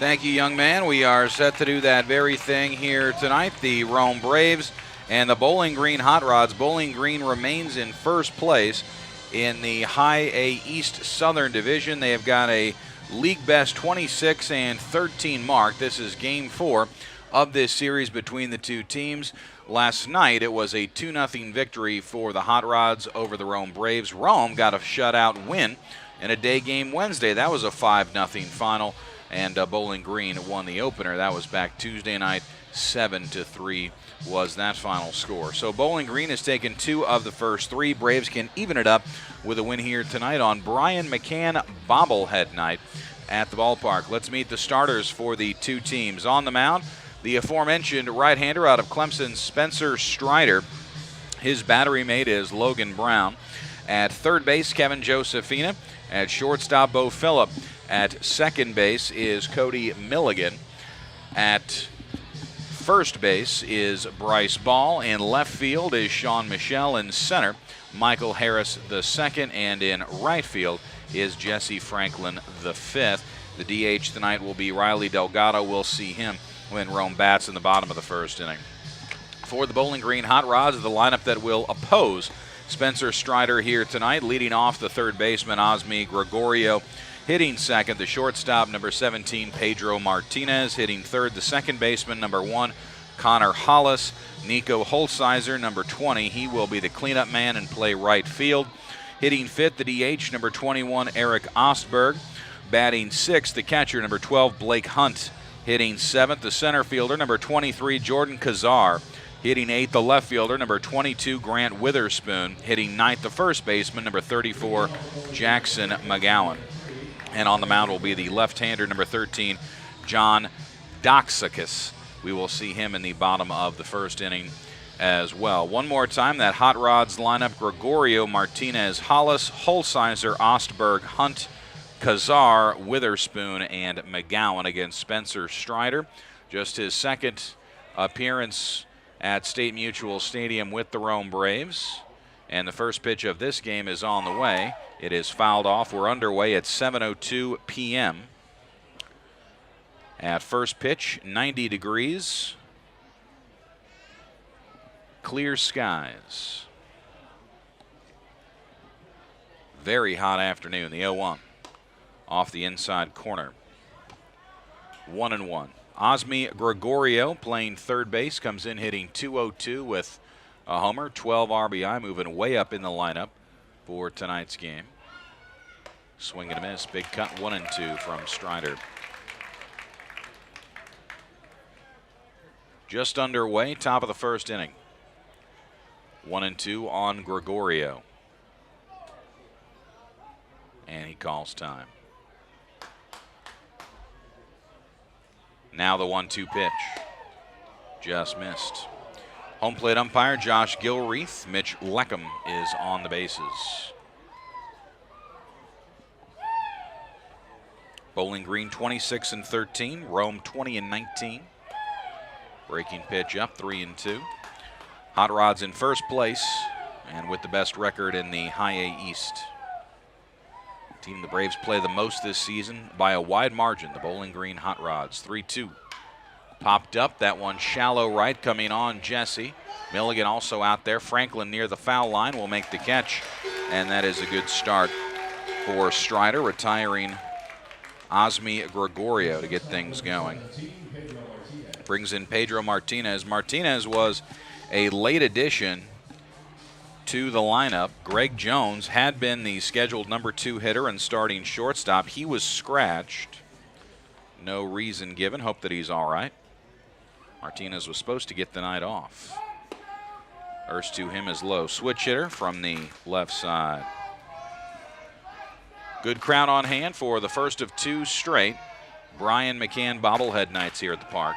Thank you, young man. We are set to do that very thing here tonight. The Rome Braves and the Bowling Green Hot Rods. Bowling Green remains in first place in the High A East Southern Division. They have got a league best 26-13 mark. This is game 4 of this series between the two teams. Last night it was a 2-0 victory for the Hot Rods over the Rome Braves. Rome got a shutout win in a day game Wednesday. That was a 5-0 final. And Bowling Green won the opener. That was back Tuesday night. 7-3 was that final score. So Bowling Green has taken 2 of the first 3. Braves can even it up with a win here tonight on Brian McCann bobblehead night at the ballpark. Let's meet the starters for the two teams. On the mound, the aforementioned right-hander out of Clemson, Spencer Strider. His battery mate is Logan Brown. At third base, Kevin Josefina. At shortstop, Bo Phillip. At second base is Cody Milligan. At first base is Bryce Ball. In left field is Sean Michelle. In center, Michael Harris II. And in right field is Jesse Franklin V. The DH tonight will be Riley Delgado. We'll see him when Rome bats in the bottom of the first inning. For the Bowling Green Hot Rods, the lineup that will oppose Spencer Strider here tonight, leading off the third baseman, Osmi Gregorio. Hitting second, the shortstop, number 17, Pedro Martinez. Hitting third, the second baseman, number 1, Connor Hollis. Nico Holsizer, number 20. He will be the cleanup man and play right field. Hitting fifth, the DH, number 21, Eric Ostberg. Batting sixth, the catcher, number 12, Blake Hunt. Hitting seventh, the center fielder, number 23, Jordan Kazar. Hitting eighth, the left fielder, number 22, Grant Witherspoon. Hitting ninth, the first baseman, number 34, Jackson McGowan. And on the mound will be the left-hander, number 13, John Doxakis. We will see him in the bottom of the first inning as well. One more time, that Hot Rods lineup: Gregorio, Martinez, Hollis, Holsizer, Ostberg, Hunt, Kazar, Witherspoon, and McGowan against Spencer Strider. Just his second appearance at State Mutual Stadium with the Rome Braves. And the first pitch of this game is on the way. It is fouled off. We're underway at 7:02 p.m. At first pitch, 90 degrees. Clear skies. Very hot afternoon. The 0-1 off the inside corner. 1-1. Osmi Gregorio playing third base, comes in hitting .202 with a homer, 12 RBI, moving way up in the lineup for tonight's game. Swing and a miss. Big cut, 1-2 from Strider. Just underway, top of the first inning. 1-2 on Gregorio. And he calls time. Now the 1-2 pitch. Just missed. Home plate umpire Josh Gilreath. Mitch Leckham is on the bases. Bowling Green 26-13. Rome 20-19. Breaking pitch up, 3-2. Hot Rods in first place and with the best record in the High A East. Team the Braves play the most this season by a wide margin. The Bowling Green Hot Rods. 3-2. Popped up. That one shallow right coming on Jesse. Milligan also out there. Franklin near the foul line will make the catch. And that is a good start for Strider, retiring Osmi Gregorio to get things going. Brings in Pedro Martinez. Martinez was a late addition to the lineup. Greg Jones had been the scheduled number 2 hitter and starting shortstop. He was scratched. No reason given. Hope that he's all right. Martinez was supposed to get the night off. First to him is low. Switch hitter from the left side. Good crowd on hand for the first of 2 straight Brian McCann bobblehead nights here at the park.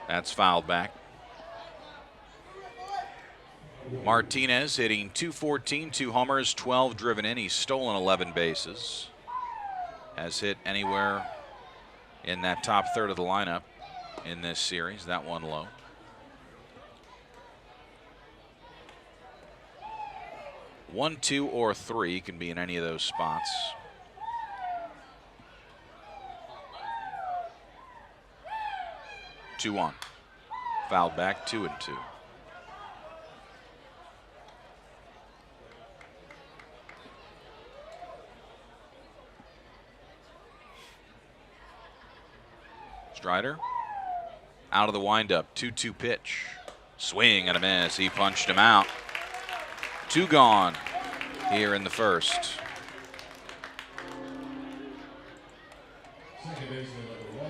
That's fouled back. Martinez hitting .214, 2 homers, 12 driven in. He's stolen 11 bases. Has hit anywhere in that top third of the lineup in this series. That one low. One, 2, or 3 can be in any of those spots. 2-1. Fouled back, 2-2. Strider out of the windup, 2-2 pitch. Swing and a miss. He punched him out. 2 gone here in the first.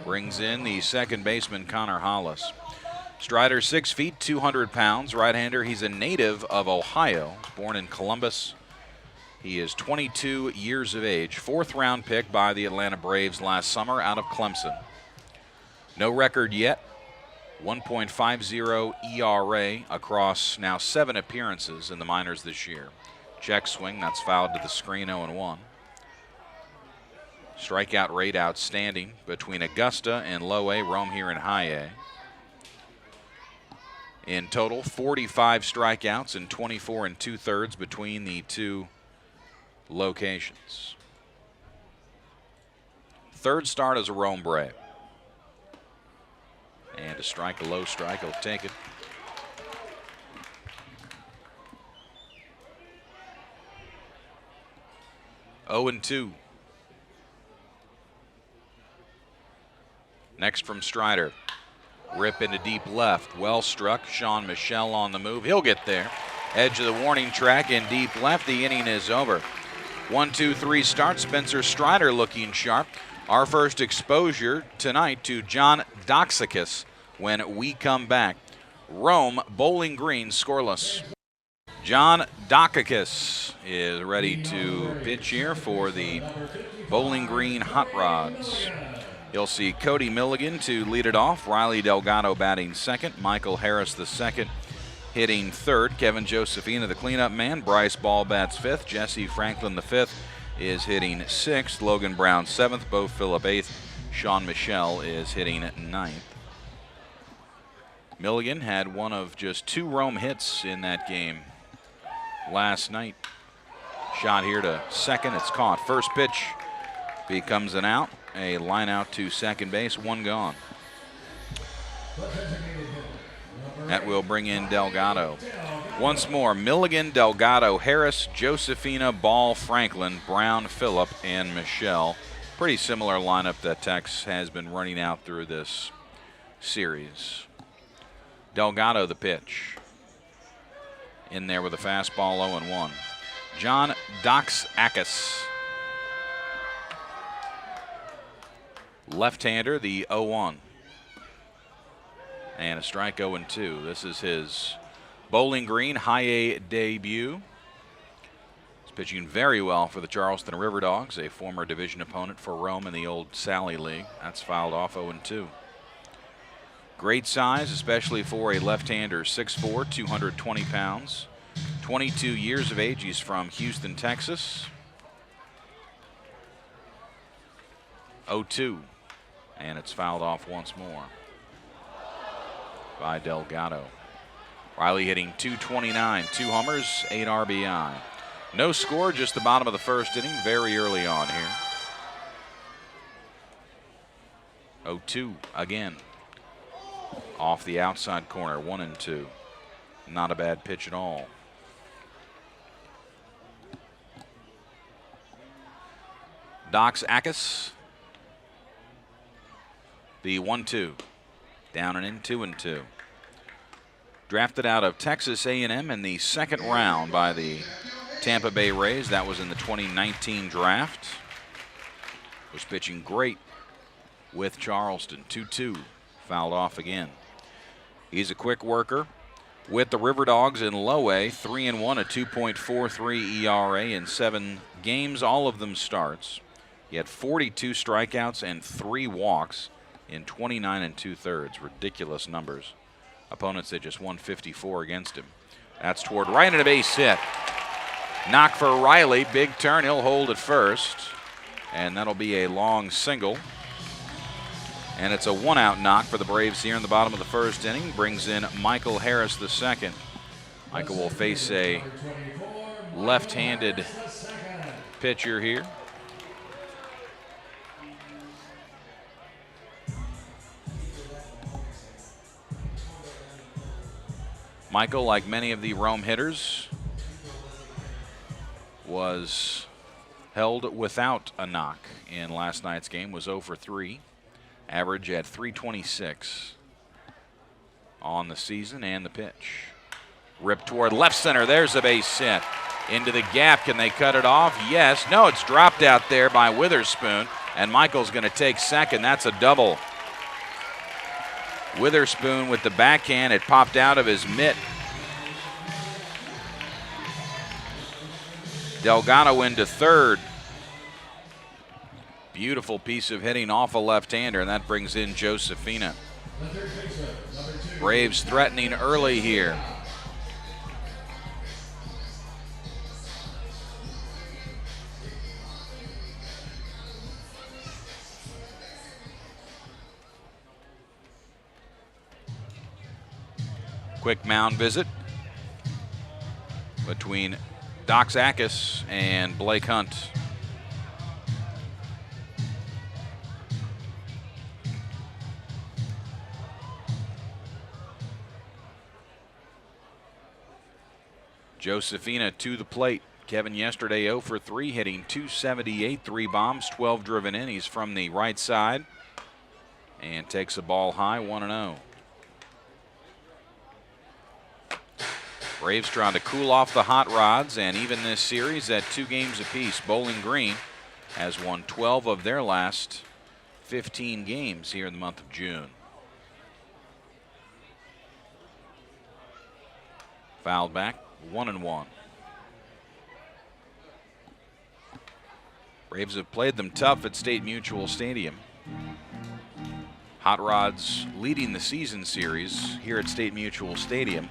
Brings in the second baseman, Connor Hollis. Strider, 6 feet, 200 pounds. Right-hander. He's a native of Ohio. Born in Columbus. He is 22 years of age. 4th round pick by the Atlanta Braves last summer out of Clemson. No record yet. 1.50 ERA across now 7 appearances in the minors this year. Check swing, that's fouled to the screen, 0-1. Strikeout rate outstanding between Augusta and Low A, Rome here in High A. In total, 45 strikeouts and 24 2/3 between the 2 locations. 3rd start as a Rome Brave. And to strike, a low strike, he'll take it. Oh and 2. Next from Strider. Rip into deep left. Well struck. Sean Michelle on the move. He'll get there. Edge of the warning track in deep left. The inning is over. 1-2-3 start. Spencer Strider looking sharp. Our first exposure tonight to John Doxakis when we come back. Rome, Bowling Green, scoreless. John Doxakis is ready to pitch here for the Bowling Green Hot Rods. You'll see Cody Milligan to lead it off. Riley Delgado batting second. Michael Harris the second, hitting third. Kevin Josefina the cleanup man. Bryce Ball bats fifth. Jesse Franklin the fifth is hitting sixth. Logan Brown seventh. Bo Phillip eighth. Sean Michelle is hitting ninth. Milligan had one of just 2 Rome hits in that game last night. Shot here to second. It's caught. First pitch becomes an out. A line out to second base. 1 gone. That will bring in Delgado. Once more, Milligan, Delgado, Harris, Josefina, Ball, Franklin, Brown, Phillip, and Michelle. Pretty similar lineup that Tex has been running out through this series. Delgado the pitch. In there with a fastball, 0-1. John Doxakis. Left-hander, the 0-1. And a strike, 0-2. This is his Bowling Green High A debut. He's pitching very well for the Charleston River Dogs, a former division opponent for Rome in the old Sally League. That's fouled off, 0-2. Great size, especially for a left-hander, 6'4", 220 pounds. 22 years of age. He's from Houston, Texas. 0-2. And it's fouled off once more by Delgado. Riley hitting .229, 2 homers, 8 RBI. No score, just the bottom of the first inning, very early on here. 0-2 again. Off the outside corner, 1-2. Not a bad pitch at all. Doxakis. The 1-2. Down and in, 2-2. Drafted out of Texas A&M in the second round by the Tampa Bay Rays. That was in the 2019 draft. Was pitching great with Charleston. 2-2. Fouled off again. He's a quick worker with the River Dogs in Low A. 3-1, a 2.43 ERA in 7 games. All of them starts. He had 42 strikeouts and 3 walks in 29 2/3. Ridiculous numbers. Opponents at just 154 against him. That's toward right and a base hit. Knock for Riley. Big turn. He'll hold at first. And that'll be a long single. And it's a 1-out knock for the Braves here in the bottom of the first inning. Brings in Michael Harris the second. Michael will face a left-handed pitcher here. Michael, like many of the Rome hitters, was held without a knock in last night's game, was 0 for 3. Average at 326 on the season. And the pitch. Ripped toward left center. There's a base hit. Into the gap. Can they cut it off? Yes. No, it's dropped out there by Witherspoon. And Michael's going to take second. That's a double. Witherspoon with the backhand. It popped out of his mitt. Delgado into third. Beautiful piece of hitting off a left-hander, and that brings in Josefina. Braves threatening early here. Quick mound visit between Doxakis and Blake Hunt. Josefina to the plate. Kevin yesterday 0 for 3, hitting .278, 3 bombs, 12 driven in. He's from the right side and takes a ball high, 1-0. Braves trying to cool off the hot rods, and even this series at 2 games apiece. Bowling Green has won 12 of their last 15 games here in the month of June. Fouled back, 1-1. Braves have played them tough at State Mutual Stadium. Hot Rods leading the season series here at State Mutual Stadium.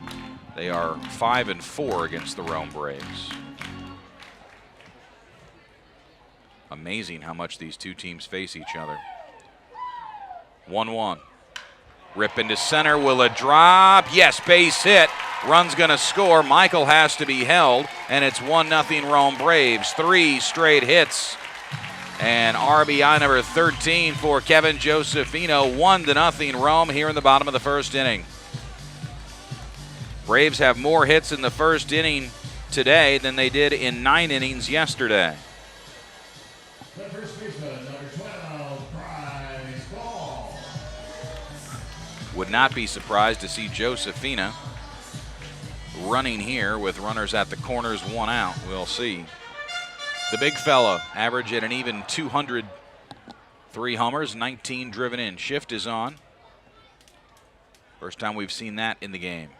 They are 5-4 against the Rome Braves. Amazing how much these two teams face each other. 1-1. Rip into center. Will it drop? Yes, base hit. Run's going to score. Michael has to be held, and it's 1-0 Rome Braves. 3 straight hits. And RBI number 13 for Kevin Josefino. 1-0 Rome here in the bottom of the first inning. Braves have more hits in the first inning today than they did in 9 innings yesterday. The first baseman, number 12, Bryce Ball. Would not be surprised to see Josefina running here with runners at the corners, 1 out. We'll see. The big fella, average at an even 200. 3 homers, 19 driven in. Shift is on. First time we've seen that in the game.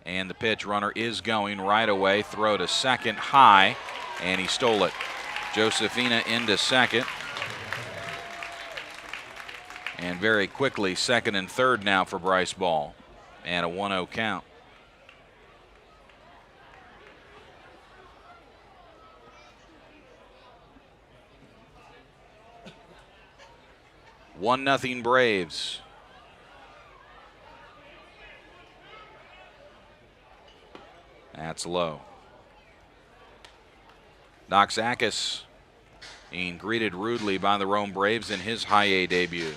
And the pitch, runner is going right away. Throw to second, high, and he stole it. Josefina into second. And very quickly, second and third now for Bryce Ball. And a 1-0 count. One nothing Braves. That's low. Doxakis being greeted rudely by the Rome Braves in his high A debut.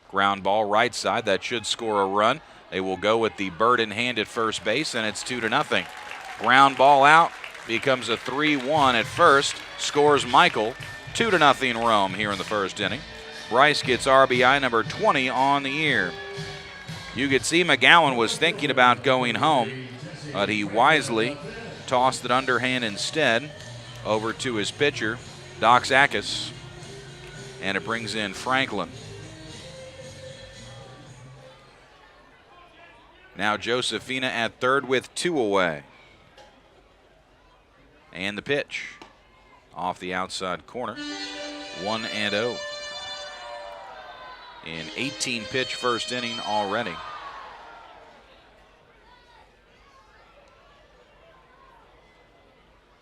Ground ball right side. That should score a run. They will go with the bird in hand at first base, and it's 2-0. Ground ball out. Becomes a 3-1 at first. Scores Michael. 2-0 Rome here in the first inning. Bryce gets RBI number 20 on the year. You could see McGowan was thinking about going home, but he wisely tossed it underhand instead over to his pitcher, Doxakis, and it brings in Franklin. Now Josefina at third with 2 away. And the pitch off the outside corner, 1-0. In 18 pitch first inning already.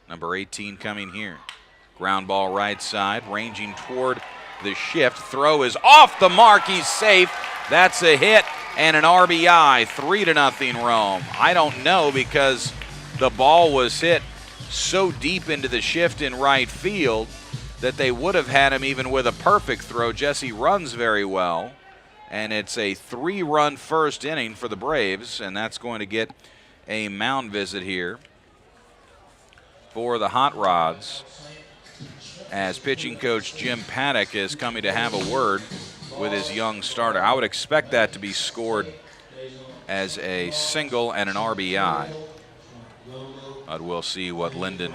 Number 18 coming here. Ground ball right side, ranging toward the shift. Throw is off the mark. He's safe. That's a hit and an RBI. 3-0 Rome. I don't know, because the ball was hit so deep into the shift in right field that they would have had him even with a perfect throw. Jesse runs very well, and it's a 3-run first inning for the Braves, and that's going to get a mound visit here for the Hot Rods, as pitching coach Jim Paddock is coming to have a word with his young starter. I would expect that to be scored as a single and an RBI, but we'll see what Linden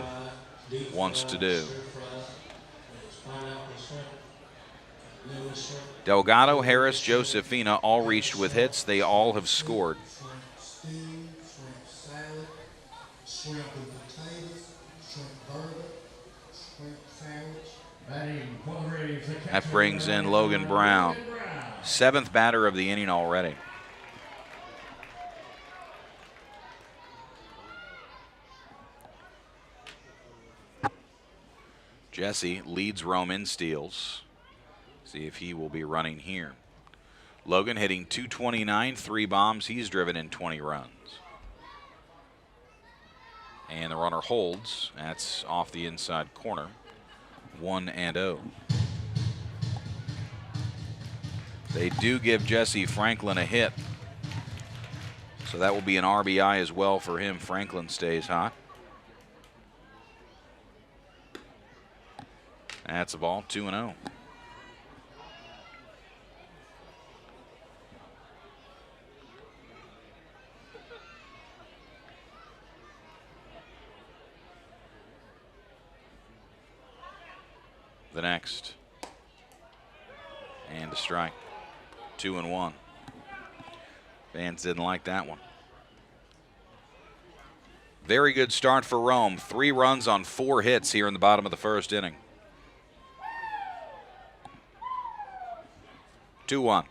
wants to do. Delgado, Harris, Josefina all reached with hits. They all have scored. That brings in Logan Brown, 7th batter of the inning already. Jesse leads Rome in steals. See if he will be running here. Logan hitting .229, 3 bombs. He's driven in 20 runs. And the runner holds. That's off the inside corner. 1-0. They do give Jesse Franklin a hit, so that will be an RBI as well for him. Franklin stays hot. That's a ball, 2-0. The next, and a strike. 2-1. Fans didn't like that one. Very good start for Rome. 3 runs on 4 hits here in the bottom of the first inning. 2-1.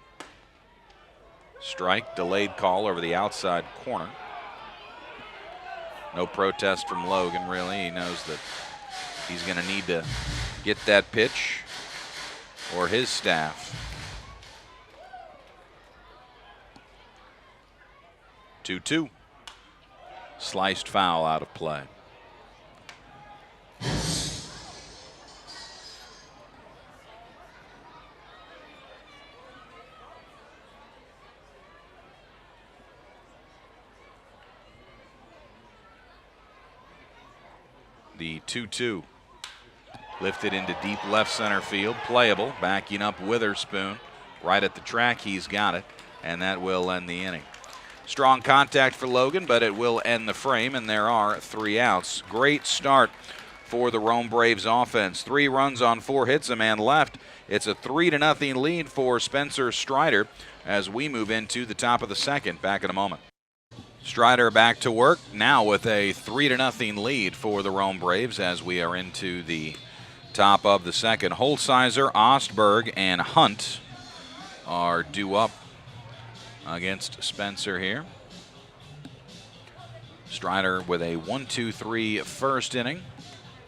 Strike, delayed call over the outside corner. No protest from Logan, really. He knows that he's going to need to get that pitch, or his staff. 2-2. Sliced foul out of play. The 2-2 lifted into deep left center field, playable, backing up Witherspoon. Right at the track, he's got it, and that will end the inning. Strong contact for Logan, but it will end the frame, and there are 3 outs. Great start for the Rome Braves offense. 3 runs on 4 hits, a man left. It's a 3-0 lead for Spencer Strider as we move into the top of the second. Back in a moment. Strider back to work now with a 3-0 lead for the Rome Braves as we are into the top of the second. Holsizer, Ostberg, and Hunt are due up against Spencer here. Strider with a 1-2-3 first inning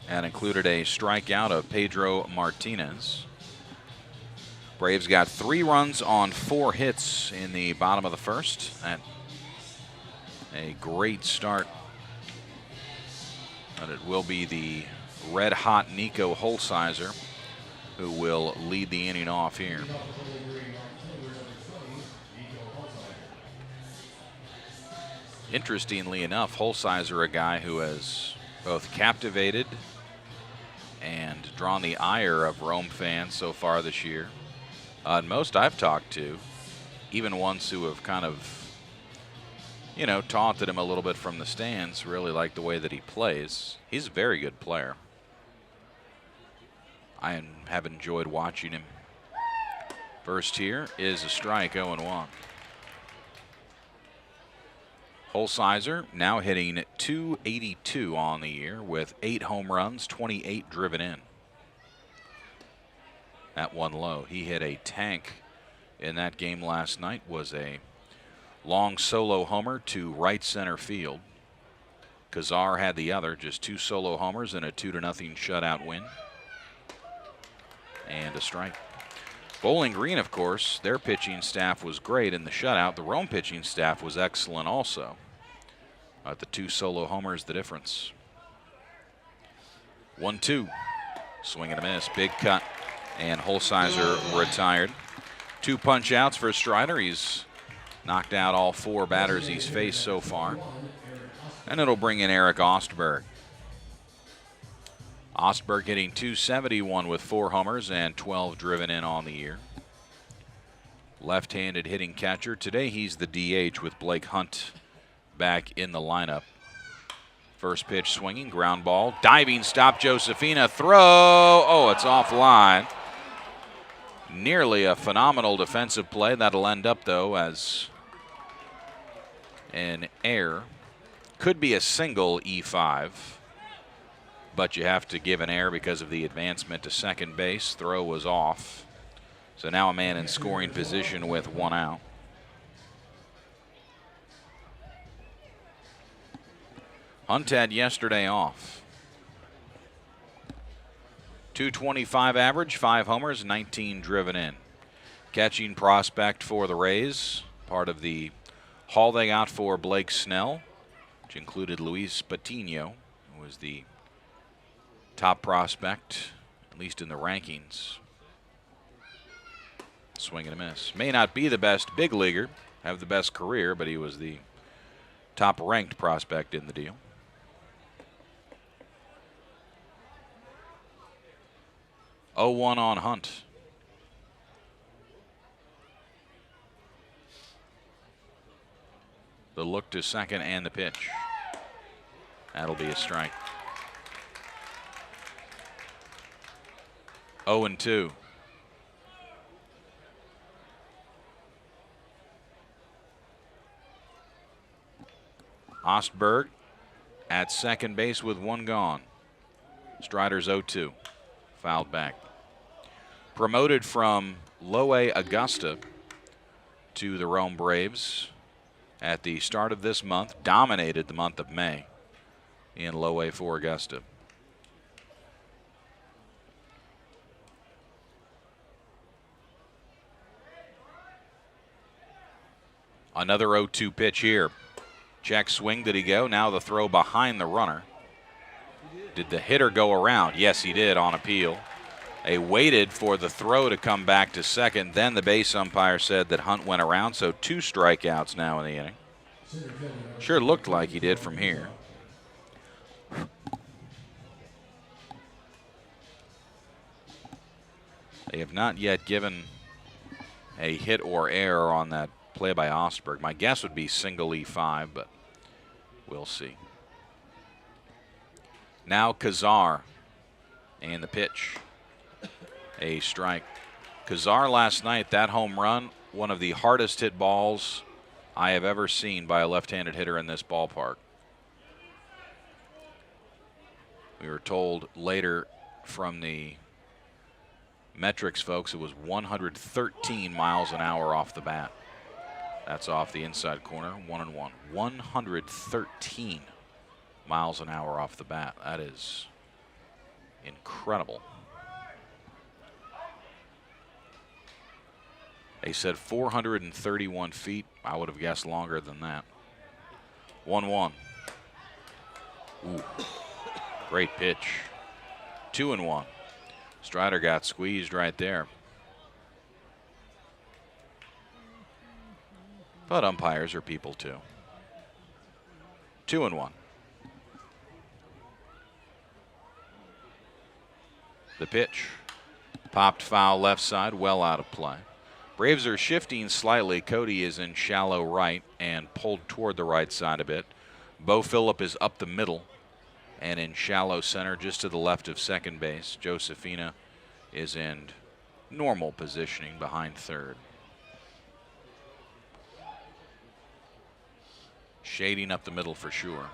and included a strikeout of Pedro Martinez. Braves got 3 runs on 4 hits in the bottom of the first. That a great start. But it will be the red-hot Nico Holsizer who will lead the inning off here. Interestingly enough, Holsizer, a guy who has both captivated and drawn the ire of Rome fans so far this year. And most I've talked to, even ones who have kind of, you know, taunted him a little bit from the stands, really like the way that he plays. He's a very good player. I have enjoyed watching him. First here is a strike, 0-1. Holsizer now hitting .282 on the year with 8 home runs, 28 driven in. That one low. He hit a tank in that game last night. Was a long solo homer to right center field. Kazar had the other, just 2 solo homers and a 2-0 shutout win. And a strike. Bowling Green, of course, their pitching staff was great in the shutout. The Rome pitching staff was excellent also. The 2 solo homers, the difference. 1-2. Swing and a miss. Big cut. And Holsizer retired. 2 punch outs for Strider. He's knocked out all 4 batters he's faced so far. And it'll bring in Eric Ostberg. Ostberg hitting .271 with 4 homers and 12 driven in on the year. Left-handed hitting catcher. Today he's the DH with Blake Hunt back in the lineup. First pitch swinging, ground ball. Diving stop, Josefina. Throw. Oh, it's offline. Nearly a phenomenal defensive play. That'll end up, though, as an error. Could be a single E5, but you have to give an error because of the advancement to second base. Throw was off. So now a man in scoring position with 1 out. Hunt had yesterday off. .225 average, 5 homers, 19 driven in. Catching prospect for the Rays, part of the haul they got for Blake Snell, which included Luis Patino, who was the top prospect, at least in the rankings. Swing and a miss. May not be the best big leaguer, have the best career, but he was the top ranked prospect in the deal. 0-1 on Hunt. The look to second and the pitch. That'll be a strike. 0-2. Ostberg at second base with 1 gone. Strider's 0-2. Fouled back. Promoted from Low A Augusta to the Rome Braves at the start of this month. Dominated the month of May in Low A for Augusta. Another 0-2 pitch here. Check swing, did he go? Now the throw behind the runner. Did the hitter go around? Yes, he did on appeal. They waited for the throw to come back to second. Then the base umpire said that Hunt went around, so 2 strikeouts now in the inning. Sure looked like he did from here. They have not yet given a hit or error on that play by Ostberg. My guess would be single E5, but we'll see. Now Kazar and the pitch. A strike. Kazar last night, that home run, one of the hardest hit balls I have ever seen by a left-handed hitter in this ballpark. We were told later from the metrics folks it was 113 miles an hour off the bat. That's off the inside corner, 1-1. 113 miles an hour off the bat. That is incredible. They said 431 feet. I would have guessed longer than that. 1-1. Ooh, great pitch. 2-1. Strider got squeezed right there. But umpires are people too. 2-1. The pitch. Popped foul left side, well out of play. Braves are shifting slightly. Cody is in shallow right and pulled toward the right side a bit. Bo Phillip is up the middle and in shallow center just to the left of second base. Josefina is in normal positioning behind third. Shading up the middle for sure.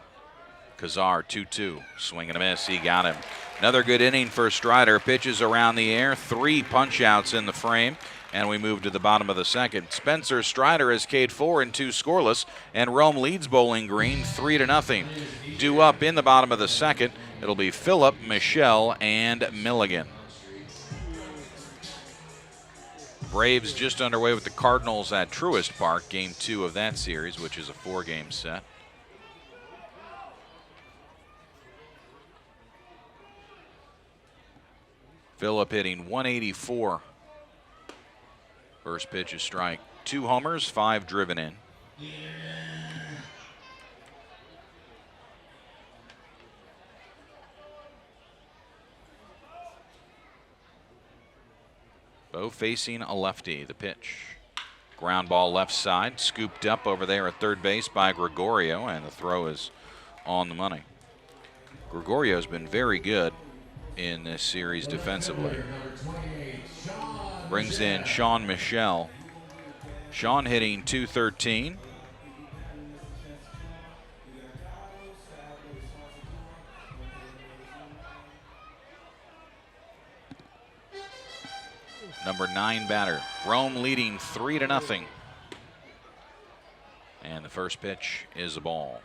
Kazar 2-2. Swing and a miss. He got him. Another good inning for Strider. Pitches around the air. 3 punch outs in the frame. And we move to the bottom of the second. Spencer Strider has K'd 4 and 2 scoreless. And Rome leads Bowling Green 3-0. Due up in the bottom of the second. It'll be Phillip, Michelle, and Milligan. Braves just underway with the Cardinals at Truist Park. Game 2 of that series, which is a 4-game set. Phillip hitting 184. First pitch is strike. 2 homers, 5 driven in. Bo facing a lefty. The pitch. Ground ball left side, scooped up over there at third base by Gregorio, and the throw is on the money. Gregorio's been very good in this series defensively. Brings in Sean Michelle. Sean hitting .213. Number 9 batter. Rome leading 3-0. And the first pitch is a ball.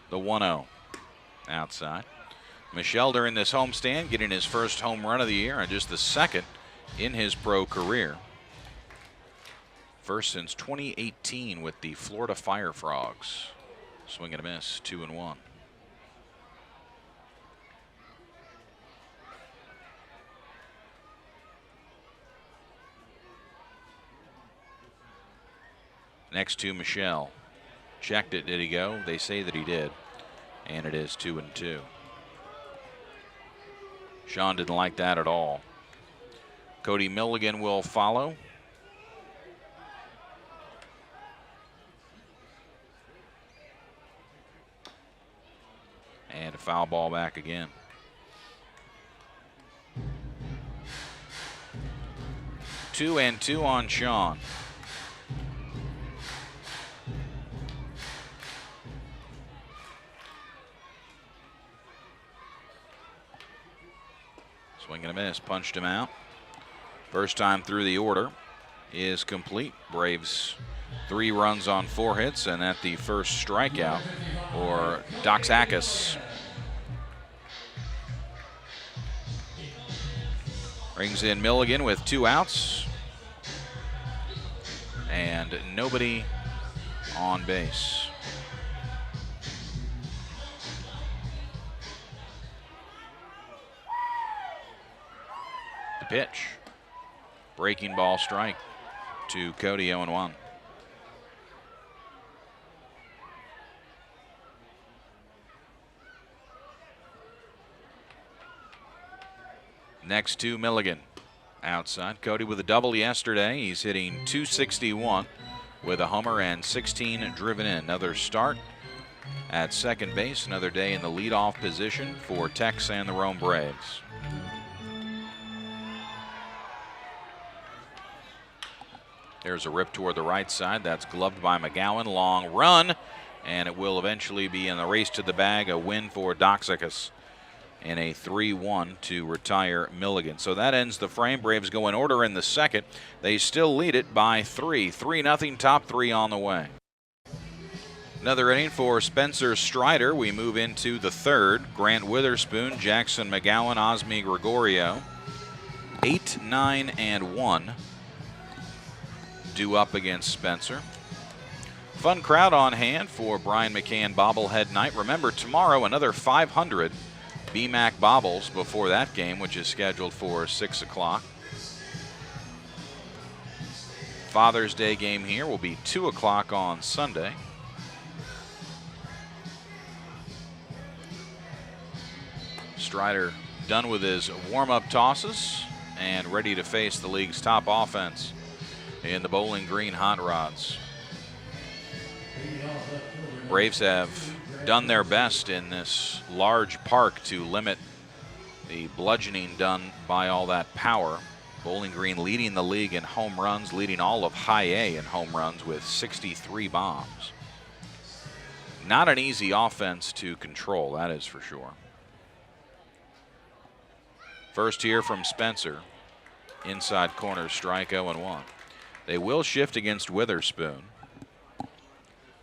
The 1-0 outside. Michelle during this homestand getting his first home run of the year and just the second in his pro career. First since 2018 with the Florida Fire Frogs. Swing and a miss, 2-1. Next to Michelle. Checked it, did he go? They say that he did. And it is 2-2. Sean didn't like that at all. Cody Milligan will follow. And a foul ball back again. Two and two on Sean. Swing and a miss, punched him out. First time through the order is complete. Braves 3 runs on 4 hits, and at the first strikeout for Doxakis. Brings in Milligan with 2 outs and nobody on base. The pitch. Breaking ball strike to Cody, 0-1. Next to Milligan. Outside. Cody with a double yesterday. He's hitting .261 with a homer and 16 driven in. Another start at second base. Another day in the leadoff position for Tex and the Rome Braves. There's a rip toward the right side. That's gloved by McGowan. Long run, and it will eventually be in the race to the bag. A win for Doxakis in a 3-1 to retire Milligan. So that ends the frame. Braves go in order in the second. They still lead it by 3. 3-0, top 3 on the way. Another inning for Spencer Strider. We move into the third. Grant Witherspoon, Jackson McGowan, Osmi Gregorio. 8, 9, and 1 due up against Spencer. Fun crowd on hand for Brian McCann bobblehead night. Remember, tomorrow another 500 BMAC bobbles before that game, which is scheduled for 6 o'clock. Father's Day game here will be 2 o'clock on Sunday. Strider done with his warm-up tosses and ready to face the league's top offense in the Bowling Green Hot Rods. Braves have done their best in this large park to limit the bludgeoning done by all that power. Bowling Green leading the league in home runs, leading all of High A in home runs with 63 bombs. Not an easy offense to control, that is for sure. First here from Spencer. Inside corner strike, 0-1. They will shift against Witherspoon.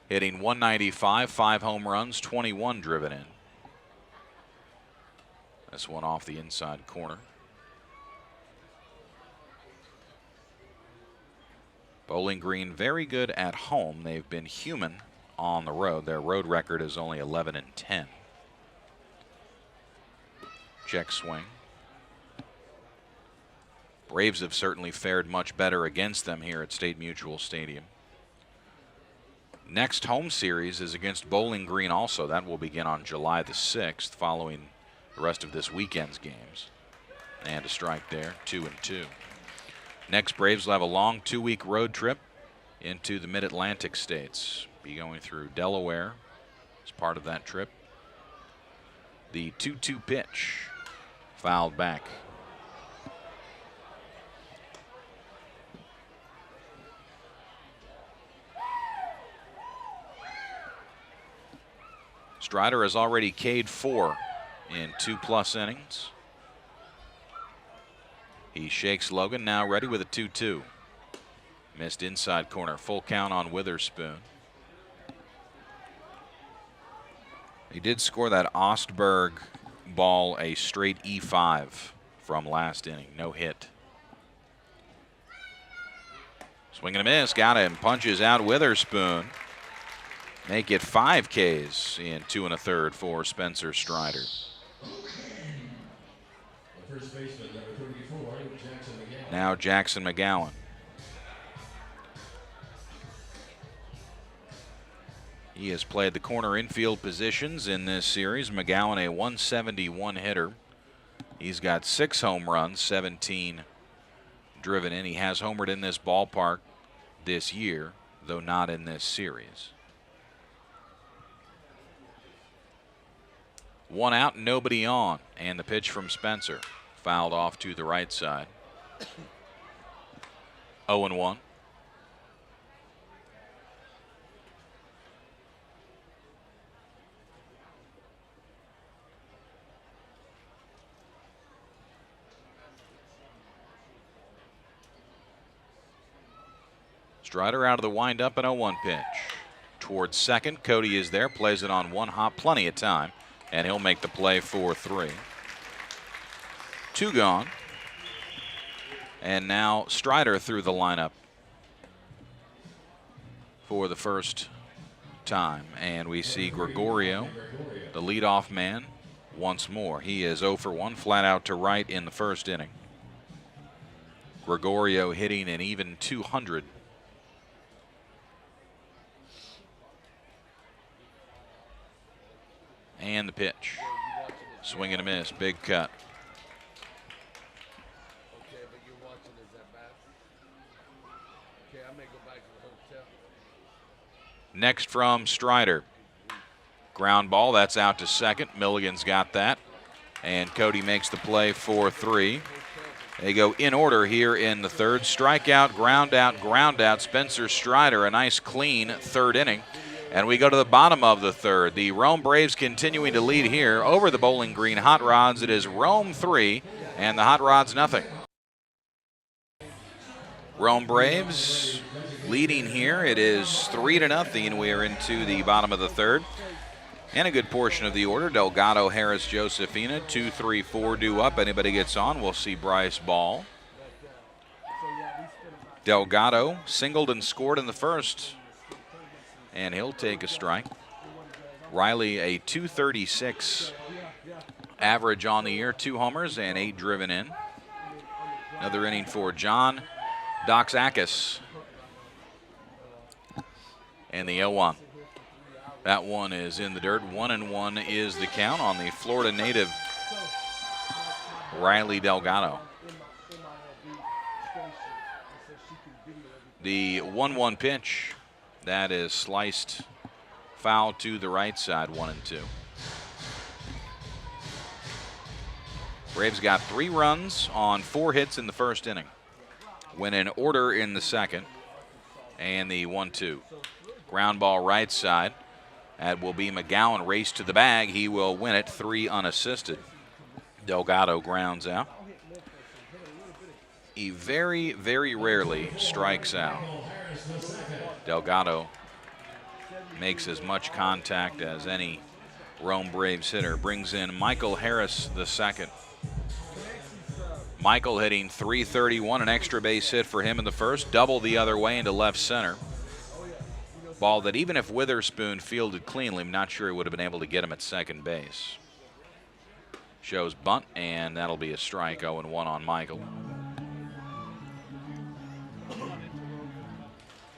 Hitting .195, 5 home runs, 21 driven in. This one off the inside corner. Bowling Green very good at home. They've been human on the road. Their road record is only 11-10. Check swing. Braves have certainly fared much better against them here at State Mutual Stadium. Next home series is against Bowling Green also. That will begin on July the 6th following the rest of this weekend's games. And a strike there, 2-2. Next, Braves will have a long 2-week road trip into the Mid-Atlantic states. Be going through Delaware as part of that trip. The 2-2 pitch fouled back. Strider has already K'd 4 in 2+ innings. He shakes Logan, now ready with a 2-2. Missed inside corner, full count on Witherspoon. He did score that Ostberg ball a straight E5 from last inning, no hit. Swing and a miss, got him, punches out Witherspoon. Make it 5 Ks in 2 1/3 for Spencer Strider. First baseman, number 34, Jackson McGowan. Now Jackson McGowan. He has played the corner infield positions in this series. McGowan, a 171 hitter. He's got 6 home runs, 17 driven in. He has homered in this ballpark this year, though not in this series. 1 out, nobody on, and the pitch from Spencer. Fouled off to the right side. 0-1. Strider out of the windup, an 0-1 pitch. Towards second, Cody is there, plays it on 1 hop, plenty of time, and he'll make the play for 3. 2 gone. And now Strider through the lineup for the first time. And we see Gregorio, the leadoff man, once more. He is 0 for 1, flat out to right in the first inning. Gregorio hitting an even 200. And the pitch. Swing and a miss, big cut. Next from Strider. Ground ball, that's out to second. Milligan's got that. And Cody makes the play for 3. They go in order here in the third. Strikeout, ground out. Spencer Strider, a nice clean 3rd inning. And we go to the bottom of the 3rd. The Rome Braves continuing to lead here over the Bowling Green Hot Rods. It is Rome 3 and the Hot Rods nothing. Rome Braves leading here. It is 3-0. We are into the bottom of the 3rd. And a good portion of the order. Delgado, Harris, Josefina. 2, 3, 4 due up. Anybody gets on, we'll see Bryce Ball. Delgado singled and scored in the first. And he'll take a strike. Riley, a 236 average on the year, 2 homers and 8 driven in. Another inning for John Doxakis. And the 0-1. That one is in the dirt. 1-1 is the count on the Florida native Riley Delgado. The 1-1 pitch. That is sliced foul to the right side, 1-2. Braves got 3 runs on 4 hits in the first inning. Went in order in the second. And the 1-2. Ground ball right side. That will be McGowan, race to the bag. He will win it, 3 unassisted. Delgado grounds out. He very, very rarely strikes out. Delgado makes as much contact as any Rome Braves hitter. Brings in Michael Harris II. Michael hitting .331, an extra base hit for him in the first. Double the other way into left center. Ball that even if Witherspoon fielded cleanly, I'm not sure he would have been able to get him at second base. Shows bunt, and that'll be a strike. 0-1 on Michael.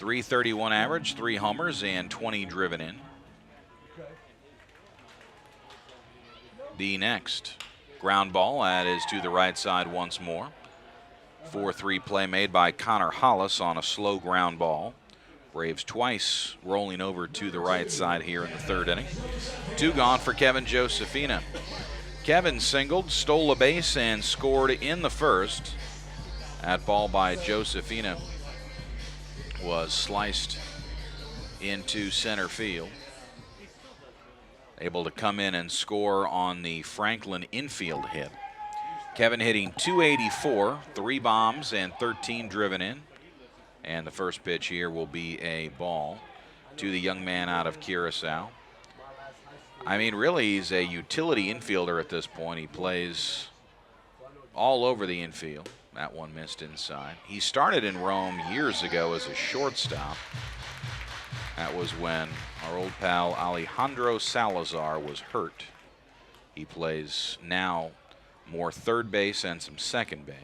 331 average, 3 homers, and 20 driven in. The next ground ball, that is to the right side once more. 4-3 play made by Connor Hollis on a slow ground ball. Braves twice rolling over to the right side here in the third inning. 2 gone for Kevin Josefina. Kevin singled, stole a base, and scored in the first. That ball by Josefina was sliced into center field. Able to come in and score on the Franklin infield hit. Kevin hitting .284, 3 bombs and 13 driven in. And the first pitch here will be a ball to the young man out of Curacao. I mean, really, he's a utility infielder at this point. He plays all over the infield. That one missed inside. He started in Rome years ago as a shortstop. That was when our old pal Alejandro Salazar was hurt. He plays now more third base and some second base.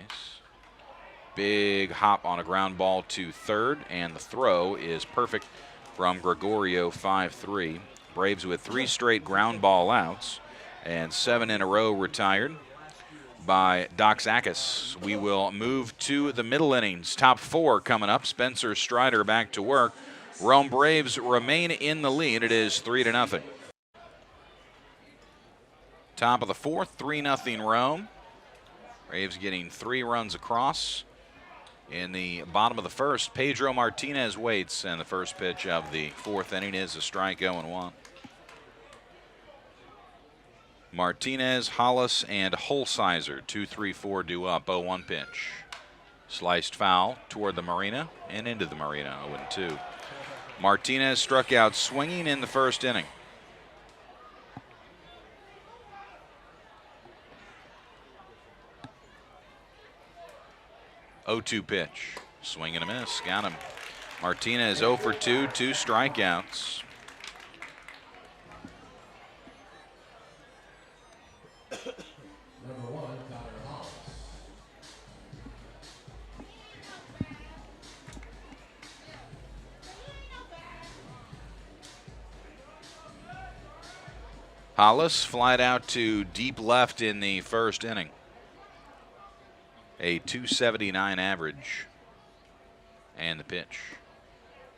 Big hop on a ground ball to third, and the throw is perfect from Gregorio, 5-3. Braves with 3 straight ground ball outs and 7 in a row retired by Doc Zakis. We will move to the middle innings. Top 4 coming up. Spencer Strider back to work. Rome Braves remain in the lead. It is 3-0. Top of the 4th, 3-0 Rome. Braves getting 3 runs across. In the bottom of the first, Pedro Martinez waits, and the first pitch of the 4th inning is a strike. 0-1. Martinez, Hollis, and Holsizer, 2-3-4 due up. 0-1 pitch. Sliced foul toward the marina and into the marina. 0-2. Martinez struck out swinging in the first inning. .02 pitch. Swing and a miss. Got him. Martinez 0 for 2, 2 strikeouts. Number 1, Connor Hollis. Hollis flied out to deep left in the first inning. A .279 average. And the pitch.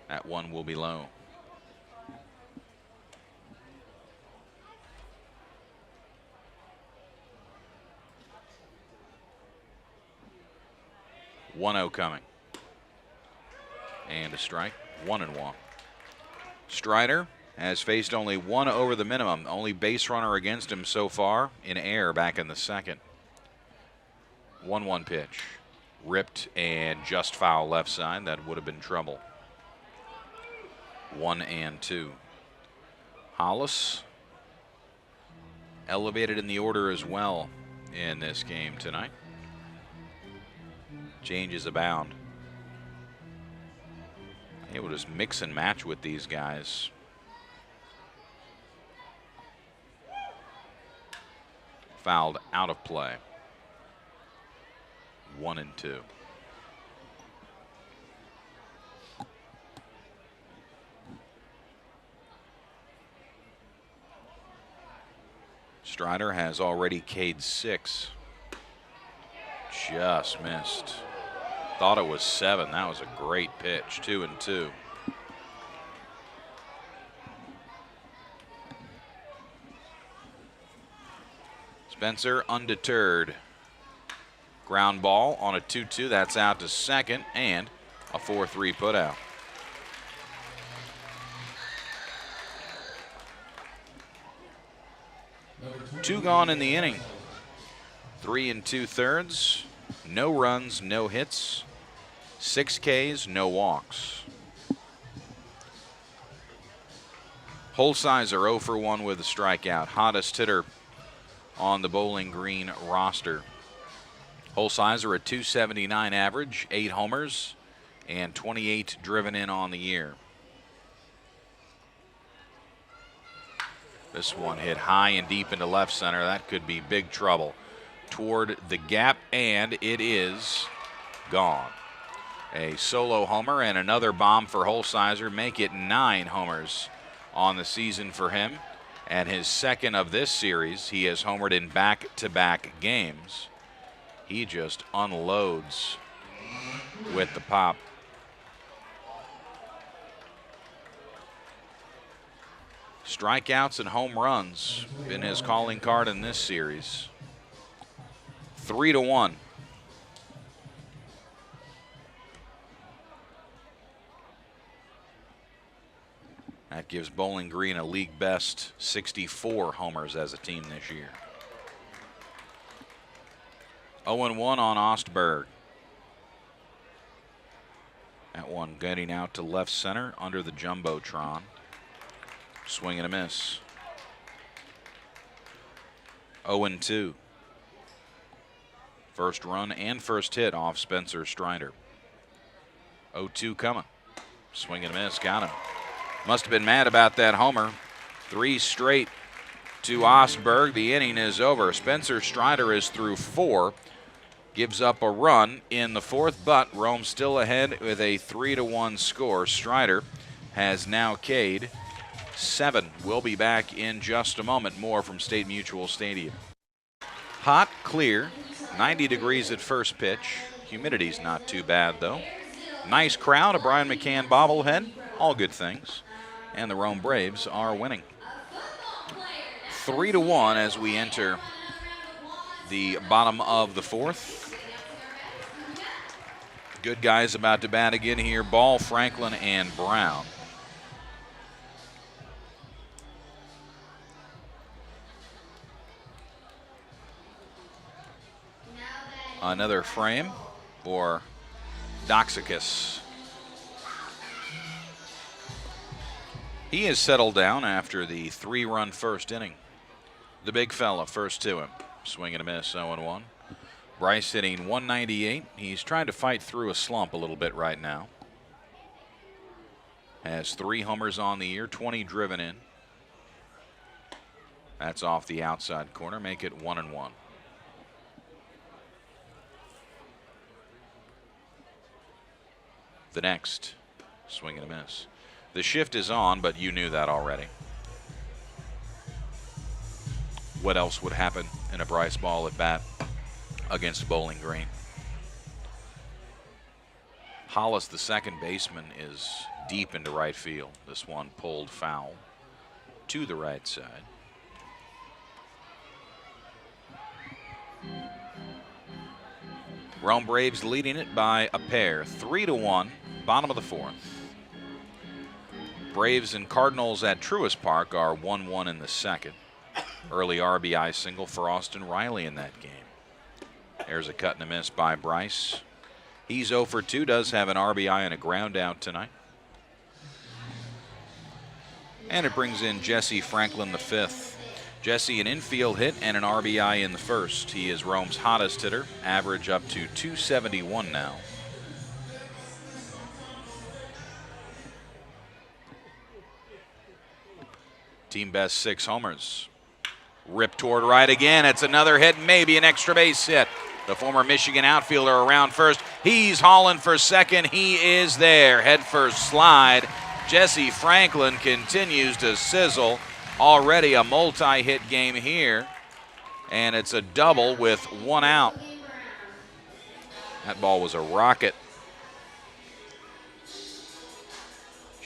That one will be low. .10 coming. And a strike. 1-1. Strider has faced only 1 over the minimum. Only base runner against him so far in air back in the second. 1-1 pitch. Ripped and just foul left side. That would have been trouble. 1-2. Hollis elevated in the order as well in this game tonight. Changes abound. Able to just mix and match with these guys. Fouled out of play. 1-2. Strider has already K'd 6. Just missed. Thought it was 7. That was a great pitch. 2-2. Spencer undeterred. Ground ball on a 2-2. That's out to second, and a 4-3 putout. Two gone in the inning. 3 2/3. No runs, no hits. 6 Ks, no walks. Holsizer 0 for 1 with a strikeout. Hottest hitter on the Bowling Green roster. Holsizer a .279 average, 8 homers, and 28 driven in on the year. This one hit high and deep into left center. That could be big trouble. Toward the gap, and it is gone. A solo homer and another bomb for Holsizer make it 9 homers on the season for him, and his second of this series. He has homered in back-to-back games. He just unloads with the pop. Strikeouts and home runs been his calling card in this series. 3-1. That gives Bowling Green a league best 64 homers as a team this year. 0-1 on Ostberg. That one getting out to left center under the Jumbotron. Swing and a miss. 0-2. First run and first hit off Spencer Strider. 0-2 coming. Swing and a miss. Got him. Must have been mad about that homer. 3 straight to Ostberg. The inning is over. Spencer Strider is through 4. Gives up a run in the 4th, but Rome still ahead with a 3-1 score. Strider has now K'd 7. We'll be back in just a moment. More from State Mutual Stadium. Hot, clear, 90 degrees at first pitch. Humidity's not too bad, though. Nice crowd, a Brian McCann bobblehead. All good things. And the Rome Braves are winning. 3-1 as we enter the bottom of the 4th. Good guys about to bat again here. Ball, Franklin, and Brown. Another frame for Doxakis. He has settled down after the 3-run first inning. The big fella, first to him. Swing and a miss, 0-1. Bryce hitting 198. He's trying to fight through a slump a little bit right now. Has 3 homers on the year, 20 driven in. That's off the outside corner, make it 1-1. The next, swing and a miss. The shift is on, but you knew that already. What else would happen in a Bryce Ball at bat against Bowling Green? Hollis, the second baseman, is deep into right field. This one pulled foul to the right side. Rome Braves leading it by a pair, 3-1, bottom of the 4th. Braves and Cardinals at Truist Park are 1-1 in the 2nd. Early RBI single for Austin Riley in that game. There's a cut and a miss by Bryce. He's 0 for 2, does have an RBI and a ground out tonight. And it brings in Jesse Franklin, the 5th. Jesse, an infield hit and an RBI in the 1st. He is Rome's hottest hitter, average up to 271 now. Team best 6 homers. Ripped toward right again. It's another hit, maybe an extra base hit. The former Michigan outfielder around first. He's hauling for second. He is there. Head first slide. Jesse Franklin continues to sizzle. Already a multi-hit game here. And it's a double with 1 out. That ball was a rocket.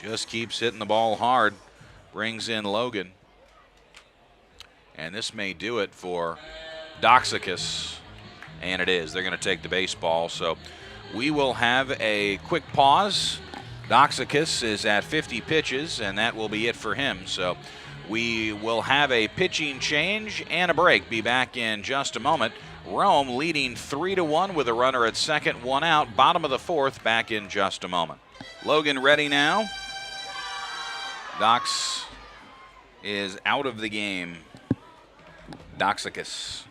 Just keeps hitting the ball hard. Brings in Logan. And this may do it for Doxakis. And it is. They're going to take the baseball. So we will have a quick pause. Doxakis is at 50 pitches, and that will be it for him. So we will have a pitching change and a break. Be back in just a moment. Rome leading 3-1 with a runner at second, 1 out. Bottom of the 4th, back in just a moment. Logan ready now. Dox is out of the game. Doxakis.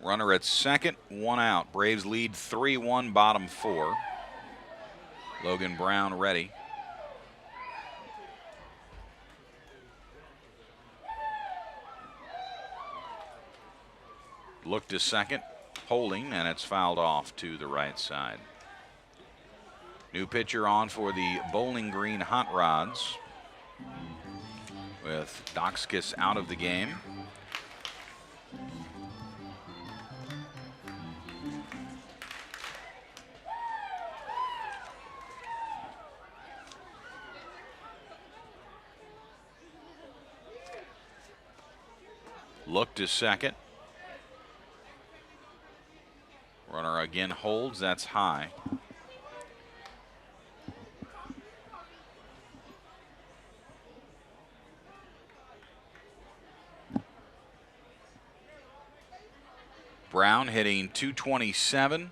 Runner at second, 1 out. Braves lead 3-1, bottom 4. Logan Brown ready. Look to second, holding, and it's fouled off to the right side. New pitcher on for the Bowling Green Hot Rods, with Doxkis out of the game. Look to second. Runner again holds, that's high. Brown hitting .227,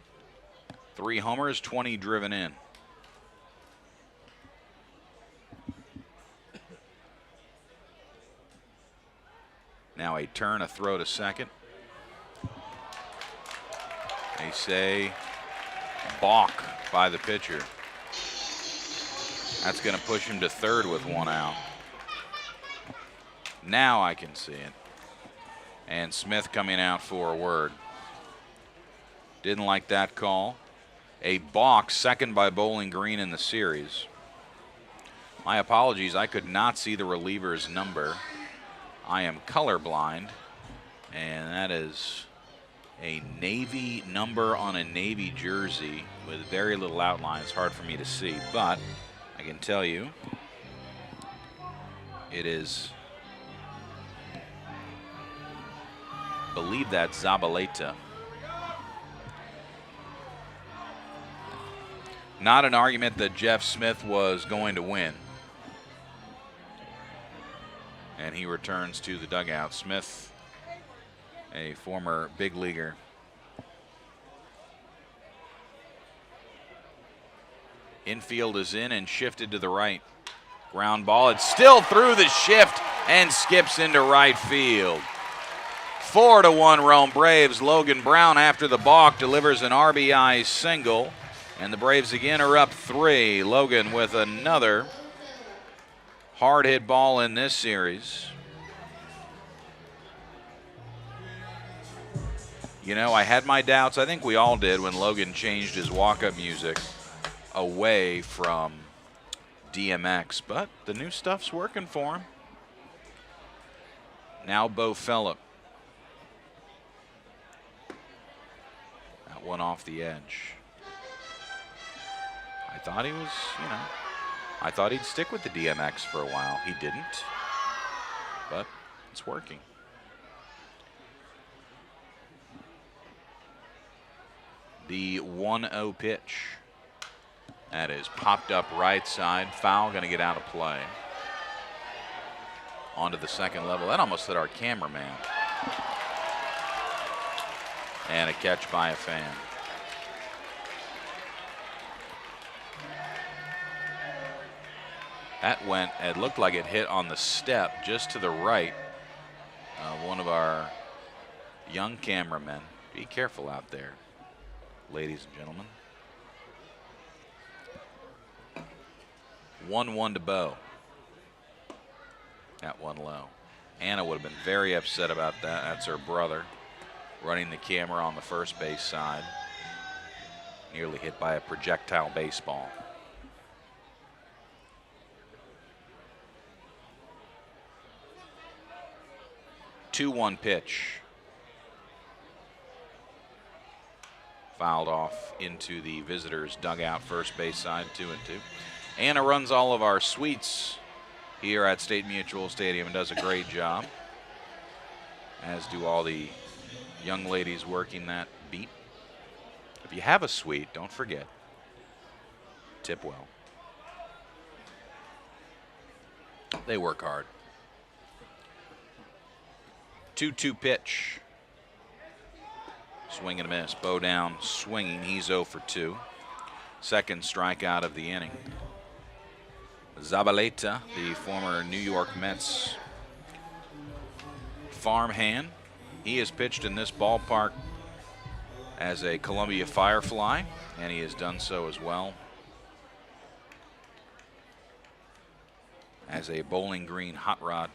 3 homers, 20 driven in. Now a turn, a throw to second. They say balk by the pitcher. That's going to push him to third with 1 out. Now I can see it. And Smith coming out for a word. Didn't like that call. A balk, second by Bowling Green in the series. My apologies, I could not see the reliever's number. I am colorblind, and that is a Navy number on a Navy jersey with very little outline. It's hard for me to see, but I can tell you it is, I believe that's Zabaleta. Not an argument that Jeff Smith was going to win. And he returns to the dugout. Smith, a former big leaguer. Infield is in and shifted to the right. Ground ball, it's still through the shift and skips into right field. 4-1 Rome Braves. Logan Brown, after the balk, delivers an RBI single. And the Braves again are up 3. Logan with another hard hit ball in this series. You know, I had my doubts. I think we all did when Logan changed his walk-up music away from DMX, but the new stuff's working for him. Now Bo Phillip. That one off the edge. I thought he was, you know, I thought he'd stick with the DMX for a while. He didn't, but it's working. The 1-0 pitch. That is popped up right side. Foul, going to get out of play. Onto the second level. That almost hit our cameraman. And a catch by a fan. That went, it looked like it hit on the step just to the right. One of our young cameramen. Be careful out there, ladies and gentlemen. 1-1 to Bo. That one low. Anna would have been very upset about that. That's her brother running the camera on the first base side. Nearly hit by a projectile baseball. 2-1 pitch. Fouled off into the visitors' dugout, first base side, 2-2. Anna runs all of our suites here at State Mutual Stadium and does a great job, as do all the young ladies working that beat. If you have a suite, don't forget, tip well. They work hard. 2-2 pitch. Swing and a miss. Bo down swinging. He's 0 for 2. Second strikeout of the inning. Zabaleta, the former New York Mets farmhand. He has pitched in this ballpark as a Columbia Firefly, and he has done so as well as a Bowling Green Hot Rod.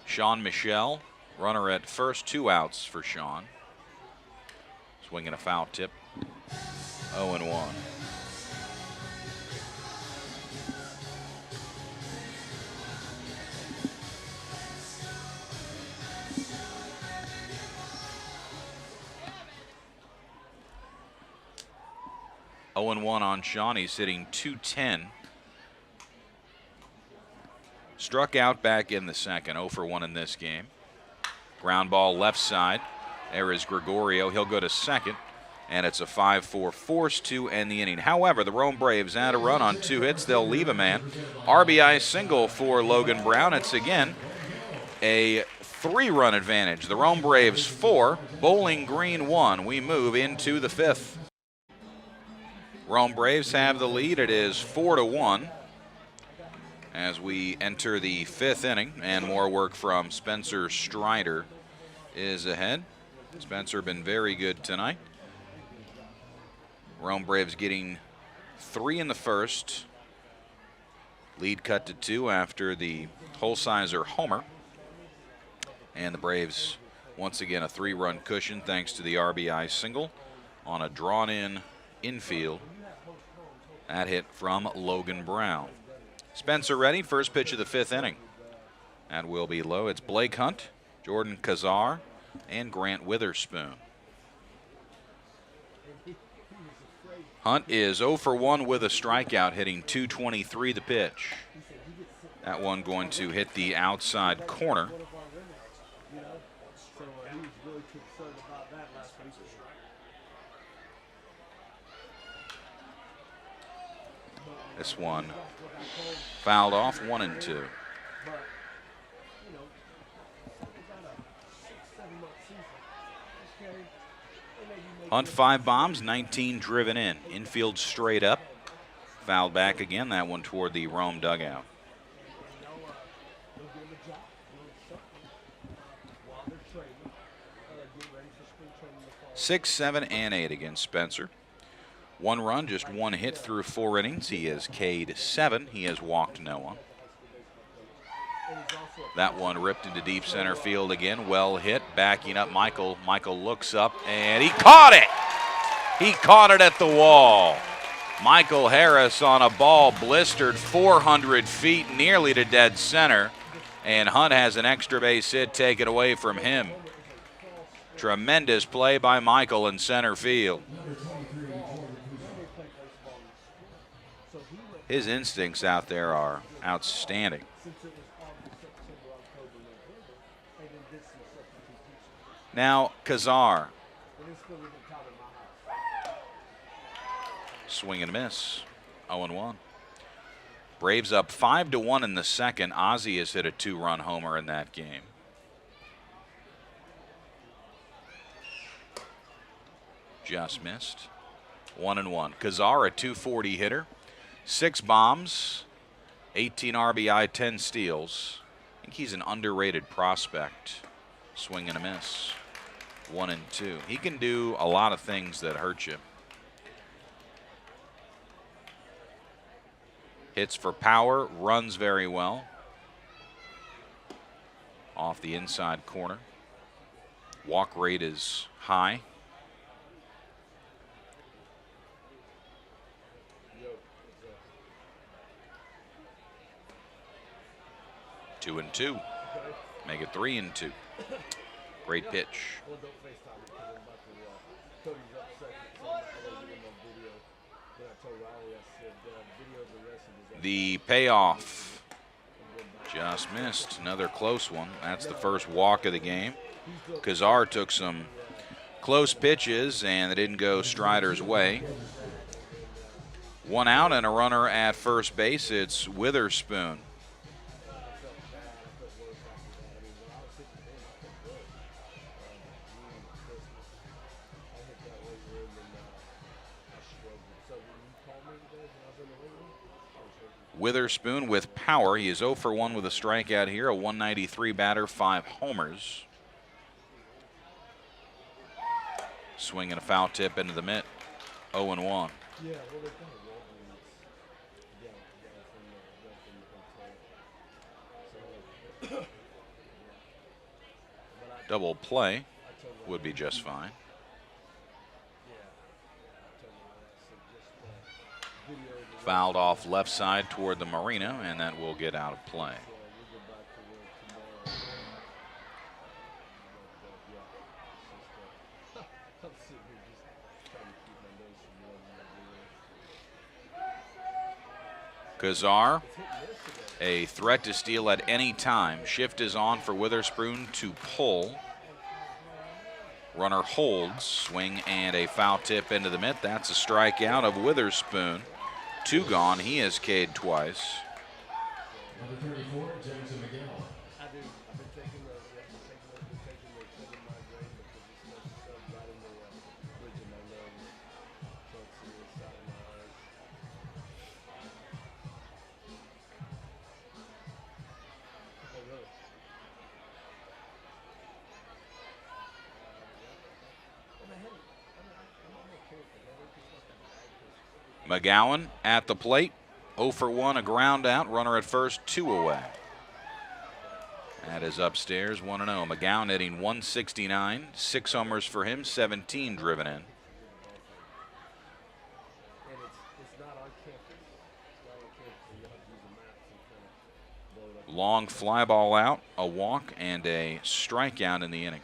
Sean Michelle, runner at first, 2 outs for Sean. Swinging a foul tip. 0-1. On Sean. He's hitting .210. Struck out back in the second. 0 for 1 in this game. Ground ball left side. There is Gregorio. He'll go to second. And it's a 5-4 force to end the inning. However, the Rome Braves add a run on 2 hits. They'll leave a man. RBI single for Logan Brown. It's again a 3-run advantage. The Rome Braves 4, Bowling Green 1. We move into the 5th. Rome Braves have the lead. It is 4-1 as we enter the 5th inning, and more work from Spencer Strider is ahead. Spencer been very good tonight. Rome Braves getting 3 in the first. Lead cut to 2 after the Holsizer homer. And the Braves, once again, a 3-run cushion thanks to the RBI single on a drawn-in infield. That hit from Logan Brown. Spencer ready, first pitch of the 5th inning. That will be low. It's Blake Hunt, Jordan Kazar, and Grant Witherspoon. Hunt is 0 for 1 with a strikeout, hitting .223 the pitch. That one going to hit the outside corner. This one fouled off, 1-2. Hunt 5 bombs, 19 driven in. Infield straight up. Fouled back again, that one toward the Rome dugout. 6, 7, and 8 against Spencer. 1 run, just 1 hit through 4 innings. He has K'd 7. He has walked no one. That one ripped into deep center field again. Well hit, backing up Michael. Michael looks up, and he caught it! He caught it at the wall. Michael Harris on a ball blistered 400 feet nearly to dead center, and Hunt has an extra base hit taken away from him. Tremendous play by Michael in center field. His instincts out there are outstanding. Now Kazar. Swing and a miss. 0-1. Braves up 5-1 in the second. Ozzie has hit a 2-run homer in that game. Just missed. 1-1. Kazar, a .240 hitter. 6 bombs, 18 RBI, 10 steals. I think he's an underrated prospect. Swing and a miss. 1-2. He can do a lot of things that hurt you. Hits for power, runs very well. Off the inside corner. Walk rate is high. Two and 2. Make it 3-2. Great pitch. The payoff. Just missed. Another close one. That's the first walk of the game. Kazar took some close pitches, and they didn't go Strider's way. 1 out and a runner at first base. It's Witherspoon. Witherspoon with power. He is 0 for 1 with a strikeout here, a 193 batter, 5 homers. Swing and a foul tip into the mitt. 0-1. Double play would be just fine. Fouled off left side toward the marina, and that will get out of play. Kazar, a threat to steal at any time. Shift is on for Witherspoon to pull. Runner holds, swing and a foul tip into the mitt. That's a strikeout of Witherspoon. 2 gone, he has K'd twice. Number 34, Jackson Miguel. McGowan at the plate. 0 for 1, a ground out. Runner at first, 2 away. That is upstairs, 1-0. McGowan hitting 169. 6 homers for him, 17 driven in. Long fly ball out, a walk, and a strikeout in the inning.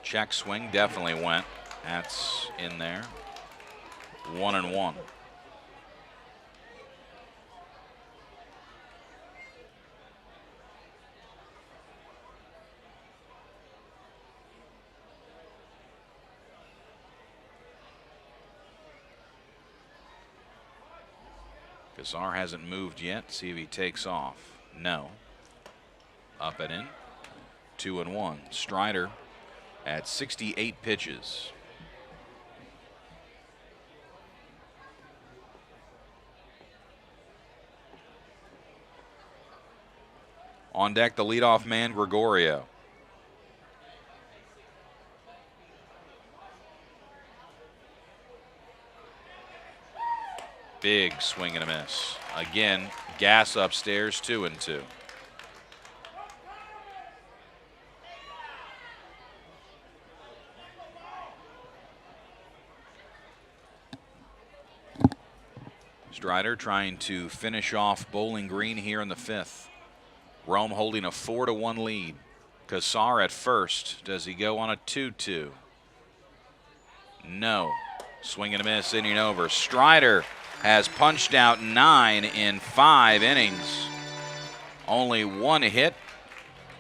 Check swing definitely went. That's in there. 1-1. Kazar hasn't moved yet. See if he takes off. No. Up and in. 2-1. Strider at 68 pitches. On deck, the leadoff man, Gregorio. Big swing and a miss. Again, gas upstairs, 2-2. Strider trying to finish off Bowling Green here in the 5th. Rome holding a 4-1 lead. Kazar at first. Does he go on a 2-2? No. Swing and a miss, inning over. Strider has punched out 9 in 5 innings. Only 1 hit.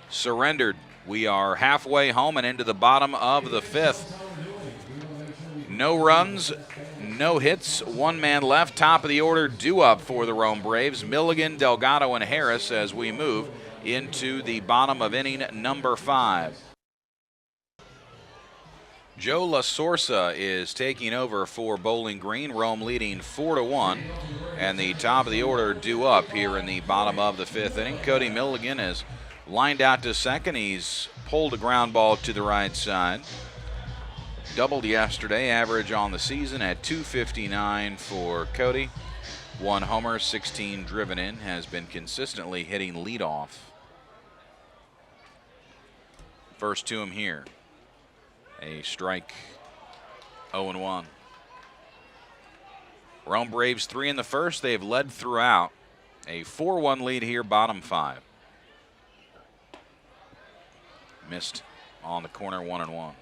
Surrendered. We are halfway home and into the bottom of the 5th. No runs, no hits, 1 man left. Top of the order due up for the Rome Braves. Milligan, Delgado, and Harris as we move into the bottom of inning number 5. Joe La Sorsa is taking over for Bowling Green. Rome leading 4-1. And the top of the order due up here in the bottom of the 5th inning. Cody Milligan is lined out to second. He's pulled a ground ball to the right side. Doubled yesterday, average on the season at .259 for Cody. 1 homer, 16 driven in, has been consistently hitting leadoff. First to him here. A strike, 0-1. Rome Braves 3 in the first. They've led throughout. A 4-1 lead here, bottom 5. Missed on the corner, 1-1.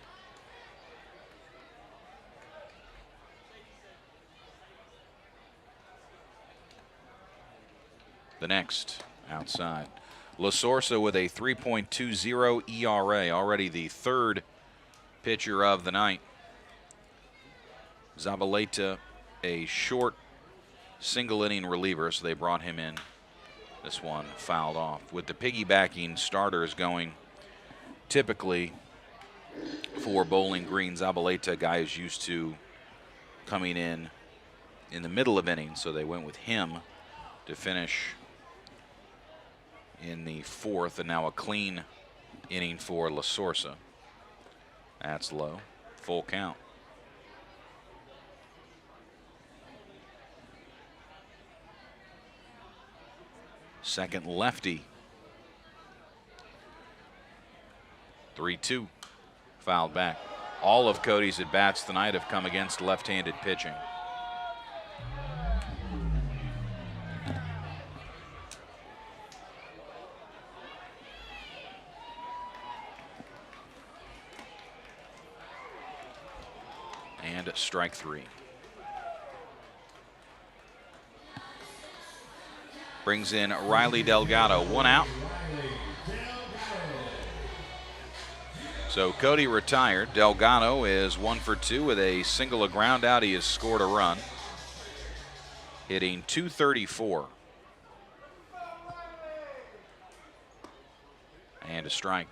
The next outside. La Sorsa with a 3.20 ERA, already the 3rd pitcher of the night. Zabaleta, a short single inning reliever, so they brought him in. This one fouled off. With the piggybacking starters going typically for Bowling Green, Zabaleta, a guy who's used to coming in the middle of innings, so they went with him to finish in the 4th, and now a clean inning for La Sorsa. That's low. Full count. Second lefty. 3-2. Fouled back. All of Cody's at-bats tonight have come against left-handed pitching. And strike 3. Brings in Riley Delgado, 1 out. So Cody retired. Delgado is 1 for 2 with a single, a ground out. He has scored a run, hitting .234. And a strike.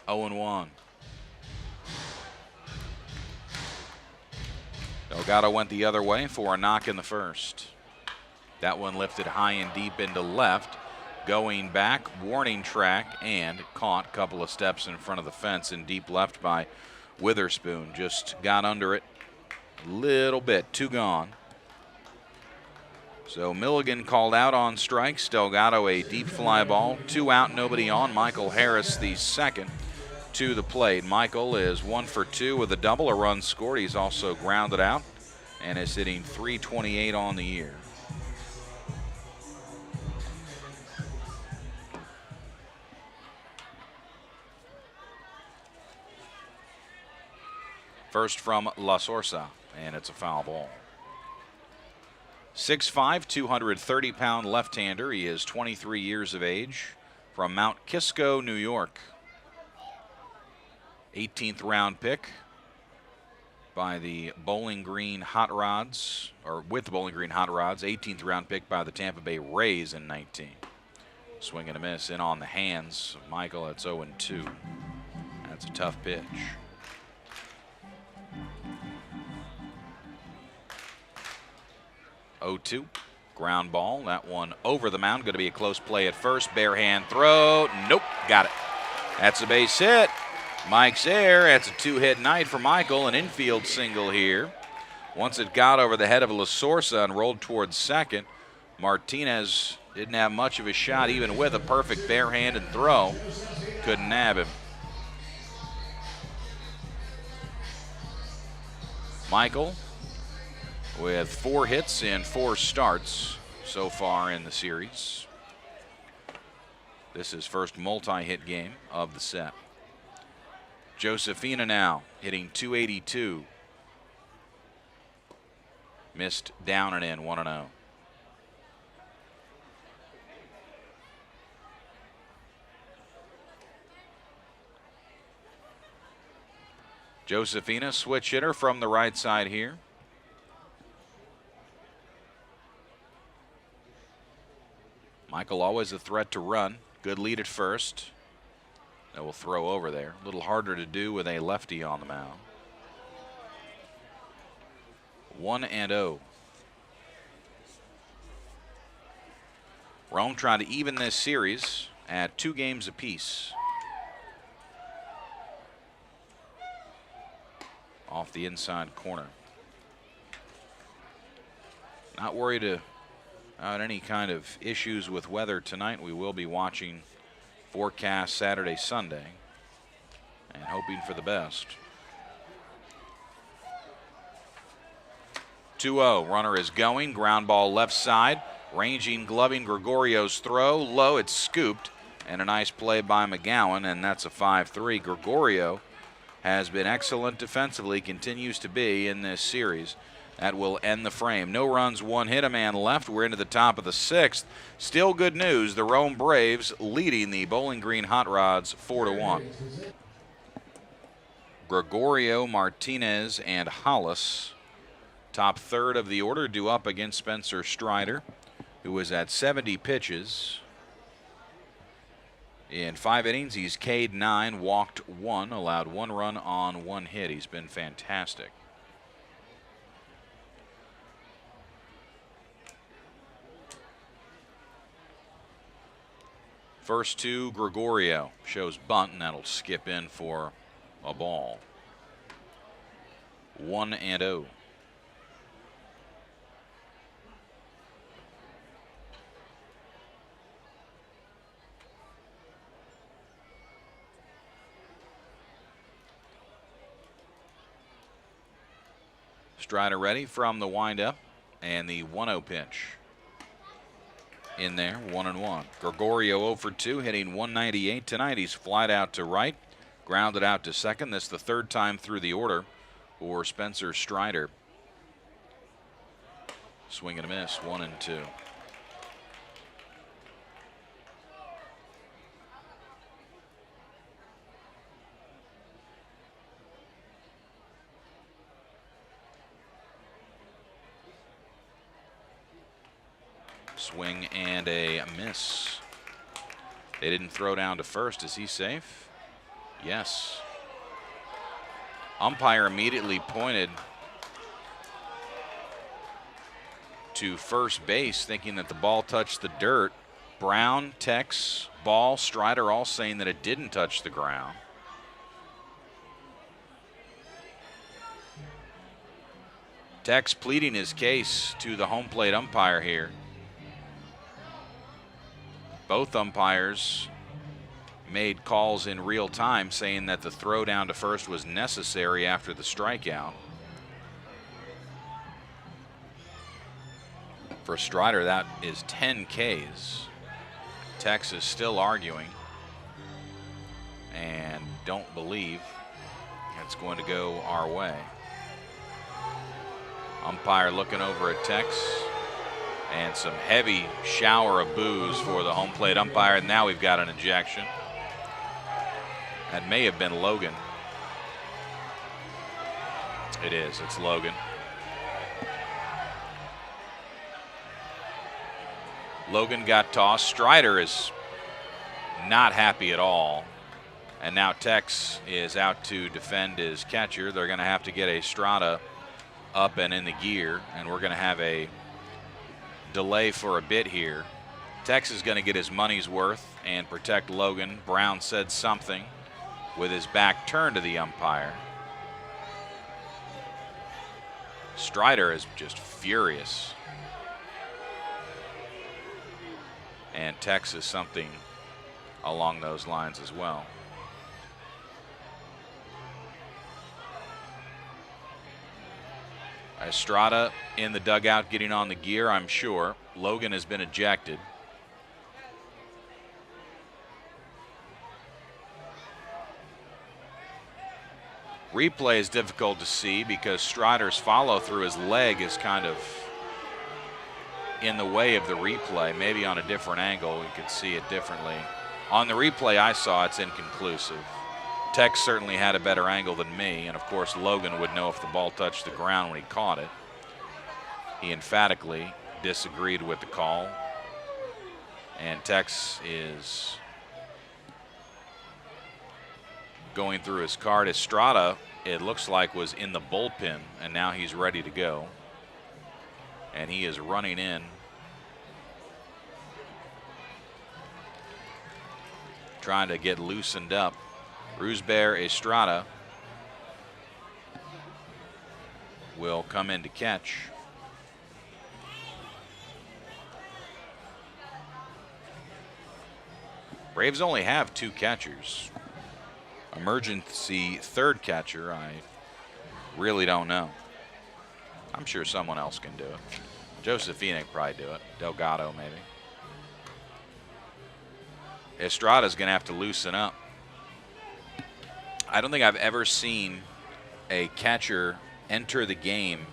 0-1. Delgado went the other way for a knock in the first. That one lifted high and deep into left. Going back, warning track, and caught a couple of steps in front of the fence in deep left by Witherspoon. Just got under it a little bit. 2 gone. So Milligan called out on strikes. Delgado a deep fly ball. 2 out, nobody on. Michael Harris, the second, to the plate. Michael is 1 for 2 with a double, a run scored. He's also grounded out and is hitting .328 on the year. First from La Sorsa, and it's a foul ball. 6'5", 230-pound left-hander. He is 23 years of age, from Mount Kisco, New York. 18th round pick by the Bowling Green Hot Rods, or with the Bowling Green Hot Rods. 18th round pick by the Tampa Bay Rays in 19. Swing and a miss in on the hands of Michael. That's 0-2. That's a tough pitch. 0-2. Ground ball. That one over the mound. Going to be a close play at first. Bare hand throw. Nope. Got it. That's a base hit. Mike's there. That's a 2-hit night for Michael. An infield single here. Once it got over the head of La Sorsa and rolled towards second, Martinez didn't have much of a shot, even with a perfect bare-handed throw. Couldn't nab him. Michael with 4 hits in 4 starts so far in the series. This is first multi-hit game of the set. Josefina now hitting .282. Missed down and in, 1-0. Josefina, switch hitter from the right side here. Michael always a threat to run. Good lead at first. That will throw over there. A little harder to do with a lefty on the mound. 1-0. Rome trying to even this series at 2 games apiece. Off the inside corner. Not worried about any kind of issues with weather tonight. We will be watching forecast Saturday, Sunday, and hoping for the best. 2-0. Runner is going. Ground ball left side. Ranging, gloving Gregorio's throw. Low, it's scooped. And a nice play by McGowan, and that's a 5-3. Gregorio has been excellent defensively, continues to be in this series. That will end the frame. No runs, 1 hit, a man left. We're into the top of the 6th. Still good news. The Rome Braves leading the Bowling Green Hot Rods 4-1. Gregorio, Martinez, and Hollis, top third of the order, due up against Spencer Strider, who was at 70 pitches. In 5 innings, he's K'd 9, walked 1, allowed 1 run on 1 hit. He's been fantastic. First to Gregorio. Shows bunt, and that'll skip in for a ball. 1-0. Strider ready from the windup, and the 1-0 pitch. In there, 1-1. Gregorio 0 for 2, hitting 198 tonight. He's flied out to right, grounded out to second. That's the third time through the order for Spencer Strider. Swing and a miss, 1-2. Swing and a miss. They didn't throw down to first. Is he safe? Yes. Umpire immediately pointed to first base, thinking that the ball touched the dirt. Brown, Tex, Ball, Strider all saying that it didn't touch the ground. Tex pleading his case to the home plate umpire here. Both umpires made calls in real time saying that the throw down to first was necessary after the strikeout. For Strider, that is 10 Ks. Tex is still arguing and don't believe it's going to go our way. Umpire looking over at Tex, and some heavy shower of boos for the home plate umpire. And now we've got an ejection. That may have been Logan. It is, it's Logan. Logan got tossed. Strider is not happy at all. And now Tex is out to defend his catcher. They're going to have to get Estrada up and in the gear, and we're going to have a delay for a bit here. Tex is going to get his money's worth and protect Logan. Brown said something with his back turned to the umpire. Strider is just furious. And Tex is something along those lines as well. Estrada in the dugout getting on the gear, I'm sure. Logan has been ejected. Replay is difficult to see because Strider's follow through his leg is kind of in the way of the replay. Maybe on a different angle we could see it differently. On the replay I saw, it's inconclusive. Tex certainly had a better angle than me, and of course Logan would know if the ball touched the ground when he caught it. He emphatically disagreed with the call, and Tex is going through his card. Estrada, it looks like, was in the bullpen, and now he's ready to go, and he is running in. Trying to get loosened up. Roosbear Estrada will come in to catch. Braves only have 2 catchers. Emergency third catcher, I really don't know. I'm sure someone else can do it. Josephine can probably do it. Delgado maybe. Estrada's going to have to loosen up. I don't think I've ever seen a catcher enter the game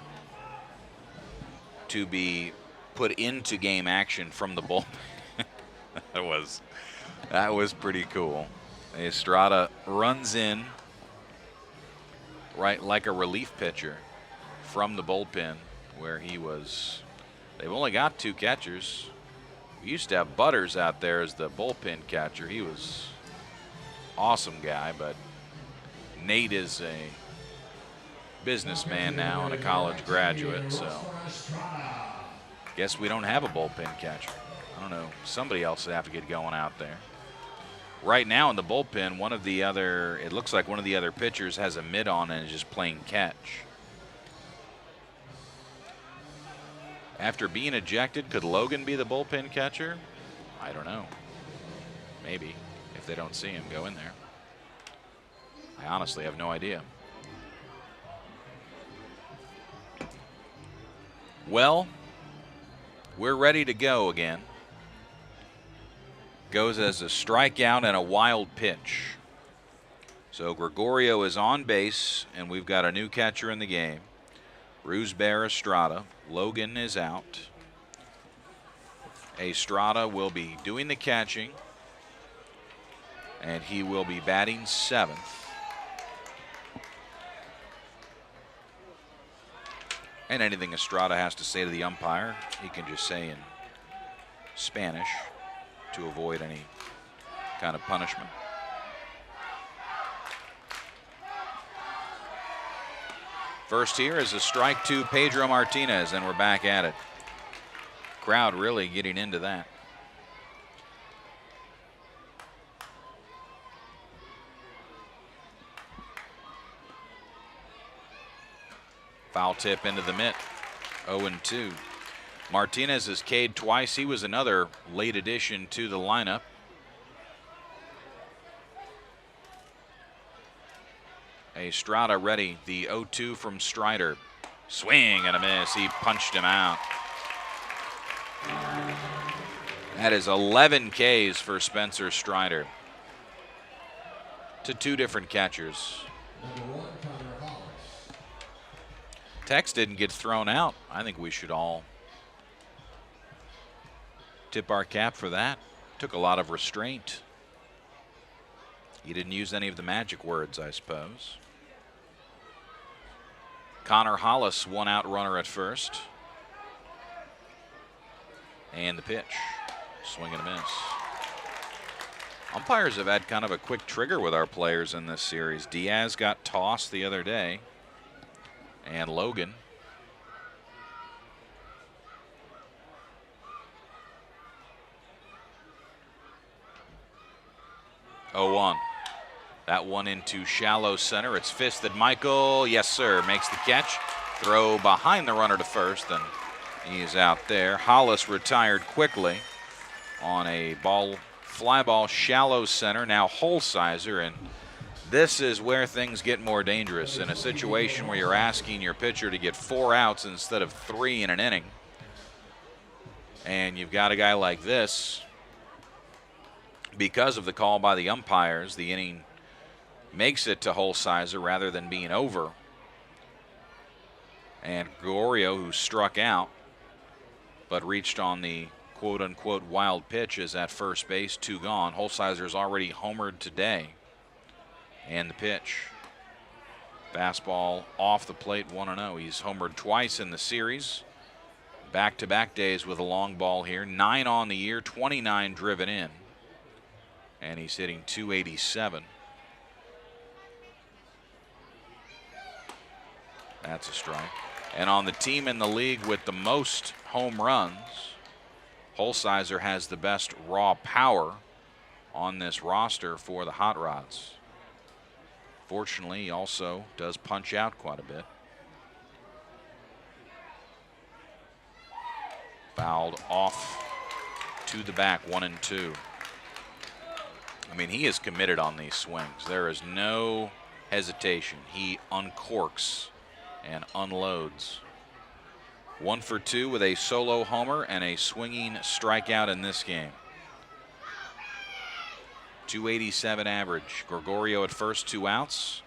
to be put into game action from the bullpen. That was pretty cool. Estrada runs in right like a relief pitcher from the bullpen where he was. They've only got 2 catchers. We used to have Butters out there as the bullpen catcher. He was awesome guy, but Nate is a businessman now and a college graduate, so guess we don't have a bullpen catcher. I don't know. Somebody else would have to get going out there. Right now in the bullpen, it looks like one of the other pitchers has a mitt on and is just playing catch. After being ejected, could Logan be the bullpen catcher? I don't know. Maybe, if they don't see him go in there. I honestly have no idea. Well, we're ready to go again. Goes as a strikeout and a wild pitch. So Gregorio is on base, and we've got a new catcher in the game. Rusber Estrada. Logan is out. Estrada will be doing the catching, and he will be batting seventh. And anything Estrada has to say to the umpire, he can just say in Spanish to avoid any kind of punishment. First here is a strike to Pedro Martinez, and we're back at it. Crowd really getting into that. Foul tip into the mitt. 0-2. Martinez has K'd twice. He was another late addition to the lineup. Estrada ready. The 0-2 from Strider. Swing and a miss. He punched him out. That is 11 Ks for Spencer Strider. To two different catchers. Tex didn't get thrown out. I think we should all tip our cap for that. Took a lot of restraint. He didn't use any of the magic words, I suppose. Connor Hollis, one out runner at first. And the pitch. Swing and a miss. Umpires have had kind of a quick trigger with our players in this series. Diaz got tossed the other day. And Logan. Oh, 1. That one into shallow center. It's fisted. Michael, yes, sir, makes the catch. Throw behind the runner to first, and he's out there. Hollis retired quickly on a fly ball, shallow center. Now Holsizer, and this is where things get more dangerous in a situation where you're asking your pitcher to get 4 outs instead of 3 in an inning. And you've got a guy like this. Because of the call by the umpires, the inning makes it to Holsizer rather than being over. And Gregorio, who struck out but reached on the quote-unquote wild pitch, is at first base, 2 gone. Holsizer's already homered today. And the pitch. Fastball off the plate, 1-0. He's homered twice in the series. Back-to-back days with a long ball here. 9 on the year, 29 driven in. And he's hitting .287. That's a strike. And on the team in the league with the most home runs, Holsizer has the best raw power on this roster for the Hot Rods. Fortunately, he also does punch out quite a bit. Fouled off to the back, 1-2. I mean, he is committed on these swings. There is no hesitation. He uncorks and unloads. 1 for 2 with a solo homer and a swinging strikeout in this game. .287 average. Gregorio at first, 2 outs.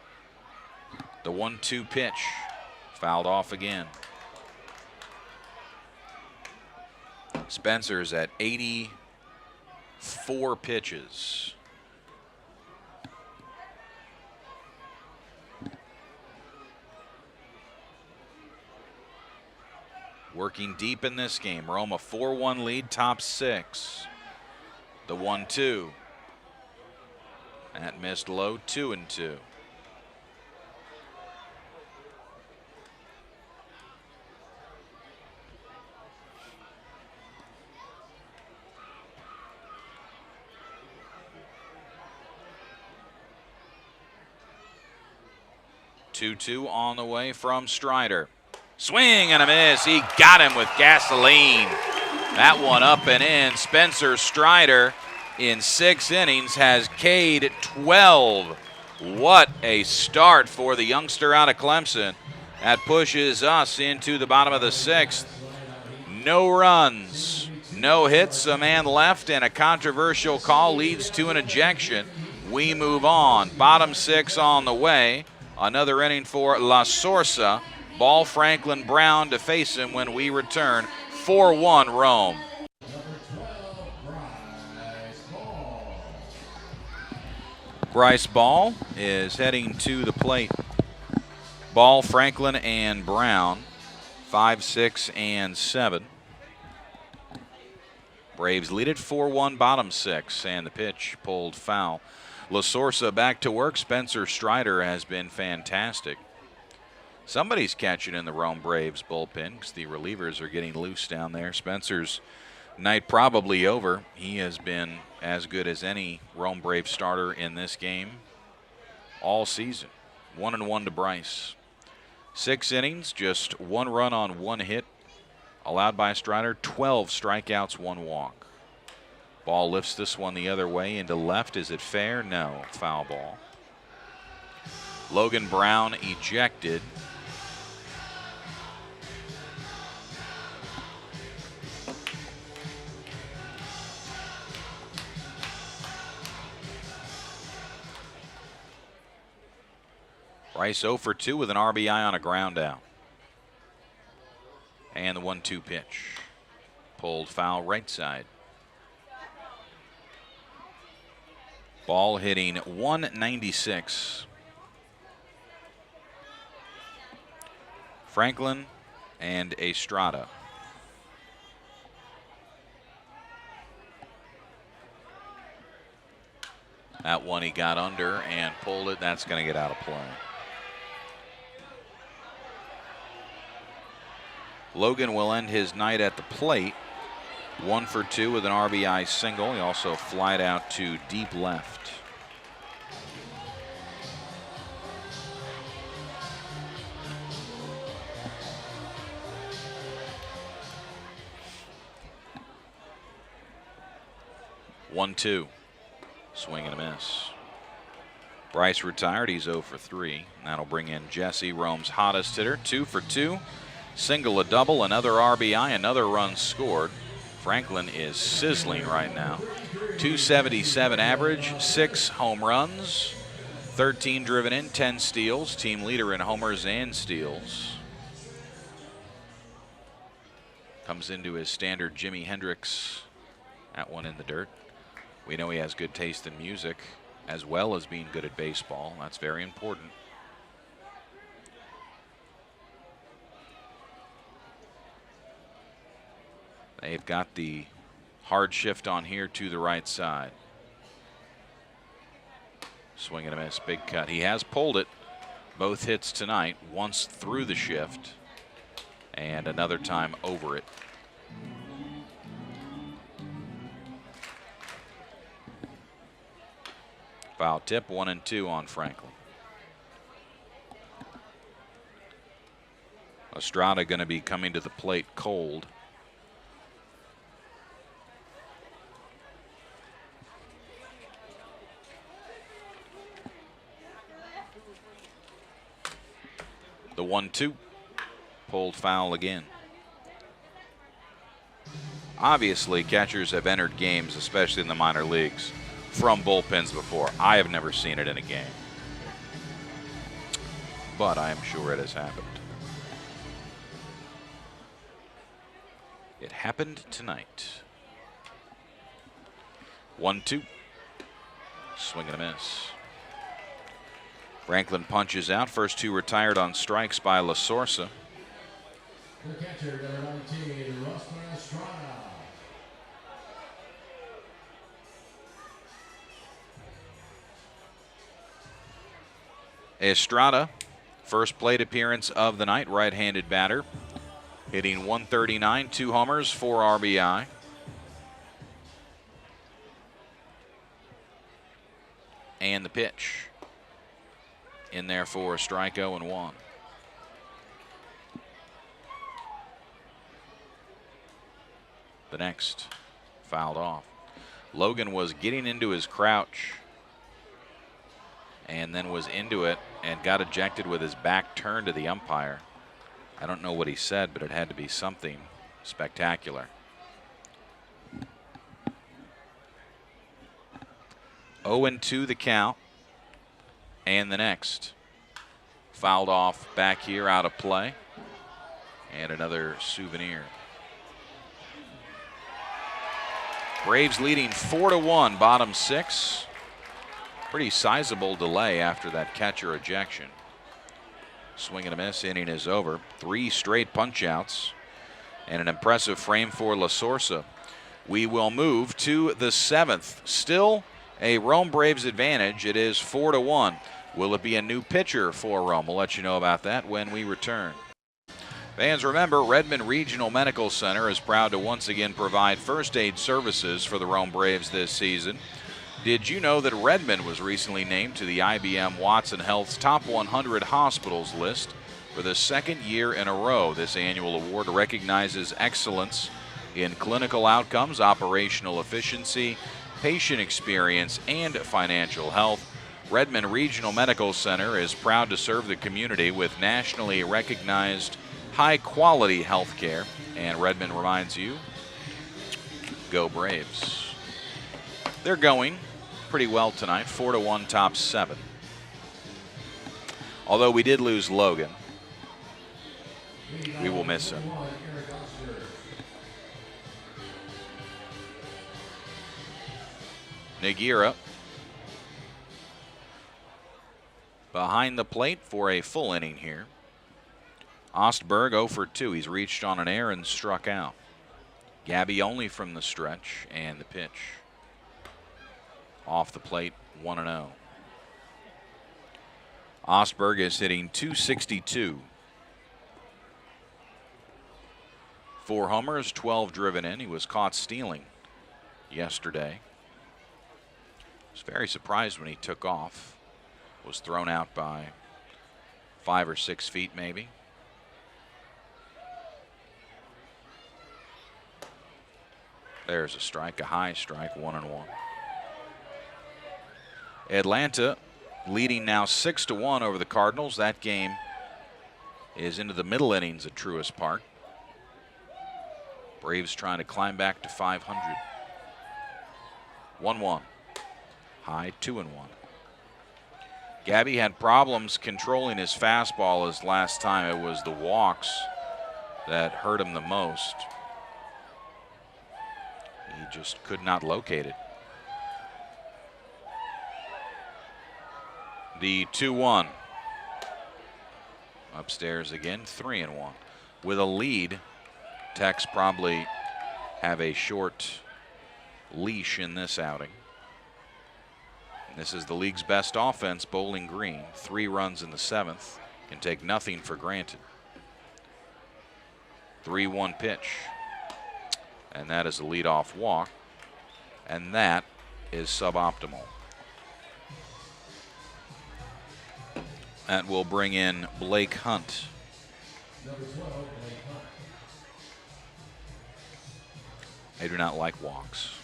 The 1-2 pitch. Fouled off again. Spencer's at 84 pitches. Working deep in this game. Roma 4-1 lead, top 6. The 1-2. That missed low, 2-2. Two on the way from Strider. Swing and a miss. He got him with gasoline. That one up and in. Spencer Strider in 6 innings has K'd 12. What a start for the youngster out of Clemson. That pushes us into the bottom of the 6th. No runs, no hits, a man left, and a controversial call leads to an ejection. We move on. Bottom 6 on the way. Another inning for La Sorsa. Ball Franklin Brown to face him when we return. 4-1 Rome. Bryce Ball is heading to the plate. Ball, Franklin, and Brown, 5, 6, and 7. Braves lead it 4-1, bottom 6, and the pitch pulled foul. La Sorsa back to work. Spencer Strider has been fantastic. Somebody's catching in the Rome Braves bullpen because the relievers are getting loose down there. Spencer's night probably over. He has been as good as any Rome Brave starter in this game all season. 1-1 to Bryce. 6 innings, just 1 run on 1 hit allowed by Strider. 12 strikeouts, 1 walk. Ball lifts this one the other way into left. Is it fair? No. Foul ball. Logan Brown ejected. Bryce 0 for 2 with an RBI on a ground out. And the 1-2 pitch. Pulled foul right side. Ball hitting 196. Franklin and Estrada. That one he got under and pulled it. That's going to get out of play. Logan will end his night at the plate. 1 for 2 with an RBI single. He also flied out to deep left. One, 2. Swing and a miss. Bryce retired. He's 0 for 3. That'll bring in Jesse, Rome's hottest hitter. 2 for 2. Single, a double, another RBI, another run scored. Franklin is sizzling right now. 277 average, 6 home runs, 13 driven in, 10 steals. Team leader in homers and steals. Comes into his standard Jimi Hendrix. That one in the dirt. We know he has good taste in music as well as being good at baseball. That's very important. They've got the hard shift on here to the right side. Swing and a miss, big cut. He has pulled it. Both hits tonight, once through the shift and another time over it. Foul tip, 1-2 on Franklin. Estrada going to be coming to the plate cold. The 1-2, pulled foul again. Obviously, catchers have entered games, especially in the minor leagues, from bullpens before. I have never seen it in a game, but I am sure it has happened. It happened tonight. 1-2, swing and a miss. Franklin punches out. First 2 retired on strikes by La Sorsa. The catcher, number 19, Rustin Estrada. Estrada, first plate appearance of the night, right-handed batter. Hitting 139, 2 homers, 4 RBI. And the pitch. In there for a strike, 0-1. The next, fouled off. Logan was getting into his crouch and then was into it and got ejected with his back turned to the umpire. I don't know what he said, but it had to be something spectacular. 0-2 the count. And the next. Fouled off back here, out of play. And another souvenir. Braves leading 4-1, bottom 6. Pretty sizable delay after that catcher ejection. Swing and a miss, inning is over. 3 straight punch-outs and an impressive frame for La Sorsa. We will move to the 7th. Still a Rome Braves advantage. It is 4-1. Will it be a new pitcher for Rome? We'll let you know about that when we return. Fans, remember, Redmond Regional Medical Center is proud to once again provide first aid services for the Rome Braves this season. Did you know that Redmond was recently named to the IBM Watson Health's Top 100 Hospitals list for the 2nd year in a row? This annual award recognizes excellence in clinical outcomes, operational efficiency, patient experience, and financial health. Redmond Regional Medical Center is proud to serve the community with nationally recognized high-quality health care. And Redmond reminds you, go Braves. They're going pretty well tonight, 4-1, top 7. Although we did lose Logan, we will miss him. Nagira behind the plate for a full inning here. Ostberg 0 for 2. He's reached on an error and struck out. Gabby only from the stretch, and the pitch. Off the plate, 1-0. Ostberg is hitting .262. 4 homers, 12 driven in. He was caught stealing yesterday. I was very surprised when he took off. Was thrown out by 5 or 6 feet maybe. There's a strike, a high strike, 1-1. Atlanta leading now 6-1 over the Cardinals. That game is into the middle innings at Truist Park. Braves trying to climb back to 500. 1-1. High, 2-1. Gabby had problems controlling his fastball his last time. It was the walks that hurt him the most. He just could not locate it. The 2-1. Upstairs again, 3-1. With a lead, Tex probably have a short leash in this outing. This is the league's best offense, Bowling Green. 3 runs in the 7th. Can take nothing for granted. 3-1 pitch. And that is a leadoff walk. And that is suboptimal. That will bring in Blake Hunt. Number 12, Blake Hunt. I do not like walks.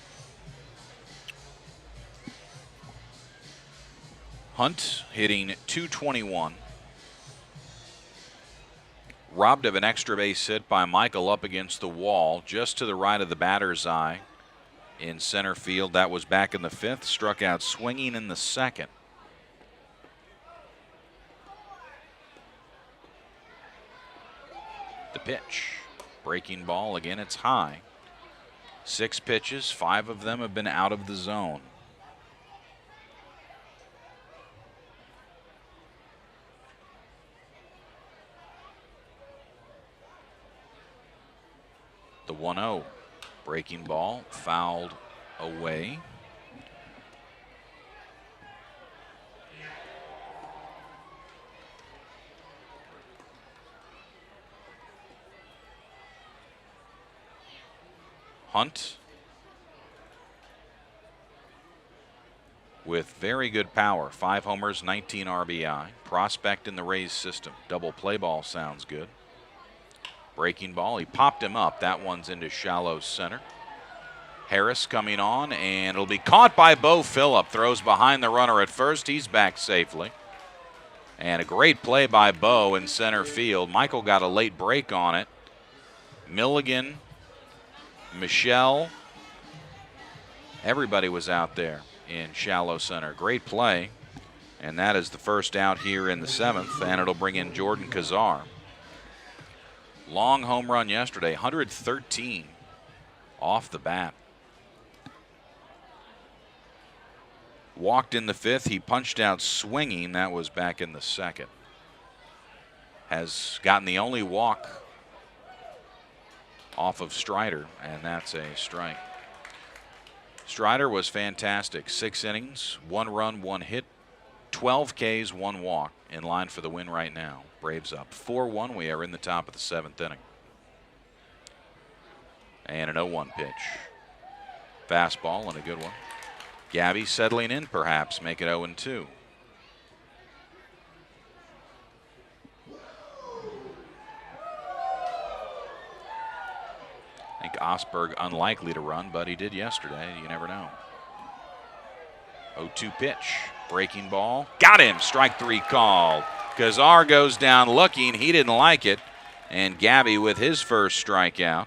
Hunt hitting .221. Robbed of an extra base hit by Michael up against the wall, just to the right of the batter's eye in center field. That was back in the 5th. Struck out swinging in the 2nd. The pitch. Breaking ball again, it's high. 6 pitches, 5 of them have been out of the zone. The 1-0. Breaking ball, fouled away. Hunt with very good power. 5 homers, 19 RBI. Prospect in the Rays system. Double play ball sounds good. Breaking ball, he popped him up. That one's into shallow center. Harris coming on, and it'll be caught by Bo Phillip. Throws behind the runner at first. He's back safely. And a great play by Bo in center field. Michael got a late break on it. Milligan Michelle. Everybody was out there in shallow center. Great play. And that is the first out here in the 7th, and it'll bring in Jordan Kazar. Long home run yesterday, 113 off the bat. Walked in the 5th. He punched out swinging. That was back in the 2nd. Has gotten the only walk off of Strider, and that's a strike. Strider was fantastic. 6 innings, 1 run, 1 hit, 12 Ks, 1 walk, in line for the win right now. Braves up 4-1. We are in the top of the 7th inning. And an 0-1 pitch. Fastball and a good one. Gabby settling in, perhaps, make it 0-2. I think Osberg unlikely to run, but he did yesterday. You never know. 0-2 pitch. Breaking ball. Got him. Strike 3 called. Kazar goes down looking. He didn't like it. And Gabby with his first strikeout.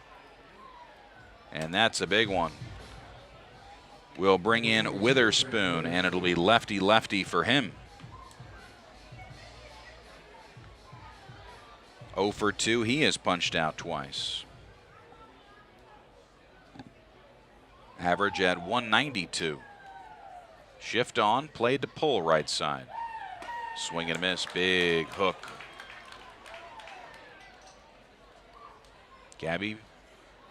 And that's a big one. We'll bring in Witherspoon, and it'll be lefty-lefty for him. 0 for 2. He has punched out twice. Average at 192. Shift on, played to pull right side. Swing and a miss, big hook. Gabby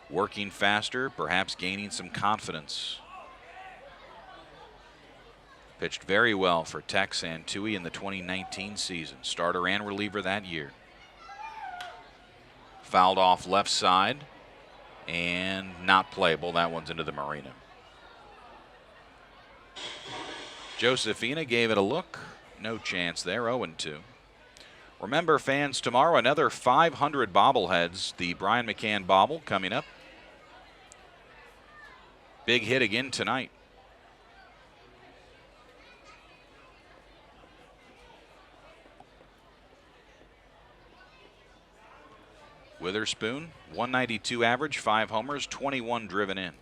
working faster, perhaps gaining some confidence. Pitched very well for Tex and Tui in the 2019 season. Starter and reliever that year. Fouled off left side and not playable. That one's into the marina. Josefina gave it a look. No chance there, 0-2. Remember, fans, tomorrow another 500 bobbleheads. The Brian McCann bobble coming up. Big hit again tonight. Witherspoon, 192 average, 5 homers, 21 driven in.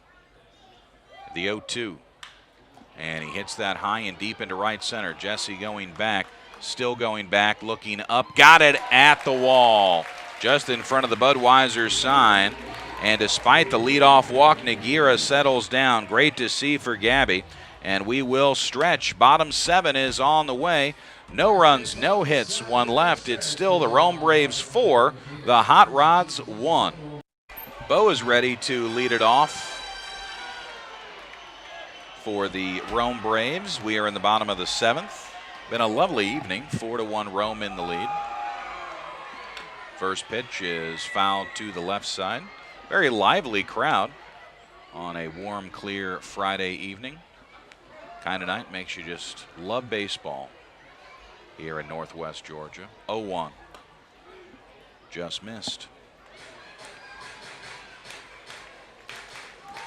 The 0-2. And he hits that high and deep into right center. Jesse going back, still going back, looking up. Got it at the wall, just in front of the Budweiser sign. And despite the leadoff walk, Nagira settles down. Great to see for Gabby. And we will stretch. Bottom 7 is on the way. No runs, no hits, 1 left. It's still the Rome Braves 4, the Hot Rods 1. Bo is ready to lead it off for the Rome Braves. We are in the bottom of the 7th. Been a lovely evening, 4-1 Rome in the lead. First pitch is fouled to the left side. Very lively crowd on a warm, clear Friday evening. Kind of night makes you just love baseball here in Northwest Georgia. 0-1. Just missed.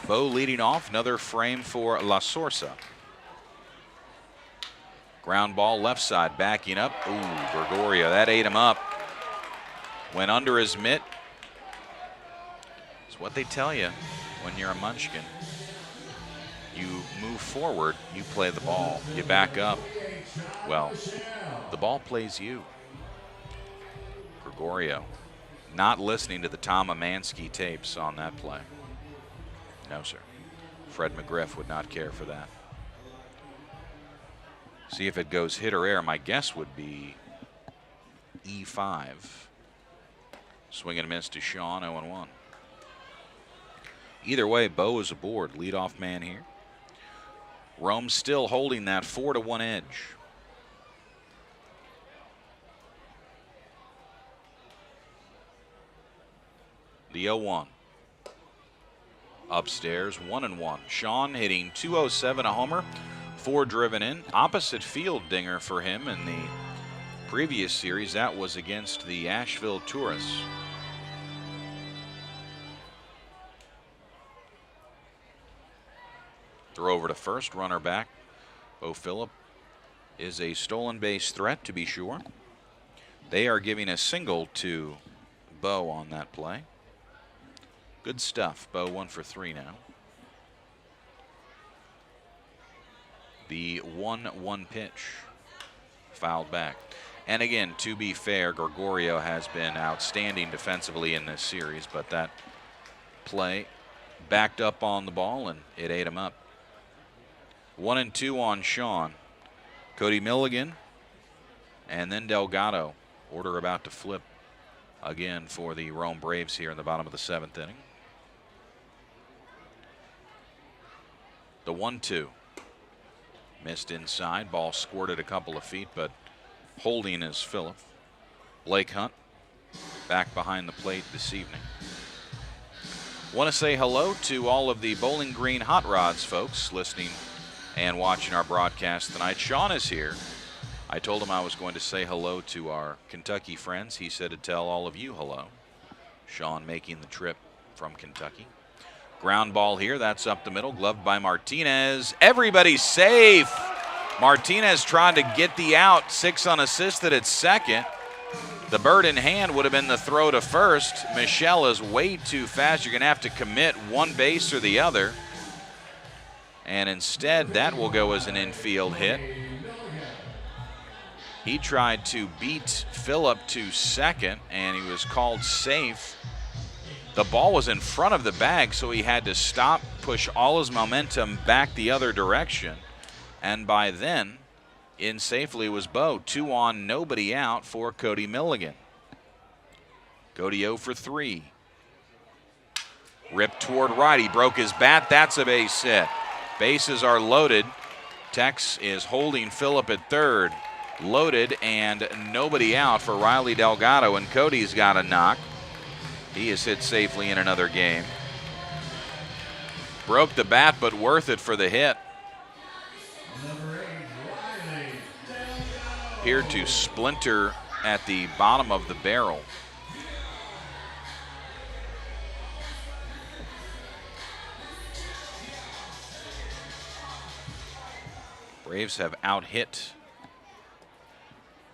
Bo leading off. Another frame for La Sorsa. Ground ball left side, backing up. Ooh, Gregorio, that ate him up. Went under his mitt. It's what they tell you when you're a munchkin. You move forward, you play the ball. You back up, well, the ball plays you. Gregorio not listening to the Tom Amansky tapes on that play. No, sir. Fred McGriff would not care for that. See if it goes hit or air. My guess would be E5. Swing and a miss to Sean, 0-1. Either way, Bo is aboard. Leadoff man here. Rome still holding that 4-1 edge. The 0-1. Upstairs, 1-1. Sean hitting .207, a homer, 4 driven in. Opposite field dinger for him in the previous series. That was against the Asheville Tourists. Throw over to first, runner back. Bo Phillip is a stolen base threat, to be sure. They are giving a single to Bo on that play. Good stuff. Bo 1 for 3 now. The 1-1 pitch. Fouled back. And again, to be fair, Gregorio has been outstanding defensively in this series, but that play backed up on the ball and it ate him up. 1-2 on Sean. Cody Milligan and then Delgado. Order about to flip again for the Rome Braves here in the bottom of the 7th inning. The 1-2. Missed inside. Ball squirted a couple of feet, but holding is Phillip. Blake Hunt back behind the plate this evening. Want to say hello to all of the Bowling Green Hot Rods folks listening and watching our broadcast tonight. Sean is here. I told him I was going to say hello to our Kentucky friends. He said to tell all of you hello. Sean making the trip from Kentucky. Ground ball here. That's up the middle. Gloved by Martinez. Everybody's safe. Martinez trying to get the out. 6 unassisted at second. The bird in hand would have been the throw to first. Michelle is way too fast. You're going to have to commit one base or the other. And instead, that will go as an infield hit. He tried to beat Phillip to second, and he was called safe. The ball was in front of the bag, so he had to stop, push all his momentum back the other direction. And by then, in safely was Bo. 2 on, nobody out for Cody Milligan. Cody 0 for 3. Ripped toward right. He broke his bat. That's a base hit. Bases are loaded. Tex is holding Phillip at third. Loaded and nobody out for Riley Delgado, and Cody's got a knock. He is hit safely in another game. Broke the bat, but worth it for the hit. Appeared to splinter at the bottom of the barrel. Braves have out-hit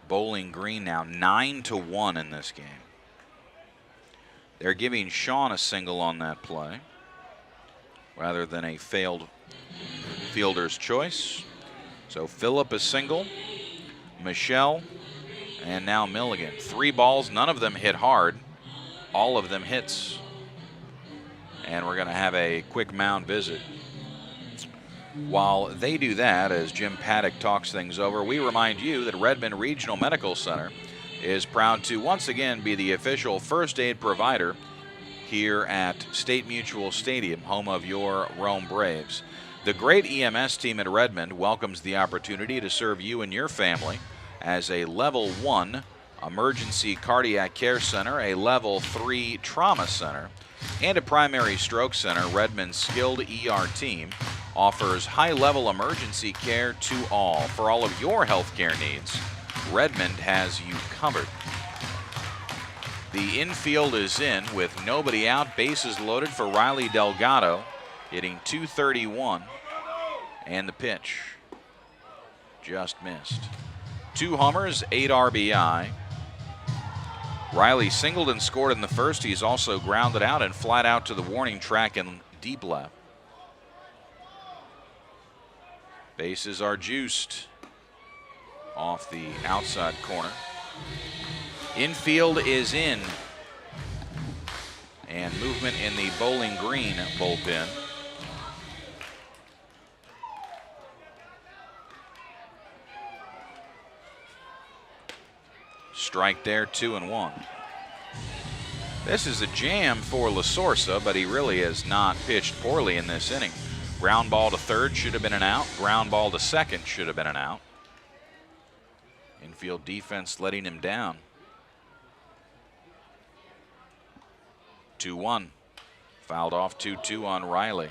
Bowling Green now 9-1 in this game. They're giving Sean a single on that play rather than a failed fielder's choice. So Phillip a single, Michelle, and now Milligan. 3 balls, none of them hit hard, all of them hits. And we're going to have a quick mound visit. While they do that, as Jim Paddock talks things over, we remind you that Redmond Regional Medical Center is proud to once again be the official first aid provider here at State Mutual Stadium, home of your Rome Braves. The great EMS team at Redmond welcomes the opportunity to serve you and your family as a Level 1 emergency cardiac care center, a Level 3 trauma center, and a primary stroke center. Redmond's skilled ER team offers high-level emergency care to all. For all of your healthcare needs, Redmond has you covered. The infield is in with nobody out, bases loaded for Riley Delgado, hitting .231, and the pitch just missed. 2 homers, 8 RBI. Riley singled and scored in the first. He's also grounded out and flat out to the warning track in deep left. Bases are juiced off the outside corner. Infield is in. And movement in the Bowling Green bullpen. Strike there, 2-1. This is a jam for La Sorsa, but he really has not pitched poorly in this inning. Ground ball to third, should have been an out. Ground ball to second, should have been an out. Infield defense letting him down. 2-1. Fouled off 2-2 on Riley.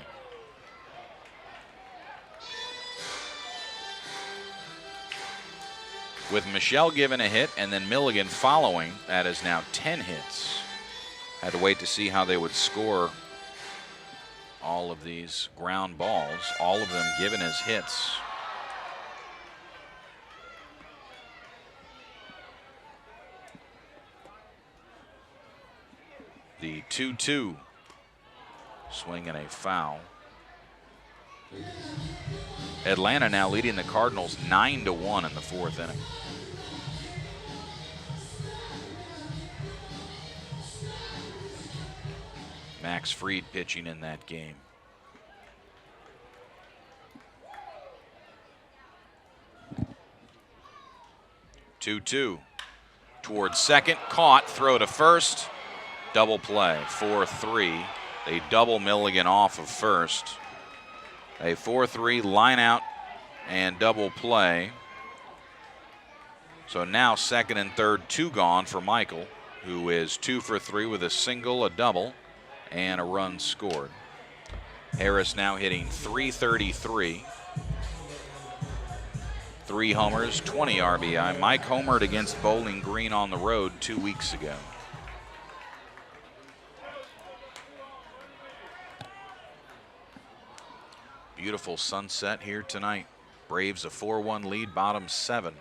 With Michelle given a hit and then Milligan following, that is now 10 hits. Had to wait to see how they would score all of these ground balls, all of them given as hits. The 2-2 Swing and a foul. Atlanta now leading the Cardinals 9-1 in the fourth inning. Max Fried pitching in that game. Two towards second, caught, throw to first, double play, 4-3. They double Milligan off of first. A 4-3 line out and double play. So now second and third, two gone for Michael, who is 2 for 3 with a single, a double, and a run scored. Harris now hitting .333. 3 homers, 20 RBI. Mike homered against Bowling Green on the road 2 weeks ago. Beautiful sunset here tonight. Braves a 4-1 lead, bottom 7.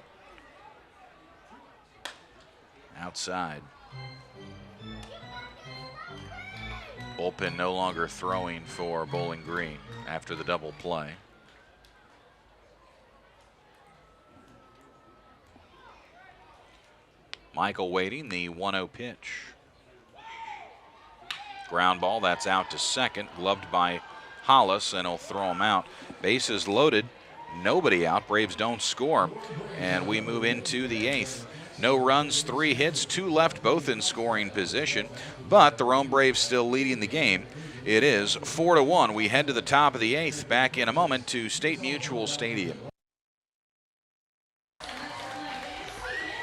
Outside. Bullpen no longer throwing for Bowling Green after the double play. Michael waiting, the 1-0 pitch. Ground ball, that's out to second, gloved by Hollis, and he'll throw him out. Bases loaded, nobody out. Braves don't score, and we move into the 8th. No runs, 3 hits, 2 left, both in scoring position, but the Rome Braves still leading the game. It is 4-1. We head to the top of the 8th. Back in a moment to State Mutual Stadium.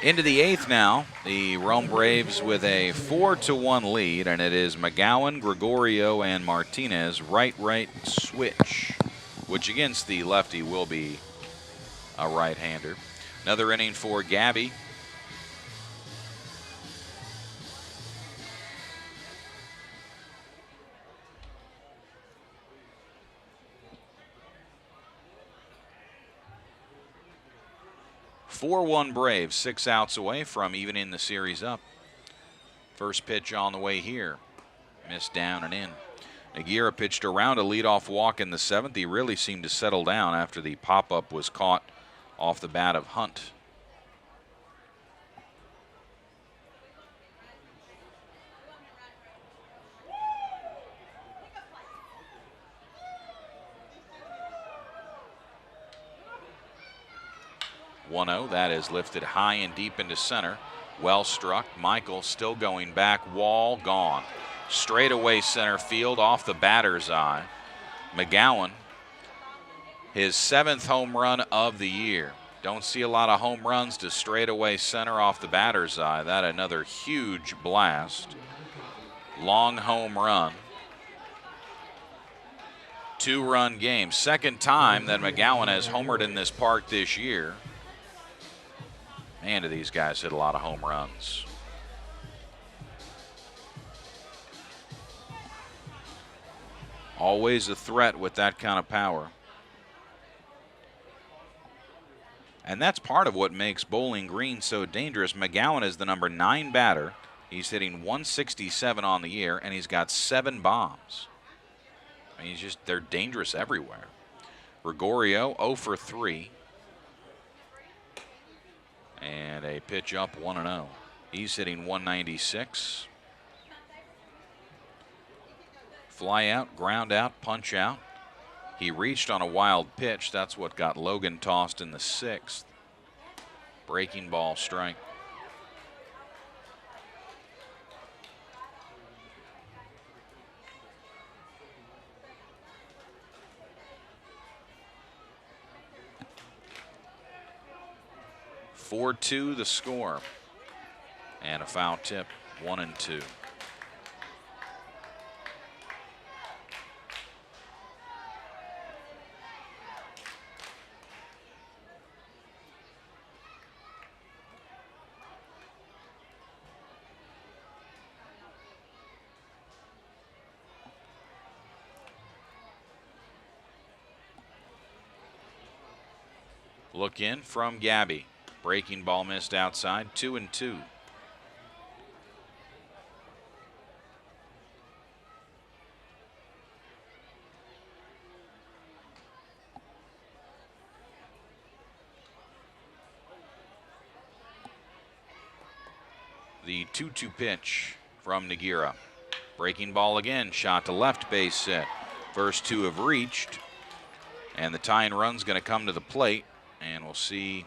Into the 8th now, the Rome Braves with a 4-1 lead, and it is McGowan, Gregorio, and Martinez right switch, which against the lefty will be a right-hander. Another inning for Gabby. (4-1) Braves, 6 outs away from evening the series up. First pitch on the way here. Missed down and in. Aguirre pitched around a leadoff walk in the 7th. He really seemed to settle down after the pop-up was caught off the bat of Hunt. That is lifted high and deep into center. Well struck. Michael still going back. Wall gone. Straightaway center field off the batter's eye. McGowan, his 7th home run of the year. Don't see a lot of home runs to straightaway center off the batter's eye. That another huge blast. Long home run. 2-run game. Second time that McGowan has homered in this park this year. Man, do these guys hit a lot of home runs. Always a threat with that kind of power. And that's part of what makes Bowling Green so dangerous. McGowan is the number 9 batter. He's hitting .167 on the year, and he's got 7 bombs. I mean, they're dangerous everywhere. Gregorio 0 for 3. And a pitch up 1-0. He's hitting .196. Fly out, ground out, punch out. He reached on a wild pitch. That's what got Logan tossed in the 6th. Breaking ball strike. (4-2) the score. And a foul tip, 1-2. Look in from Gabby. Breaking ball missed outside, 2-2. The 2-2 pitch from Nogueira. Breaking ball again, shot to left, base hit. First two have reached, and the tying run's going to come to the plate, and we'll see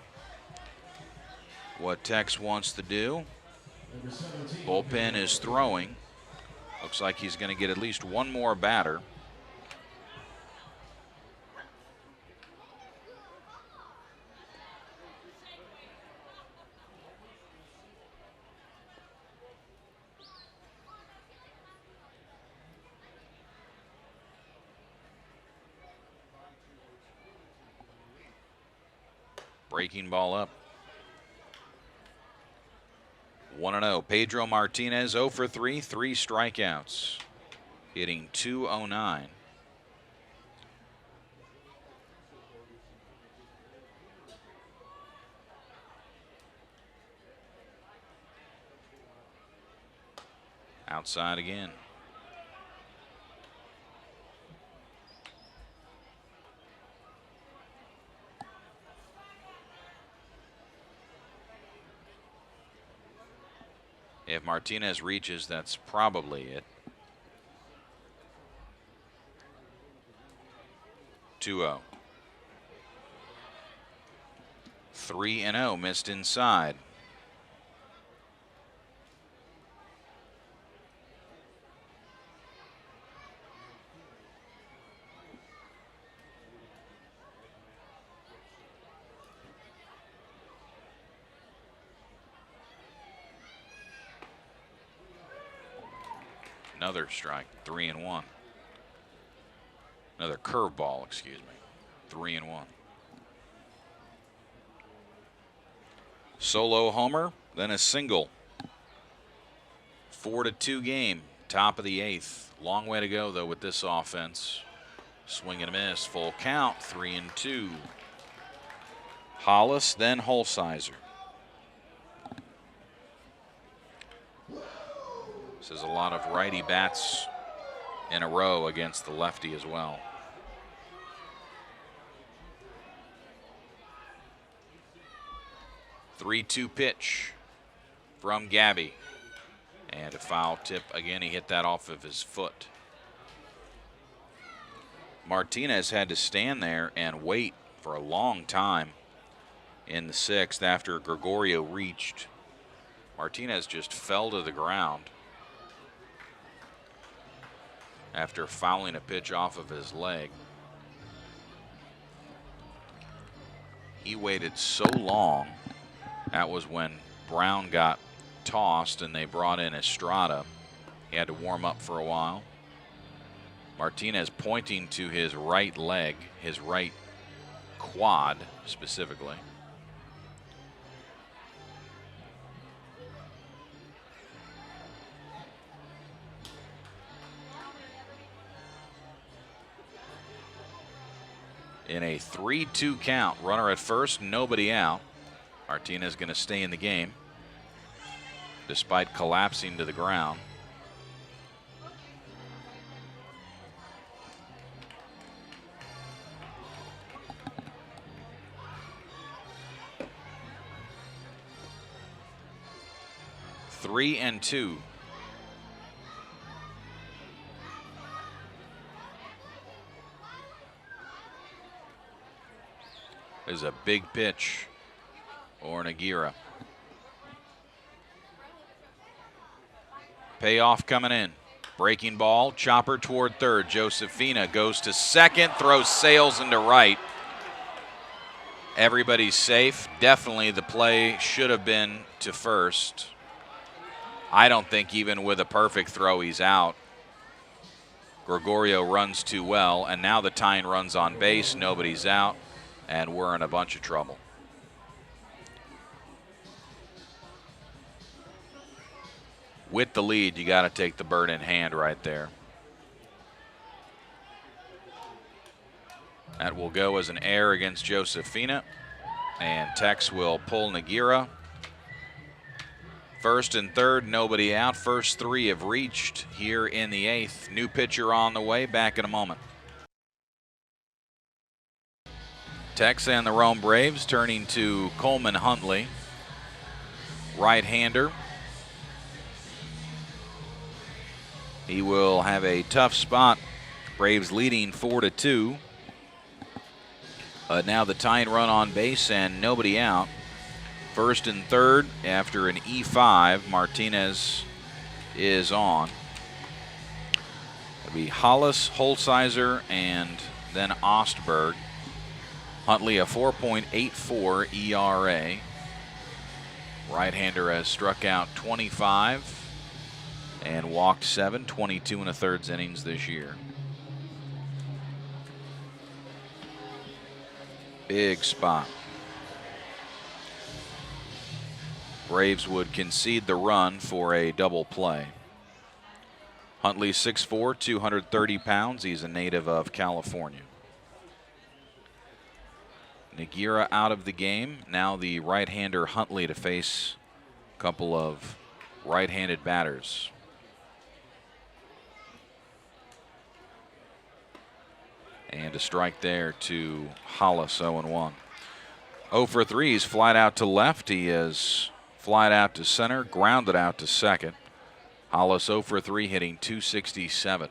what Tex wants to do. Bullpen is throwing. Looks like he's going to get at least one more batter. Breaking ball up. 1-0. Pedro Martinez 0 for 3, 3 strikeouts. Hitting .209. Outside again. If Martinez reaches, that's probably it. 2-0. 3-0, missed inside. Another strike, 3-1. Another curveball, excuse me, 3-1. Solo homer, then a single. 4-2 game, top of the 8th. Long way to go, though, with this offense. Swing and a miss, full count, 3-2. Hollis, then Holsizer. This is a lot of righty bats in a row against the lefty as well. Three-two pitch from Gabby. And a foul tip. Again, he hit that off of his foot. Martinez had to stand there and wait for a long time in the 6th after Gregorio reached. Martinez just fell to the ground after fouling a pitch off of his leg. He waited so long. That was when Brown got tossed and they brought in Estrada. He had to warm up for a while. Martinez pointing to his right leg, his right quad specifically. In a 3-2 count, runner at first, nobody out. Martinez going to stay in the game despite collapsing to the ground. Three and two. Is a big pitch for Nogueira. Payoff coming in. Breaking ball, chopper toward third. Josefina goes to second, throws sails into right. Everybody's safe. Definitely the play should have been to first. I don't think even with a perfect throw he's out. Gregorio runs too well, and now the tying run's on base. Nobody's out. And we're in a bunch of trouble. With the lead, you got to take the bird in hand right there. That will go as an error against Josefina. And Tex will pull Nogueira. First and third, nobody out. First three have reached here in the 8th. New pitcher on the way. Back in a moment. Tex and the Rome Braves turning to Coleman Huntley. Right-hander. He will have a tough spot. Braves leading 4-2. Now the tying run on base and nobody out. First and third after an E5. Martinez is on. It'll be Hollis, Holsizer, and then Ostberg. Huntley a 4.84 ERA. Right-hander has struck out 25 and walked 7, 22 1/3 innings this year. Big spot. Braves would concede the run for a double play. Huntley 6'4", 230 pounds. He's a native of California. Nagira out of the game. Now the right-hander Huntley to face a couple of right-handed batters. And a strike there to Hollis, 0-1. 0 for 3, he's flied out to left. He is flied out to center, grounded out to second. Hollis 0 for 3, hitting .267.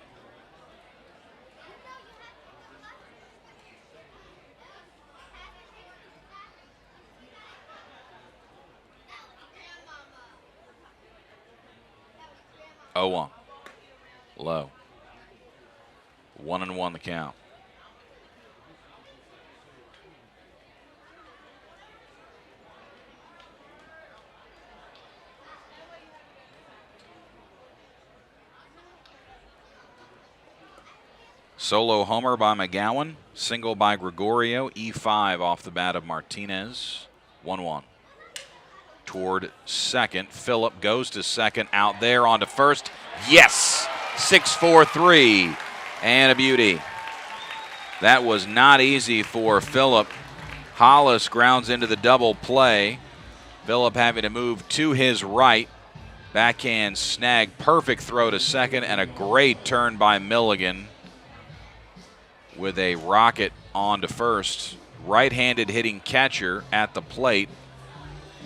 Oh, low. 1-1 the count. Solo homer by McGowan, single by Gregorio, E5 off the bat of Martinez, 1-1. Toward second, Phillip goes to second, out there onto first, yes! 6-4-3, and a beauty. That was not easy for Phillip. Hollis grounds into the double play. Phillip having to move to his right. Backhand snag, perfect throw to second, and a great turn by Milligan with a rocket on to first. Right-handed hitting catcher at the plate.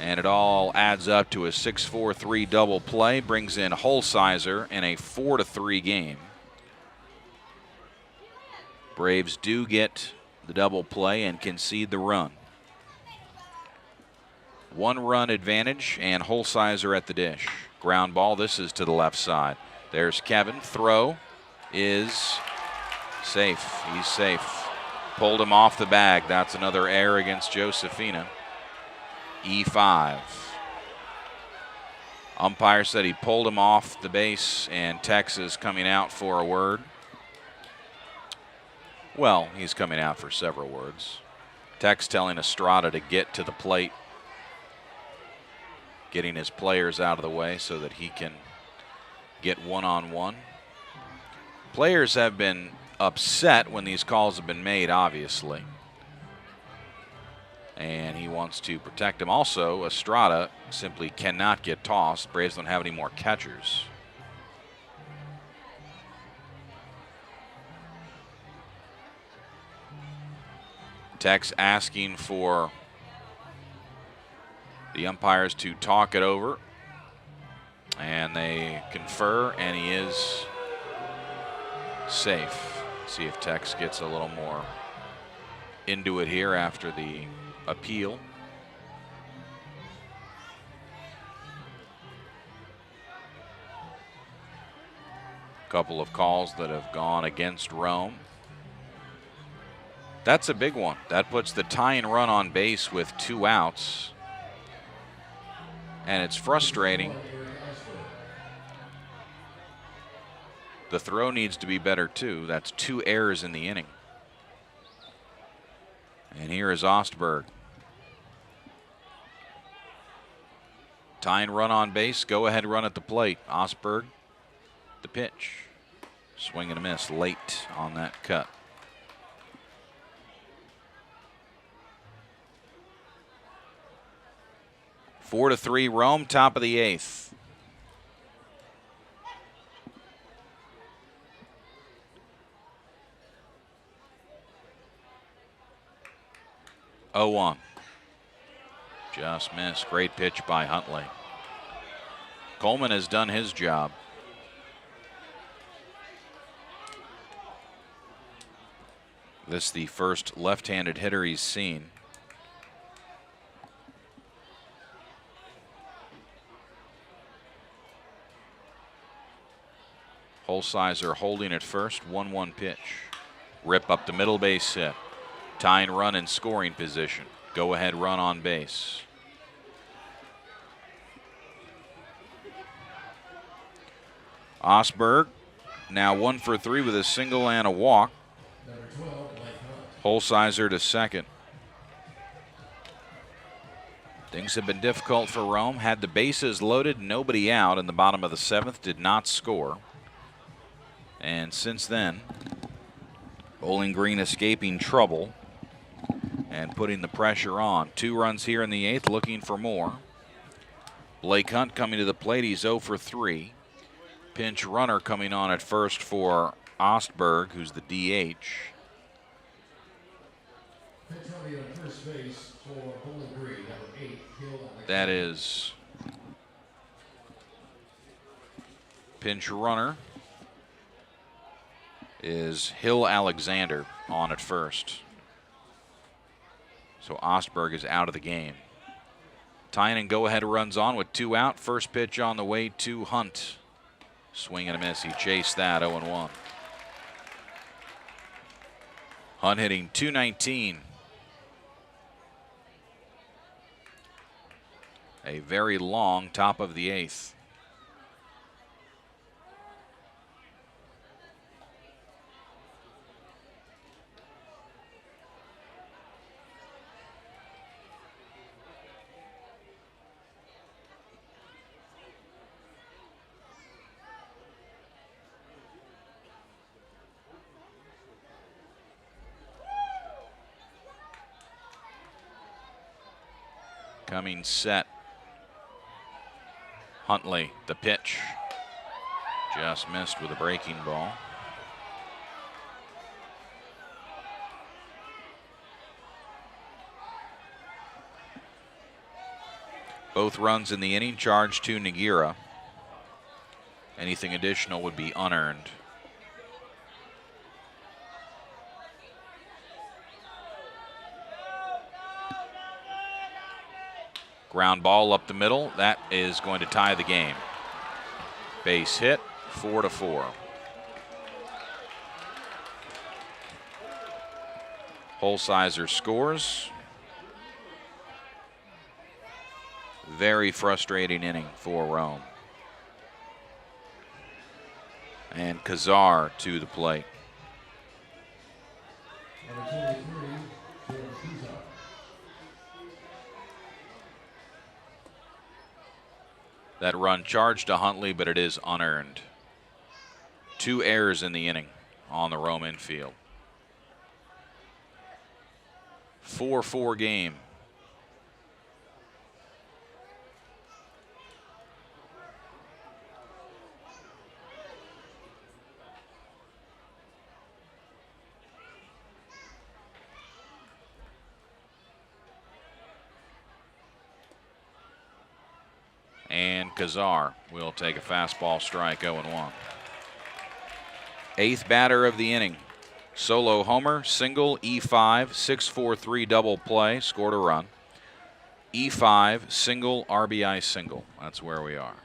And it all adds up to a 6-4-3 double play. Brings in Holsizer in a 4-3 game. Braves do get the double play and concede the run. 1-run advantage and Holsizer at the dish. Ground ball, this is to the left side. There's Kevin, throw is safe, he's safe. Pulled him off the bag, that's another error against Josefina. E5. Umpire said he pulled him off the base and Tex is coming out for a word. Well, he's coming out for several words. Tex telling Estrada to get to the plate, getting his players out of the way so that he can get one-on-one. Players have been upset when these calls have been made, obviously. And he wants to protect him. Also, Estrada simply cannot get tossed. Braves don't have any more catchers. Tex asking for the umpires to talk it over. And they confer, and he is safe. See if Tex gets a little more into it here after the appeal. Couple of calls that have gone against Rome. That's a big one. That puts the tying run on base with 2 outs. And it's frustrating. The throw needs to be better too. That's 2 errors in the inning. And here is Ostberg. Tying run on base, go ahead run at the plate. Ostberg, the pitch. Swing and a miss late on that cut. Four to 3 Rome, top of the 8th. Oh, 1. Just missed. Great pitch by Huntley. Coleman has done his job. This is the first left-handed hitter he's seen. Holsizer holding at first, 1-1 pitch. Rip up the middle, base hit. Tying run in scoring position. Go ahead run on base. Osberg now 1 for 3 with a single and a walk. Number 12, Blake Hunt. Holsizer to second. Things have been difficult for Rome. Had the bases loaded, nobody out in the bottom of the 7th, did not score. And since then, Bowling Green escaping trouble and putting the pressure on. 2 runs here in the 8th, looking for more. Blake Hunt coming to the plate, he's 0 for 3. Pinch runner coming on at first for Ostberg, who's the DH. Pinch running on first base for Bowling Green, number 8, Hill Alexander. That is pinch runner is Hill Alexander on at first. So Ostberg is out of the game. Tying and go-ahead runs on with 2 out. First pitch on the way to Hunt. Swing and a miss. He chased that 0-1. Hunt hitting .219. A very long top of the 8th. Coming set. Huntley, the pitch. Just missed with a breaking ball. Both runs in the inning charged to Nagira. Anything additional would be unearned. Ground ball up the middle. That is going to tie the game. Base hit, 4-4. Holsizer scores. Very frustrating inning for Rome. And Kazar to the plate. Number 23, Jordan Kuzar. That run charged to Huntley, but it is unearned. 2 errors in the inning on the Rome infield. 4-4 game. And Kazar will take a fastball strike, 0-1. 8th batter of the inning. Solo homer, single, E5, 6-4-3 double play, scored a run. E5, single, RBI single. That's where we are.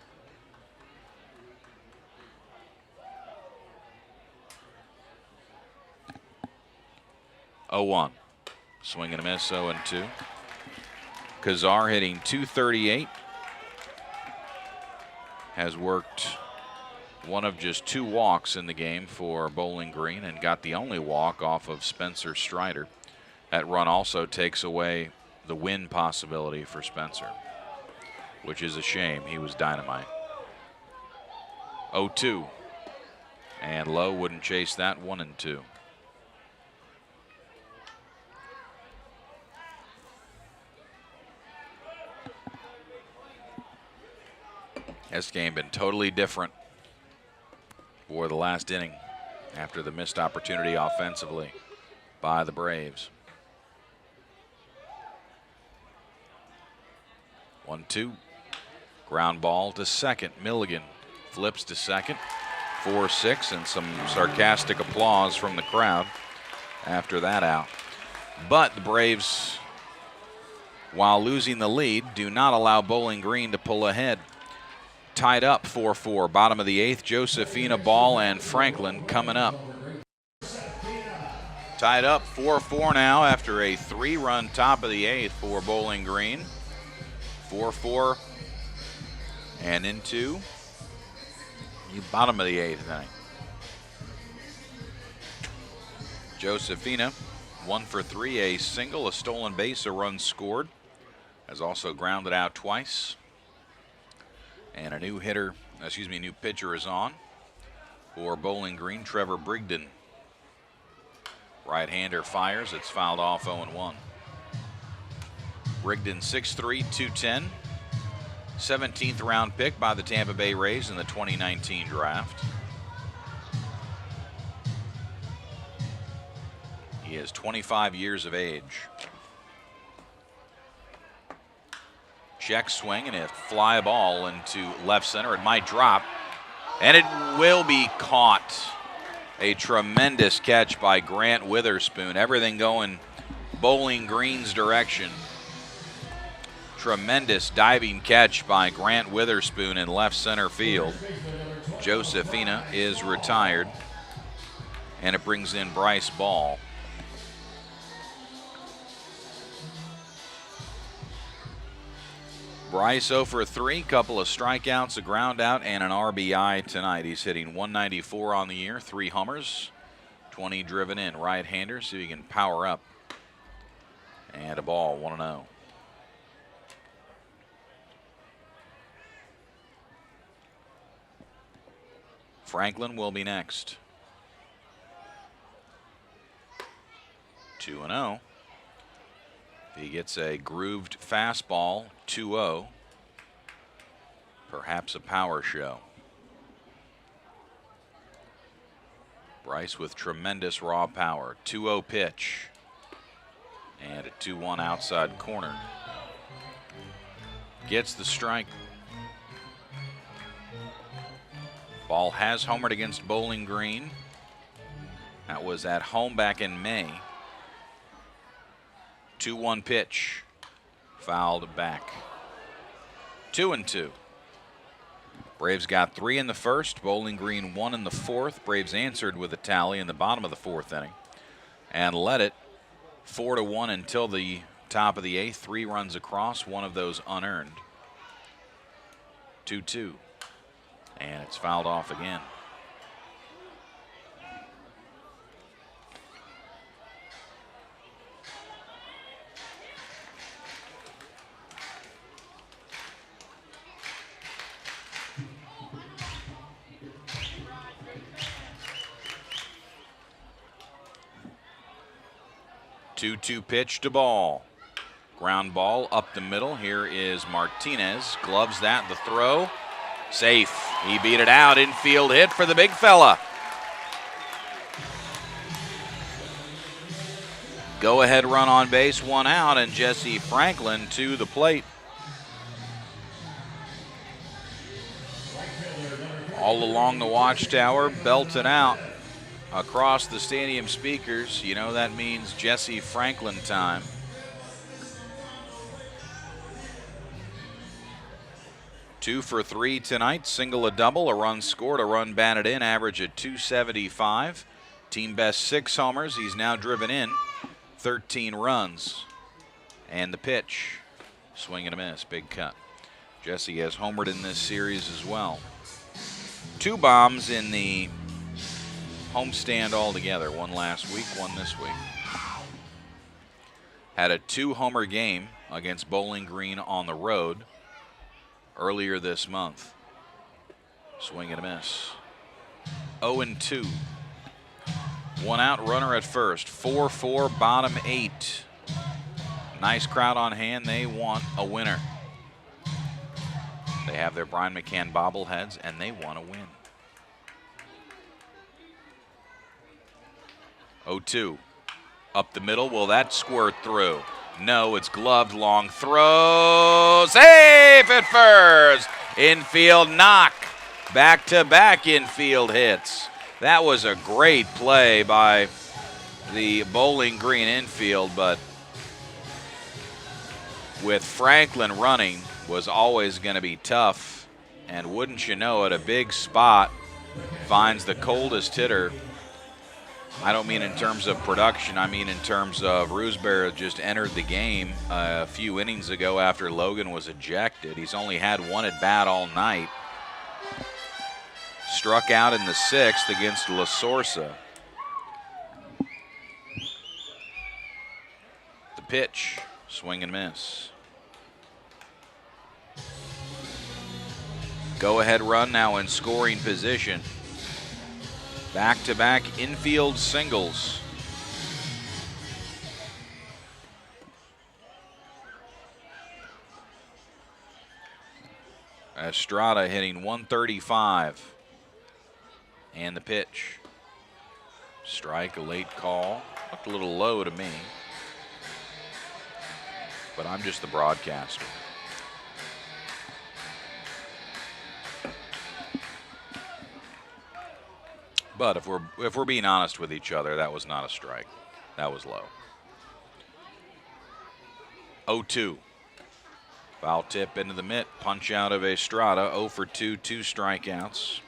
(0-1). Swing and a miss, 0-2. Kazar hitting .238. Has worked one of just 2 walks in the game for Bowling Green and got the only walk off of Spencer Strider. That run also takes away the win possibility for Spencer, which is a shame. He was dynamite. 0-2. And Lowe wouldn't chase that, 1-2. This game been totally different for the last inning after the missed opportunity offensively by the Braves. 1-2. Ground ball to second. Milligan flips to second. 4-6 and some sarcastic applause from the crowd after that out. But the Braves, while losing the lead, do not allow Bowling Green to pull ahead. Tied up 4-4, bottom of the 8th. Josefina, Ball, and Franklin coming up. Tied up 4-4 now after a 3-run top of the 8th for Bowling Green. 4-4 and into the bottom of the 8th inning. Josefina, 1 for 3, a single, a stolen base, a run scored. Has also grounded out twice. And a new pitcher is on for Bowling Green, Trevor Brigden. Right-hander fires, it's fouled off 0-1. Brigden 6'3", 210. 17th round pick by the Tampa Bay Rays in the 2019 draft. He is 25 years of age. Check swing and a fly ball into left center. It might drop, and it will be caught. A tremendous catch by Grant Witherspoon. Everything going Bowling Green's direction. Tremendous diving catch by Grant Witherspoon in left center field. Josefina is retired, and it brings in Bryce Ball. Bryce 0 for 3, couple of strikeouts, a ground out, and an RBI tonight. He's hitting 194 on the year, 3 homers, 20 driven in. Right-hander, so he can power up. And a ball, 1-0. Franklin will be next. 2-0. He gets a grooved fastball, 2-0. Perhaps a power show. Bryce with tremendous raw power. 2-0 pitch. And a 2-1 outside corner. Gets the strike. Ball has homered against Bowling Green. That was at home back in May. 2-1 pitch, fouled back. 2-2. Braves got 3 in the first, Bowling Green 1 in the fourth. Braves answered with a tally in the bottom of the 4th inning and led it 4-1 until the top of the 8th. 3 runs across, 1 of those unearned. 2-2, and it's fouled off again. Two pitch to Ball. Ground ball up the middle. Here is Martinez. Gloves that, the throw. Safe. He beat it out. Infield hit for the big fella. Go ahead run on base, 1 out, and Jesse Franklin to the plate. All along the watchtower, belted out. Across the stadium speakers, you know that means Jesse Franklin time. Two for 3 tonight, single, a double, a run scored, a run batted in, average at 275. Team best 6 homers. He's now driven in 13 runs. And the pitch, swing and a miss, big cut. Jesse has homered in this series as well. 2 bombs in the homestand altogether. 1 last week, 1 this week. Had a 2-homer game against Bowling Green on the road earlier this month. Swing and a miss. 0-2. 1 out, runner at first. 4-4, bottom 8. Nice crowd on hand. They want a winner. They have their Brian McCann bobbleheads, and they want to win. 0-2. Up the middle. Will that squirt through? No, it's gloved. Long throw. Safe at first. Infield knock. Back-to-back infield hits. That was a great play by the Bowling Green infield, but with Franklin running was always going to be tough. And wouldn't you know it, a big spot finds the coldest hitter. I don't mean in terms of production, I mean in terms of Roosberry just entered the game a few innings ago after Logan was ejected. He's only had one at bat all night. Struck out in the 6th against La Sorsa. The pitch, swing and miss. Go-ahead run now in scoring position. Back-to-back infield singles. Estrada hitting 135. And the pitch. Strike, a late call. Looked a little low to me. But I'm just the broadcaster. But if we're being honest with each other, that was not a strike. That was low. 0-2. Foul tip into the mitt. Punch out of Estrada. 0 for 2, 2 strikeouts.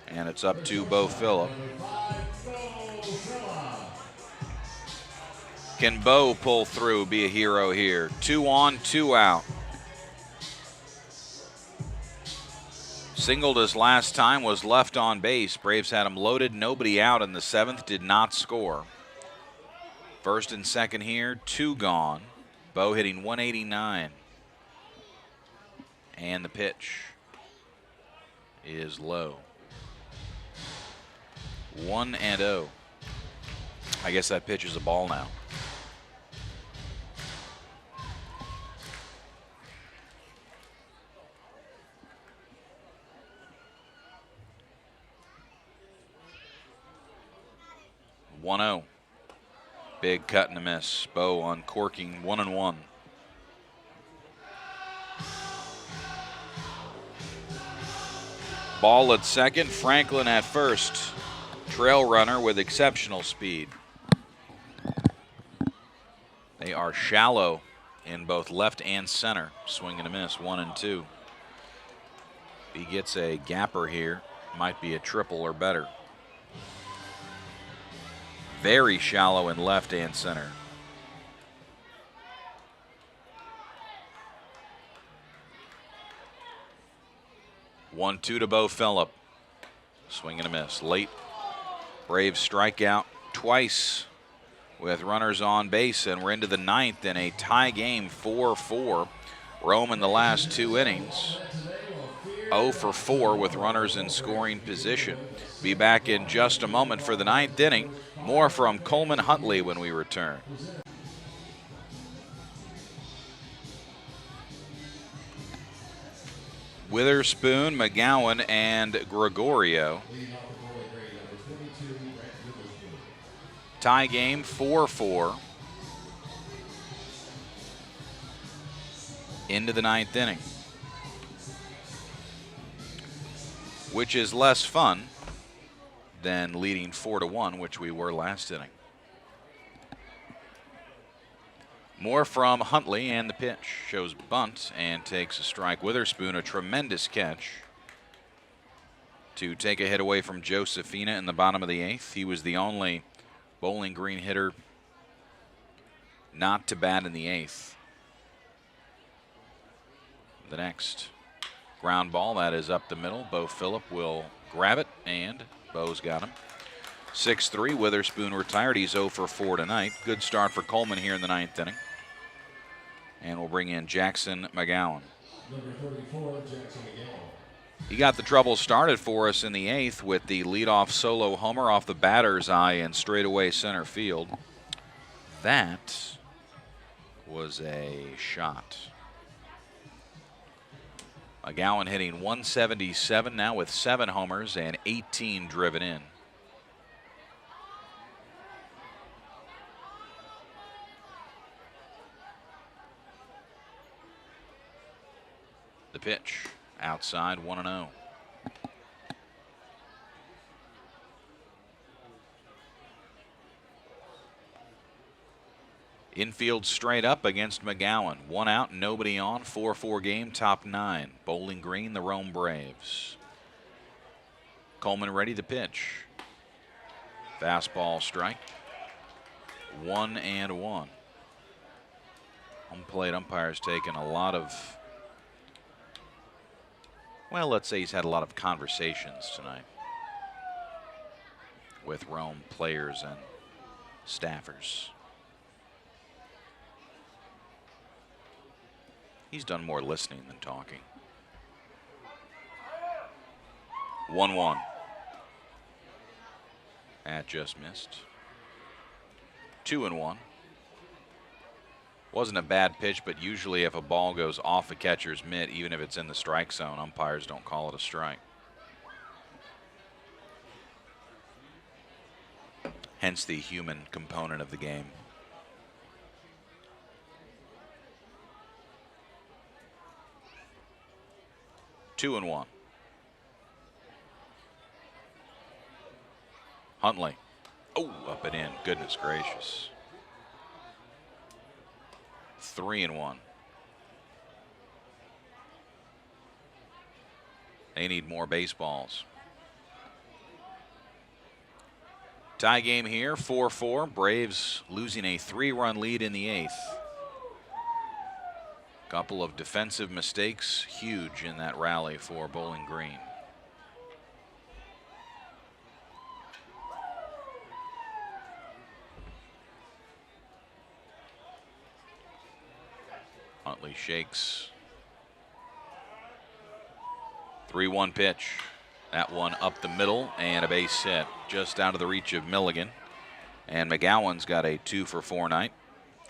And it's up to Bo Phillip. Can Bo pull through, be a hero here? 2 on, 2 out. Singled his last time, was left on base. Braves had him loaded, nobody out in the 7th, did not score. First and second here, 2 gone. Bo hitting 189. And the pitch is low. 1-0. I guess that pitch is a ball now. Big cut and a miss. Bo uncorking 1-1. Ball at second, Franklin at first. Trail runner with exceptional speed. They are shallow in both left and center. Swing and a miss, 1-2. If he gets a gapper here, might be a triple or better. Very shallow in left and center. One, 2 to Bo Phillip. Swing and a miss. Late. Braves strike out twice with runners on base, and we're into the 9th in a tie game, 4-4. Rome in the last 2 innings. 0 for 4 with runners in scoring position. Be back in just a moment for the 9th inning. More from Coleman Huntley when we return. Witherspoon, McGowan, and Gregorio. Tie game, 4-4. Into the 9th inning. Which is less fun than leading 4-1, which we were last inning. More from Huntley, and the pitch shows bunt and takes a strike. Witherspoon, a tremendous catch to take a hit away from Josefina in the bottom of the 8th. He was the only Bowling Green hitter not to bat in the 8th. The next ground ball, that is up the middle. Bo Phillip will grab it, and Bo's got him. 6-3, Witherspoon retired. He's 0 for 4 tonight. Good start for Coleman here in the 9th inning. And we'll bring in Jackson McGowan. Number 34, Jackson McGowan. He got the trouble started for us in the 8th with the leadoff solo homer off the batter's eye in straightaway center field. That was a shot. McGowan hitting 177 now with 7 homers and 18 driven in. The pitch outside, 1-0. Infield straight up against McGowan. 1 out, nobody on. 4-4 game, top 9. Bowling Green, the Rome Braves. Coleman ready to pitch. Fastball strike. 1-1. Home plate umpire's taken a lot of, well, let's say he's had a lot of conversations tonight with Rome players and staffers. He's done more listening than talking. 1-1. That just missed. 2-1. Wasn't a bad pitch, but usually if a ball goes off a catcher's mitt, even if it's in the strike zone, umpires don't call it a strike. Hence the human component of the game. Two and one. Huntley. Oh, up and in. Goodness gracious. 3-1. They need more baseballs. Tie game here, 4-4. Braves losing a 3-run lead in the 8th. Couple of defensive mistakes, huge in that rally for Bowling Green. Huntley shakes. 3-1 pitch. That one up the middle and a base hit just out of the reach of Milligan. And McGowan's got a 2-for-4 night.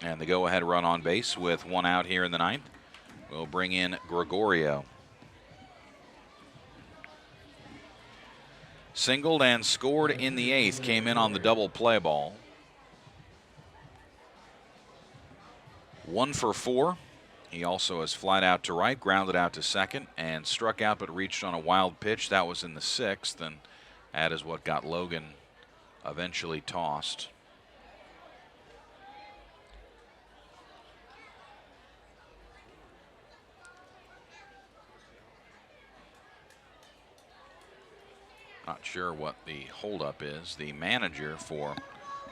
And the go-ahead run on base with 1 out here in the 9th. We'll bring in Gregorio. Singled and scored in the 8th. Came in on the double play ball. 1-for-4. He also has flied out to right, grounded out to second, and struck out but reached on a wild pitch. That was in the 6th, and that is what got Logan eventually tossed. Not sure what the holdup is. The manager for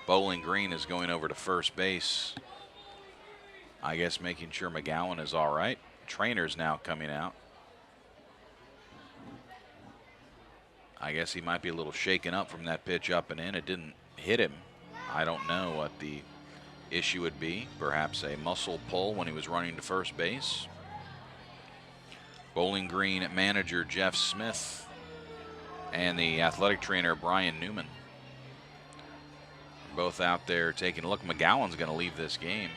Bowling Green is going over to first base. I guess making sure McGowan is all right. Trainer's now coming out. I guess he might be a little shaken up from that pitch up and in. It didn't hit him. I don't know what the issue would be. Perhaps a muscle pull when he was running to first base. Bowling Green manager Jeff Smith and the athletic trainer Brian Newman. Both out there taking a look. McGowan's going to leave this game.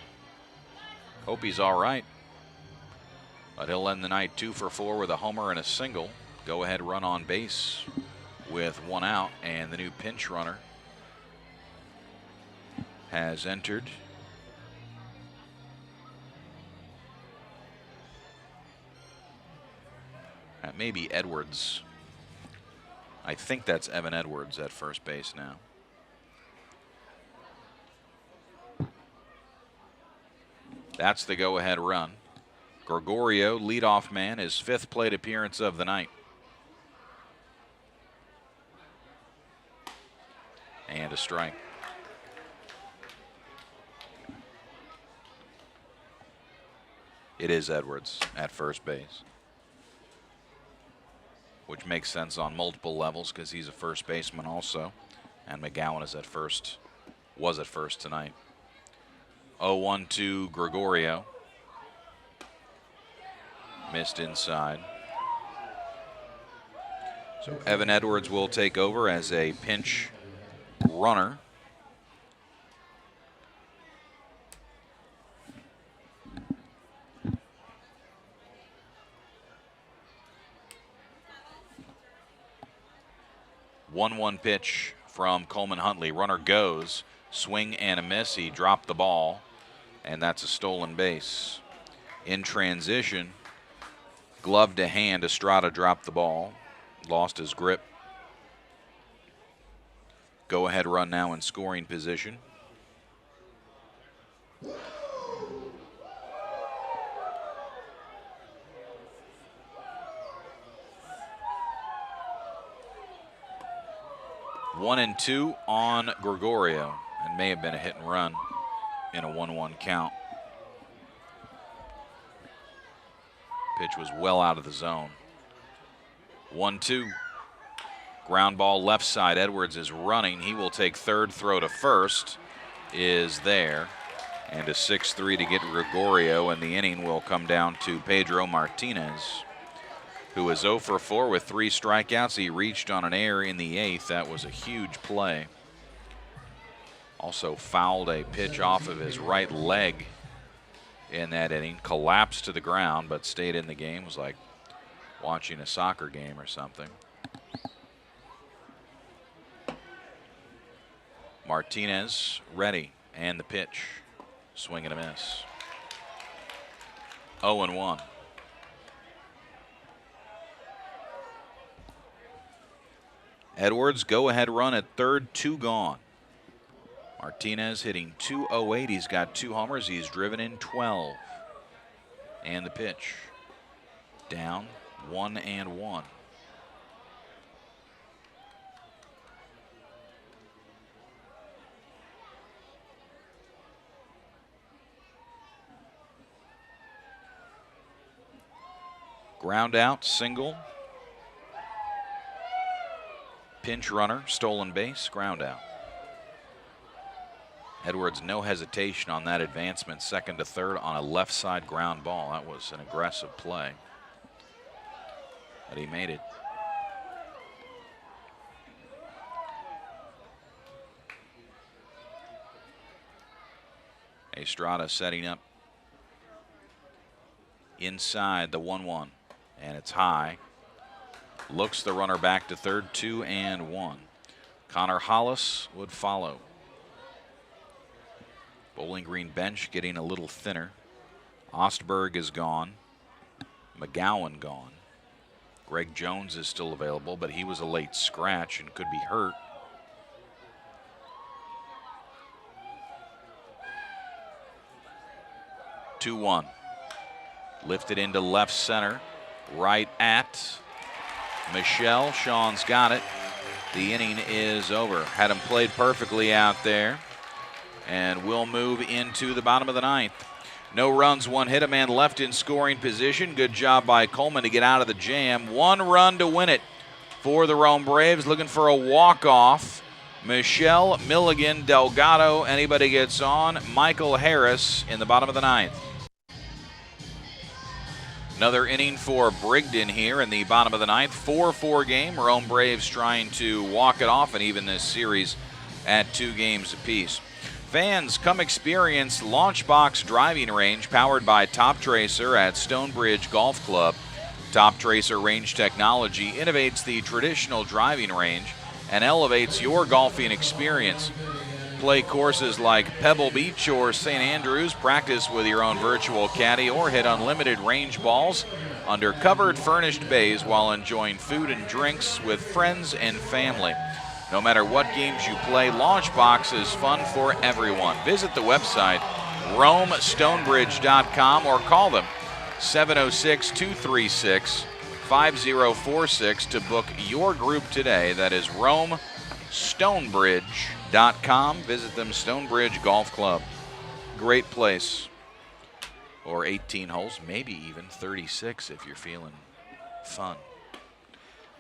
Hope he's all right. But he'll end the night 2-for-4 with a homer and a single. Go-ahead run on base with 1 out, and the new pinch runner has entered. That may be Edwards. I think that's Evan Edwards at first base now. That's the go-ahead run. Gregorio, leadoff man, his 5th plate appearance of the night. And a strike. It is Edwards at first base, which makes sense on multiple levels because he's a first baseman also, and McGowan is at first, was at first tonight. 0-1 to Gregorio. Missed inside. So Evan Edwards will take over as a pinch runner. One pitch from Coleman Huntley. Runner goes. Swing and a miss. He dropped the ball, and that's a stolen base. In transition, glove to hand, Estrada dropped the ball, lost his grip. Go ahead run now in scoring position. One and two on Gregorio, and may have been a hit and run in a 1-1 count. Pitch was well out of the zone. 1-2. Ground ball left side. Edwards is running. He will take third. Throw to first is there. And a 6-3 to get Gregorio, and the inning will come down to Pedro Martinez, who is 0 for 4 with 3 strikeouts. He reached on an error in the 8th. That was a huge play. Also fouled a pitch off of his right leg in that inning. Collapsed to the ground, but stayed in the game. It was like watching a soccer game or something. Martinez ready, and the pitch. Swing and a miss. 0-1. Edwards, go-ahead run at third, 2 gone. Martinez hitting .208. He's got 2 homers. He's driven in 12. And the pitch. Down 1-1. Ground out, single. Pinch runner, stolen base, ground out. Edwards, no hesitation on that advancement, second to third on a left side ground ball. That was an aggressive play, but he made it. Estrada setting up inside the 1-1, and it's high. Looks the runner back to third, 2-1. Connor Hollis would follow. Bowling Green bench getting a little thinner. Ostberg is gone. McGowan gone. Greg Jones is still available, but he was a late scratch and could be hurt. Two-1. Lifted into left center. Right at Michelle. Sean's got it. The inning is over. Had him played perfectly out there. And we'll move into the bottom of the 9th. No runs, 1 hit, a man left in scoring position. Good job by Coleman to get out of the jam. 1 run to win it for the Rome Braves. Looking for a walk-off. Michelle, Milligan, Delgado. Anybody gets on. Michael Harris in the bottom of the 9th. Another inning for Brigden here in the bottom of the 9th. 4-4 game. Rome Braves trying to walk it off and even this series at 2 games apiece. Fans, come experience Launchbox Driving Range powered by Top Tracer at Stonebridge Golf Club. Top Tracer Range technology innovates the traditional driving range and elevates your golfing experience. Play courses like Pebble Beach or St. Andrews, practice with your own virtual caddy, or hit unlimited range balls under covered furnished bays while enjoying food and drinks with friends and family. No matter what games you play, Launchbox is fun for everyone. Visit the website, RomeStonebridge.com, or call them 706-236-5046 to book your group today. That is RomeStonebridge.com. Visit them, Stonebridge Golf Club. Great place. Or 18 holes, maybe even 36 if you're feeling fun.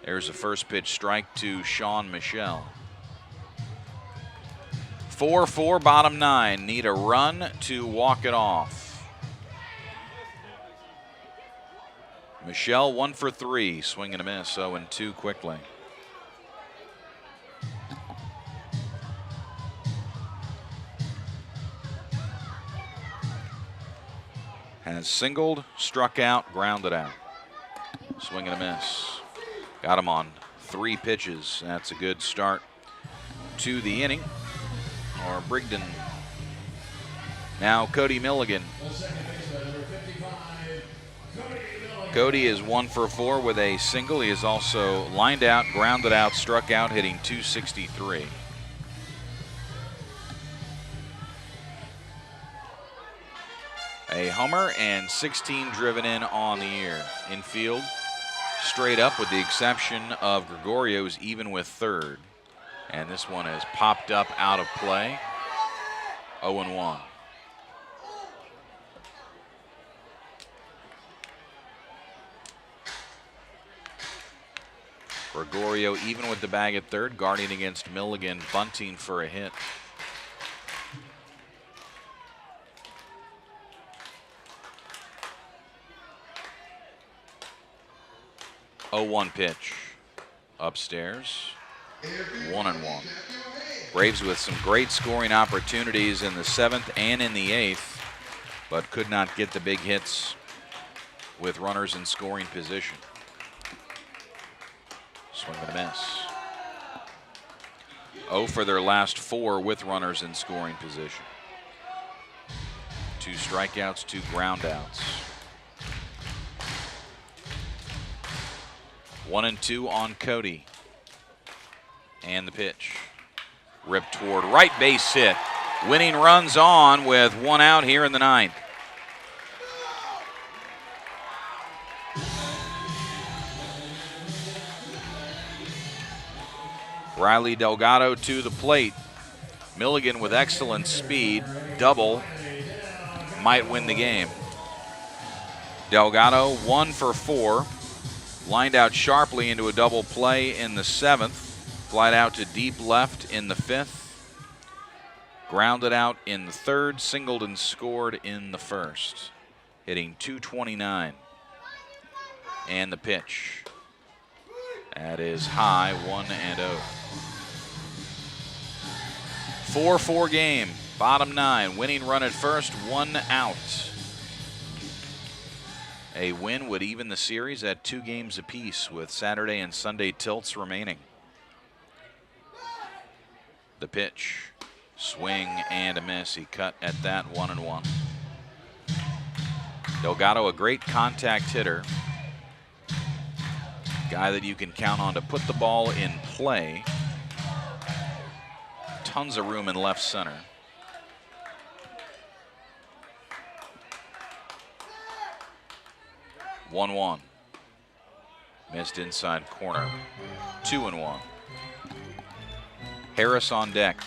There's a first pitch strike to Sean Michelle. 4-4 bottom 9. Need a run to walk it off. Michelle 1 for 3. Swing and a miss. 0-2 quickly. Has singled, struck out, grounded out. Swing and a miss. Got him on 3 pitches. That's a good start to the inning. Or Brigden. Now Cody Milligan. Cody is 1 for 4 with a single. He is also lined out, grounded out, struck out, hitting .263. homer and 16 driven in on the year. Infield, straight up with the exception of Gregorio's even with third. And this one has popped up out of play. 0-1. Gregorio even with the bag at third, guarding against Milligan, bunting for a hit. Oh, 1 pitch. Upstairs. 1-1. Braves with some great scoring opportunities in the 7th and in the 8th, but could not get the big hits with runners in scoring position. Swing and a miss. 0 for their last 4 with runners in scoring position. 2 strikeouts, 2 groundouts. 1-2 on Cody. And the pitch. Ripped toward right, base hit. Winning runs on with 1 out here in the 9th. Riley Delgado to the plate. Milligan with excellent speed. Double might win the game. Delgado 1 for 4. Lined out sharply into a double play in the 7th. Flied out to deep left in the 5th. Grounded out in the 3rd. Singled and scored in the 1st. Hitting .229. And the pitch. That is high, 1-0. 4-4 game, bottom 9. Winning run at first, 1 out. A win would even the series at 2 games apiece with Saturday and Sunday tilts remaining. The pitch, swing and a miss. He cut at that, 1-1. Delgado, a great contact hitter. Guy that you can count on to put the ball in play. Tons of room in left center. One. Missed inside corner. 2-1. Harris on deck.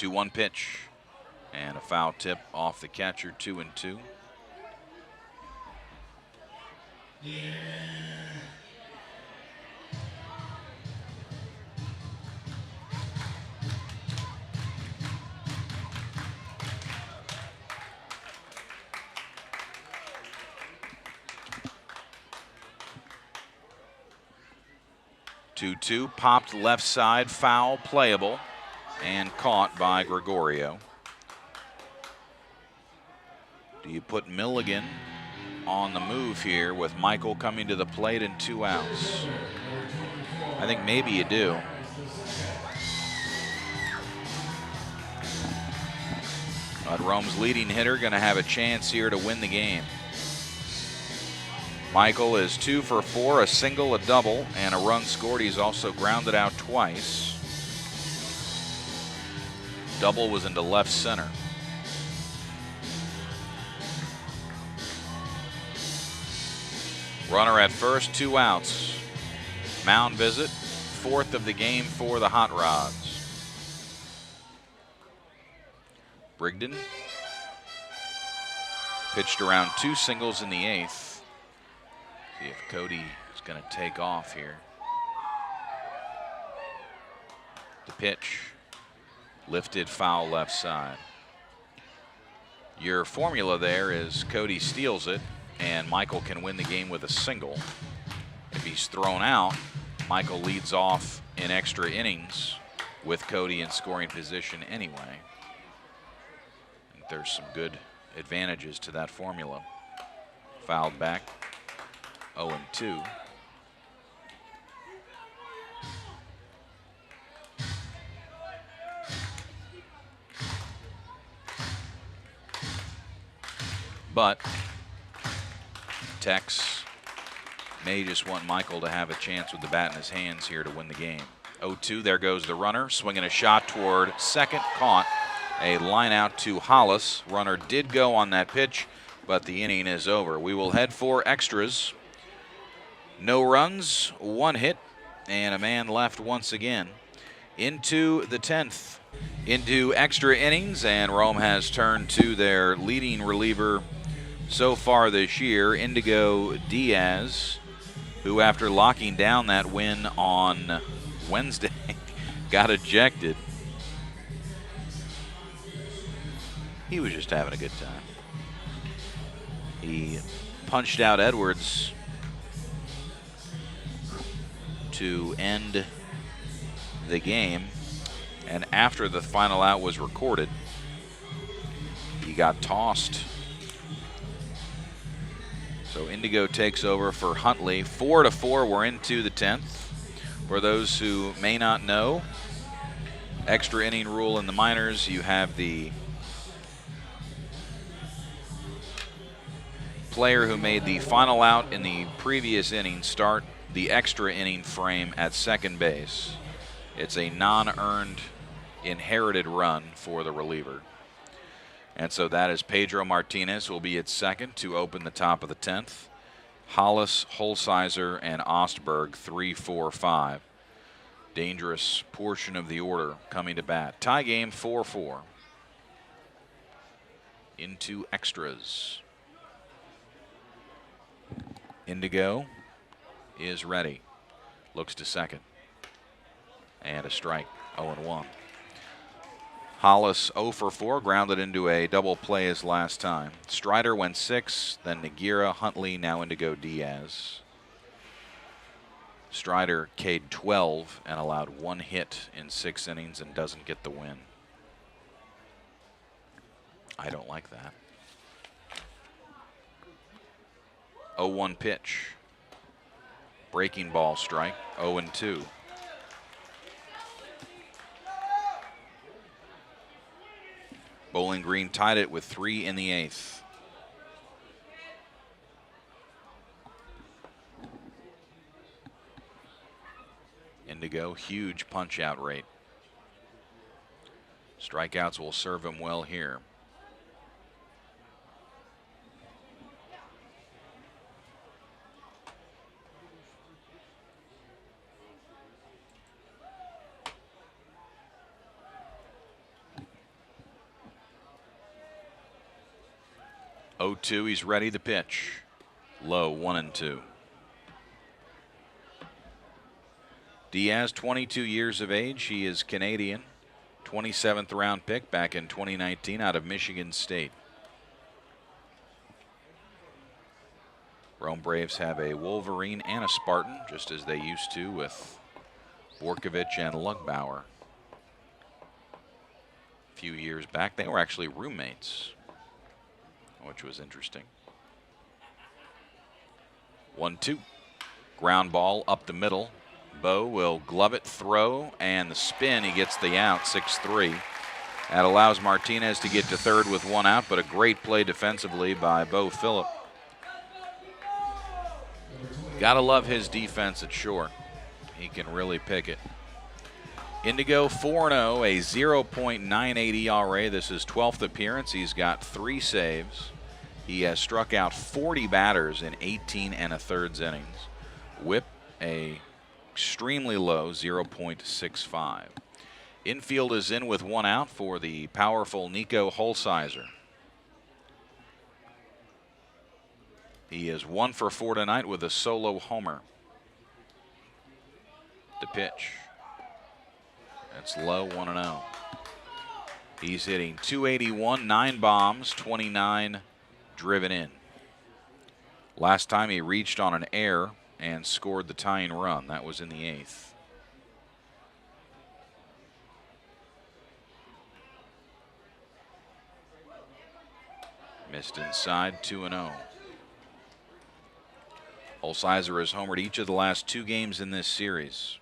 One pitch and a foul tip off the catcher. 2-2. Two popped left side, foul, playable. And caught by Gregorio. Do you put Milligan on the move here with Michael coming to the plate and 2 outs? I think maybe you do. But Rome's leading hitter going to have a chance here to win the game. Michael is 2 for 4, a single, a double, and a run scored. He's also grounded out twice. Double was into left center. Runner at first, 2 outs. Mound visit, 4th of the game for the Hot Rods. Brigden pitched around 2 singles in the 8th. See if Cody is going to take off here. The pitch. Lifted foul left side. Your formula there is Cody steals it and Michael can win the game with a single. If he's thrown out, Michael leads off in extra innings with Cody in scoring position anyway. I think there's some good advantages to that formula. Fouled back, 0-2. But Tex may just want Michael to have a chance with the bat in his hands here to win the game. 0-2, there goes the runner, swinging a shot toward second, caught. A line out to Hollis. Runner did go on that pitch, but the inning is over. We will head for extras. No runs, 1 hit, and a man left once again. Into the 10th, into extra innings, and Rome has turned to their leading reliever so far this year, Indigo Diaz, who after locking down that win on Wednesday got ejected. He was just having a good time. He punched out Edwards to end the game, and after the final out was recorded, he got tossed. So Indigo takes over for Huntley. 4-4, we're into the 10th. For those who may not know, extra inning rule in the minors, you have the player who made the final out in the previous inning start the extra inning frame at second base. It's a non-earned inherited run for the reliever. And so that is Pedro Martinez will be at second to open the top of the 10th. Hollis, Holsizer, and Ostberg 3, 4, 5. Dangerous portion of the order coming to bat. Tie game 4-4. Into extras. Indigo is ready. Looks to second. And a strike, 0-1. Hollis 0 for 4, grounded into a double play his last time. Strider went 6, then Nagira, Huntley, now Indigo Diaz. Strider K'd 12 and allowed 1 hit in 6 innings and doesn't get the win. I don't like that. 0-1 pitch. Breaking ball strike, 0-2. Bowling Green tied it with 3 in the 8th. Indigo, huge punch-out rate. Strikeouts will serve him well here. Oh, 2, he's ready to pitch. Low, 1-2. Diaz, 22 years of age. He is Canadian. 27th round pick back in 2019 out of Michigan State. Rome Braves have a Wolverine and a Spartan, just as they used to with Borkovich and Lugbauer. A few years back, they were actually roommates, which was interesting. 1-2. Ground ball up the middle. Bo will glove it, throw, and the spin. He gets the out, 6-3. That allows Martinez to get to third with 1 out, but a great play defensively by Bo Phillip. Gotta love his defense at short. He can really pick it. Indigo 4-0, a 0.98 ERA. This is 12th appearance. He's got 3 saves. He has struck out 40 batters in 18 1/3 innings. Whip a extremely low 0.65. Infield is in with 1 out for the powerful Nico Holsizer. He is 1 for 4 tonight with a solo homer. The pitch. That's low, 1-0. He's hitting .281, 9 bombs, 29 driven in. Last time he reached on an error and scored the tying run. That was in the 8th. Missed inside, 2-0. Holsizer has homered each of the last 2 games in this series.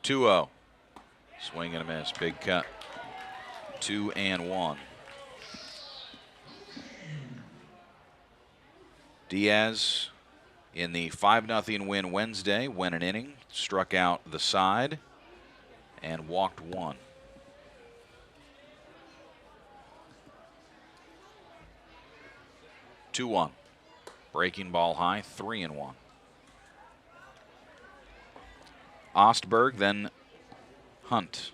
2-0. Swing and a miss. Big cut. 2-1. Diaz in the 5-0 win Wednesday went an inning, struck out the side, and walked one. Two one. Breaking ball high, 3-1. Ostberg, then Hunt.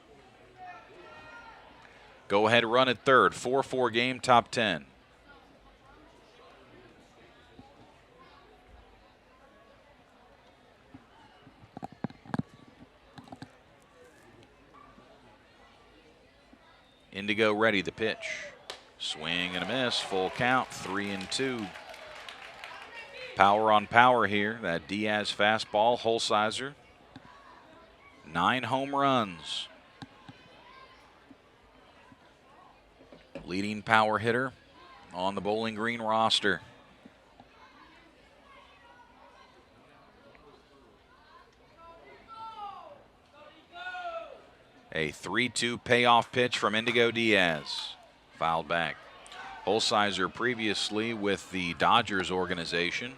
Go ahead run at third. 4-4 game, top 10. Indigo ready, the pitch. Swing and a miss, full count, 3-2. Power on power here. That Diaz fastball, Holsizer. 9 home runs. Leading power hitter on the Bowling Green roster. A 3-2 payoff pitch from Indigo Diaz. Fouled back. Holsizer previously with the Dodgers organization.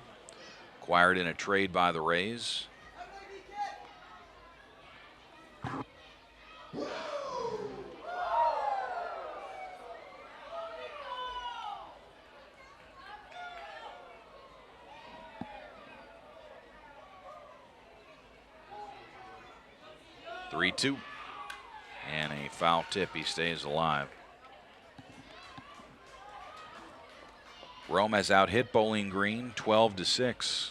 Acquired in a trade by the Rays. Three-two. And a foul tip. He stays alive. Rome has out-hit Bowling Green 12-6.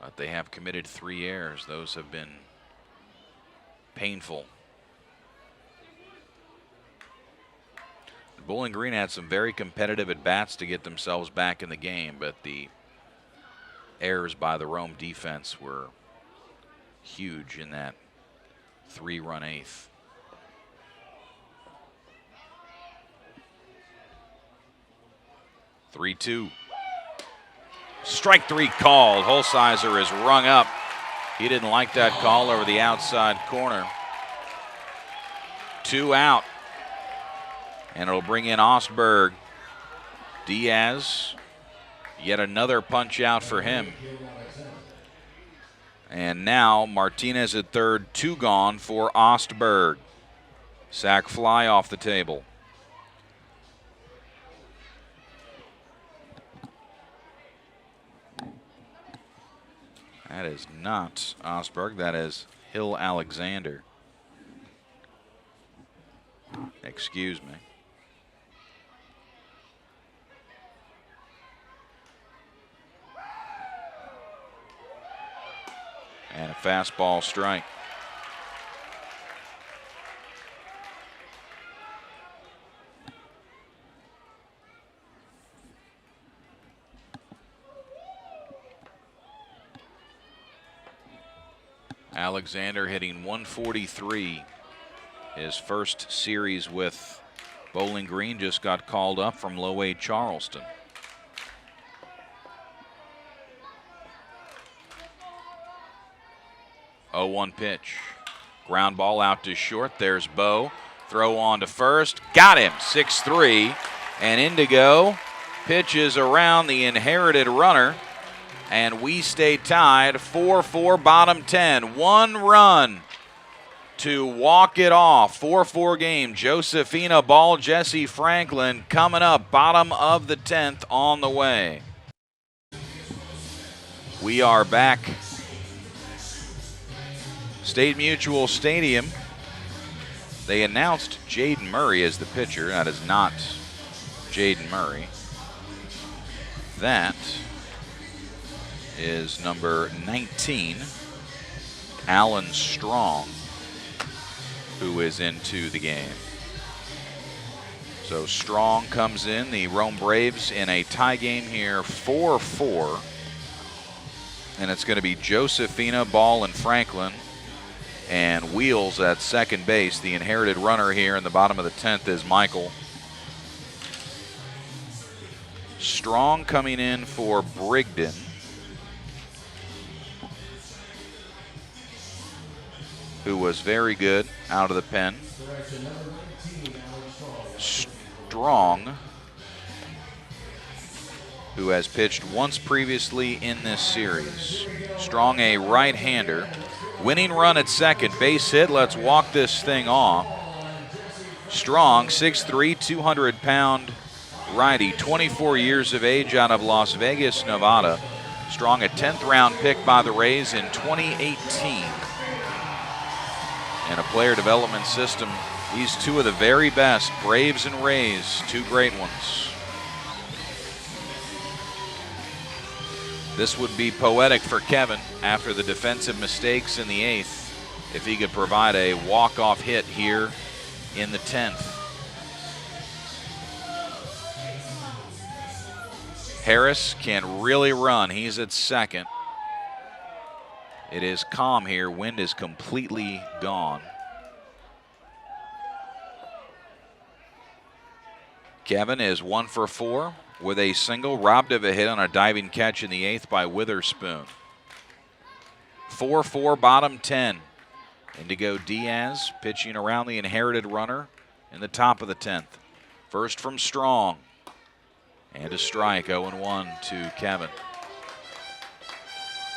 But they have committed 3 errors. Those have been painful. Bowling Green had some very competitive at-bats to get themselves back in the game, but the errors by the Rome defense were huge in that 3-run eighth. Three-two. Strike 3 called. Holsizer is rung up. He didn't like that call over the outside corner. 2 out. And it'll bring in Ostberg. Diaz, yet another punch out for him. And now Martinez at third, 2 gone for Ostberg. Sac fly off the table. That is not Ostberg, that is Hill Alexander. Excuse me. And a fastball strike. Alexander hitting 143. His first series with Bowling Green, just got called up from low A Charleston. Oh, 1 pitch. Ground ball out to short. There's Bo. Throw on to first. Got him. 6-3. And Indigo pitches around the inherited runner. And we stay tied. 4-4 bottom 10. 1 run to walk it off. 4-4 game. Josefina Ball, Jesse Franklin coming up. Bottom of the 10th on the way. We are back. State Mutual Stadium. They announced Jaden Murray as the pitcher. That is not Jaden Murray. That is number 19, Alan Strong, who is into the game. So Strong comes in. The Rome Braves in a tie game here, 4-4. And it's going to be Josefina, Ball, and Franklin. And Wheels at second base. The inherited runner here in the bottom of the 10th is Michael. Strong coming in for Brigden, who was very good out of the pen. Strong, who has pitched once previously in this series. Strong, a right-hander. Winning run at second, base hit. Let's walk this thing off. Strong, 6'3", 200-pound righty, 24 years of age, out of Las Vegas, Nevada. Strong, a 10th round pick by the Rays in 2018. And a player development system. He's two of the very best, Braves and Rays, two great ones. This would be poetic for Kevin after the defensive mistakes in the 8th if he could provide a walk-off hit here in the 10th. Harris can really run. He's at second. It is calm here. Wind is completely gone. Kevin is 1 for 4 with a single, robbed of a hit on a diving catch in the 8th by Witherspoon. 4-4, bottom 10. Indigo Diaz pitching around the inherited runner in the top of the 10th. First from Strong. And a strike, 0-1 to Kevin.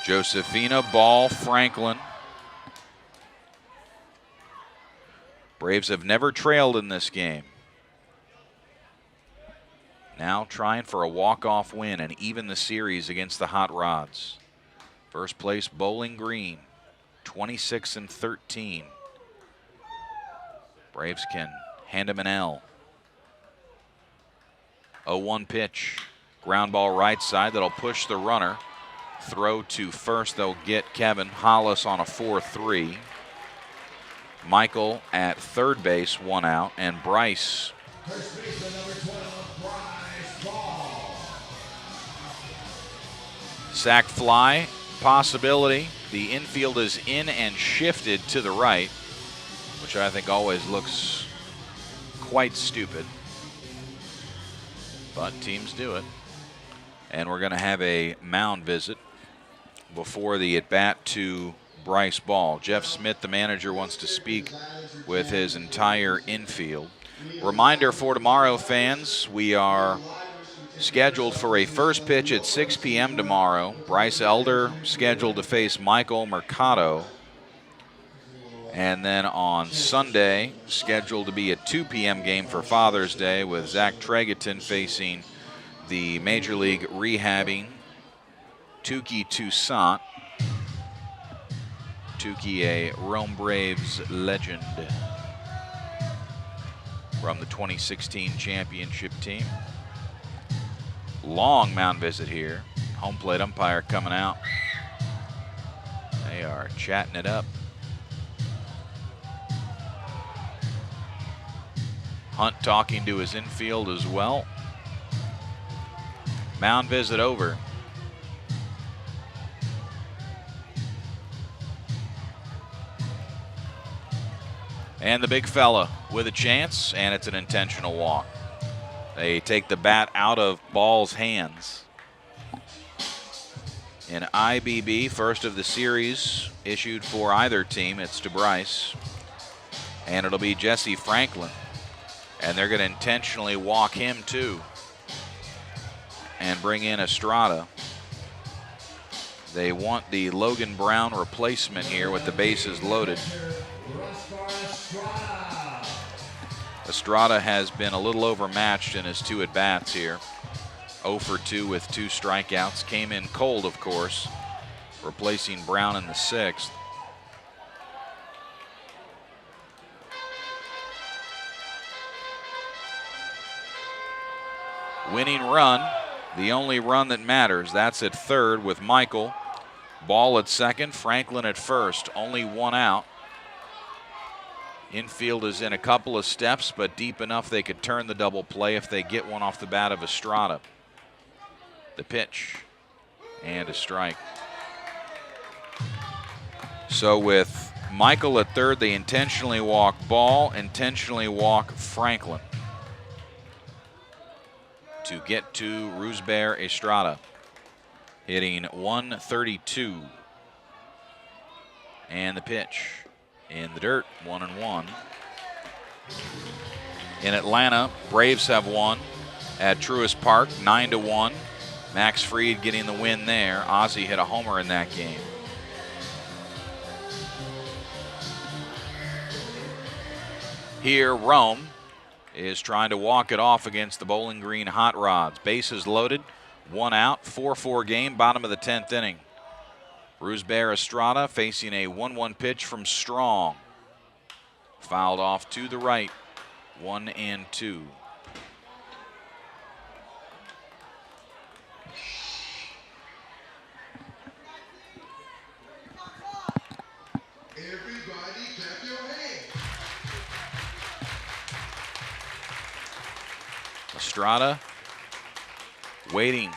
Josefina, Ball, Franklin. Braves have never trailed in this game. Now trying for a walk-off win and even the series against the Hot Rods. First place, Bowling Green, 26-13. Braves can hand him an L. 0-1 pitch. Ground ball right side that'll push the runner. Throw to first, they'll get Kevin. Hollis on a 4-3. Michael at third base, 1 out, and Bryce. Sac fly, possibility. The infield is in and shifted to the right, which I think always looks quite stupid. But teams do it. And we're going to have a mound visit before the at-bat to Bryce Ball. Jeff Smith, the manager, wants to speak with his entire infield. Reminder for tomorrow, fans, we are scheduled for a first pitch at 6 p.m. tomorrow. Bryce Elder scheduled to face Michael Mercado. And then on Sunday, scheduled to be a 2 p.m. game for Father's Day with Zach Tregaton facing the Major League rehabbing Touki Toussaint. Touki, a Rome Braves legend from the 2016 championship team. Long mound visit here. Home plate umpire coming out. They are chatting it up. Hunt talking to his infield as well. Mound visit over. And the big fella with a chance, and it's an intentional walk. They take the bat out of Ball's hands. In IBB, first of the series issued for either team, it's to Bryce. And it'll be Jesse Franklin. And they're going to intentionally walk him too and bring in Estrada. They want the Logan Brown replacement here with the bases loaded. Estrada has been a little overmatched in his 2 at-bats here. 0 for 2 with 2 strikeouts. Came in cold, of course, replacing Brown in the 6th. Winning run, the only run that matters. That's at third with Michael. Ball at second, Franklin at first. Only 1 out. Infield is in a couple of steps, but deep enough they could turn the double play if they get one off the bat of Estrada. The pitch and a strike. So with Michael at third, they intentionally walk Ball, intentionally walk Franklin to get to Roosevelt Estrada, hitting 132. And the pitch in the dirt, 1-1. In Atlanta, Braves have won at Truist Park, 9-1. Max Fried getting the win there. Ozzie hit a homer in that game. Here, Rome is trying to walk it off against the Bowling Green Hot Rods. Bases loaded, 1 out, 4-4 game, bottom of the 10th inning. Rusber Estrada facing a 1-1 pitch from Strong. Fouled off to the right, 1-2. Everybody clap your hands. Estrada waiting.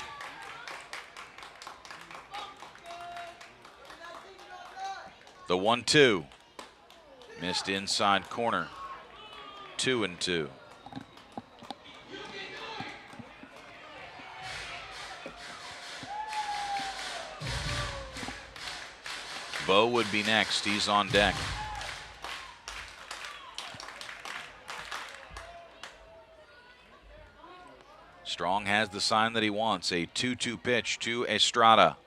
The 1-2. Missed inside corner. 2-2. Bo would be next. He's on deck. Strong has the sign that he wants. A 2-2 pitch to Estrada.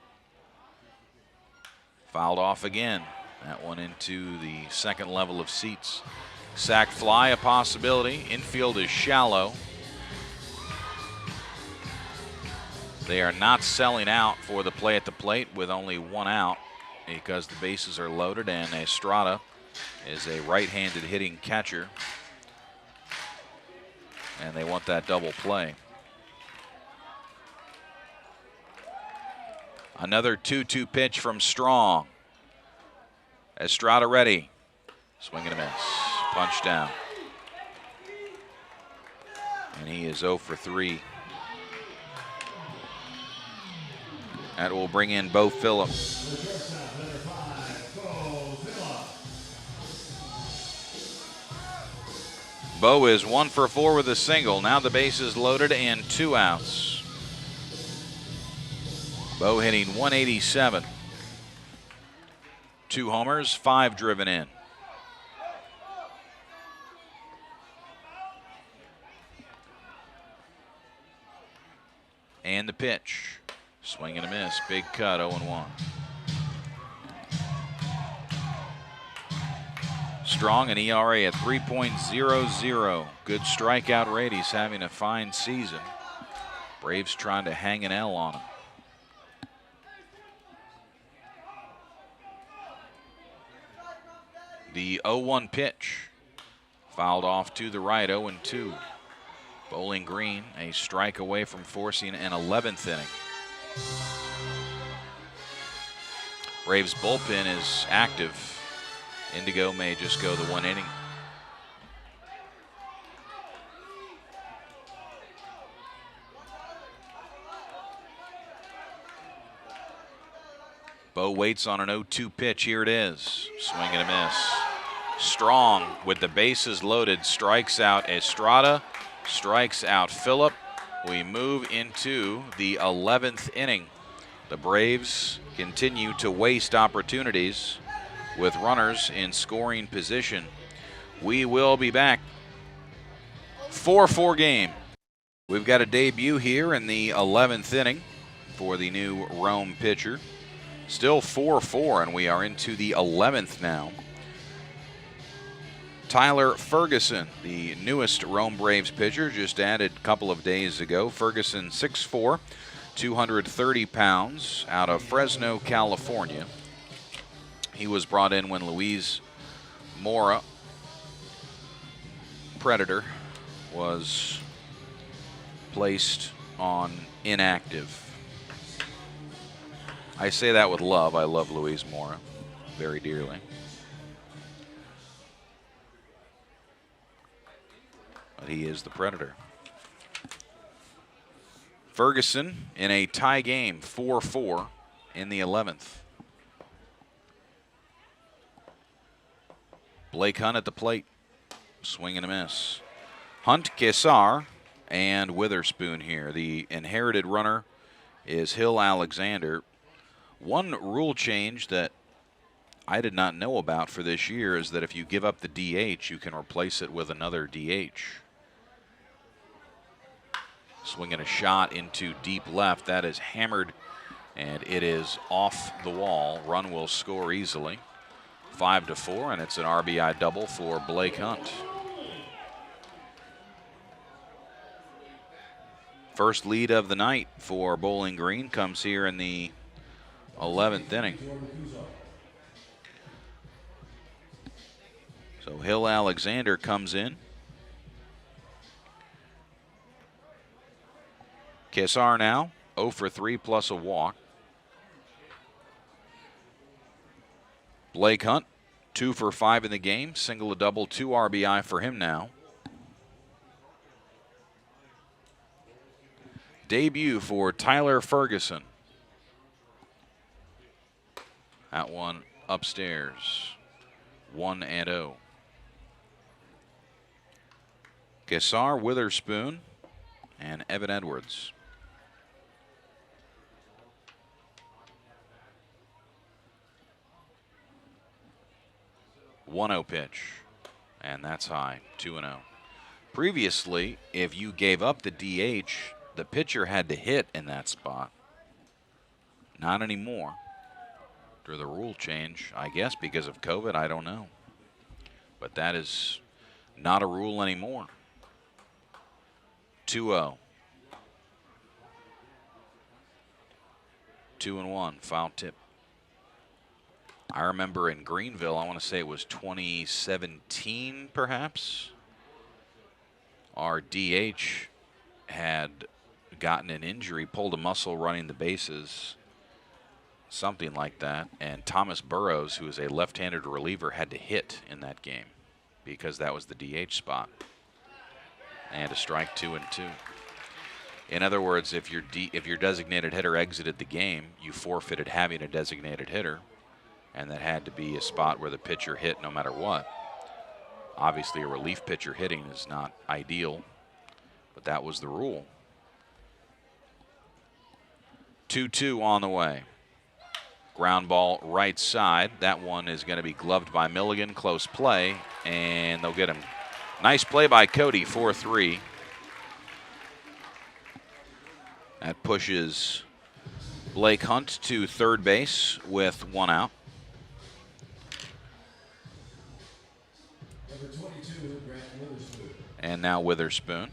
Fouled off again. That one into the second level of seats. Sac fly, a possibility. Infield is shallow. They are not selling out for the play at the plate with only 1 out because the bases are loaded, and Estrada is a right-handed hitting catcher. And they want that double play. Another 2-2 pitch from Strong. Estrada ready. Swing and a miss. Punch down. And he is 0 for 3. That will bring in Bo Phillip. Bo is 1 for 4 with a single. Now the base is loaded and 2 outs. Bo hitting .187. 2 homers, 5 driven in. And the pitch. Swing and a miss. Big cut, 0-1. Strong, an ERA at 3.00. Good strikeout rate. He's having a fine season. Braves trying to hang an L on him. The 0-1 pitch. Fouled off to the right, 0-2. Bowling Green a strike away from forcing an 11th inning. Braves bullpen is active. Indigo may just go the 1 inning. Bo waits on an 0-2 pitch. Here it is. Swing and a miss. Strong with the bases loaded strikes out Estrada, strikes out Phillip. We move into the 11th inning. The Braves continue to waste opportunities with runners in scoring position. We will be back. 4-4 game. We've got a debut here in the 11th inning for the new Rome pitcher. Still 4-4, and we are into the 11th now. Tyler Ferguson, the newest Rome Braves pitcher, just added a couple of days ago. Ferguson, 6'4", 230 pounds, out of Fresno, California. He was brought in when Luis Mora, Predator, was placed on inactive. I say that with love. I love Luis Mora very dearly. But he is the Predator. Ferguson in a tie game, 4-4 in the 11th. Blake Hunt at the plate. Swing and a miss. Hunt, Kesar, and Witherspoon here. The inherited runner is Hill Alexander. One rule change that I did not know about for this year is that if you give up the DH, you can replace it with another DH. Swinging a shot into deep left. That is hammered, and it is off the wall. Run will score easily. 5-4, and it's an RBI double for Blake Hunt. First lead of the night for Bowling Green comes here in the 11th inning. So Hill Alexander comes in. Kessar now 0 for 3 plus a walk. Blake Hunt 2 for 5 in the game, single, a double, 2 RBI for him now. Debut for Tyler Ferguson. That one upstairs, 1-0. Kessar, Witherspoon, and Evan Edwards. One-0 pitch, and that's high, 2-0. Previously, if you gave up the DH, the pitcher had to hit in that spot. Not anymore. After the rule change, I guess because of COVID, I don't know. But that is not a rule anymore. 2-0. 2-1, foul tip. I remember in Greenville, I want to say it was 2017 perhaps, our DH had gotten an injury, pulled a muscle running the bases, something like that, and Thomas Burrows, who is a left-handed reliever, had to hit in that game because that was the DH spot. And a strike, 2-2. In other words, if your designated hitter exited the game, you forfeited having a designated hitter. And that had to be a spot where the pitcher hit no matter what. Obviously, a relief pitcher hitting is not ideal, but that was the rule. 2-2 on the way. Ground ball right side. That one is going to be gloved by Milligan. Close play, and they'll get him. Nice play by Cody, 4-3. That pushes Blake Hunt to third base with 1 out. And now Witherspoon.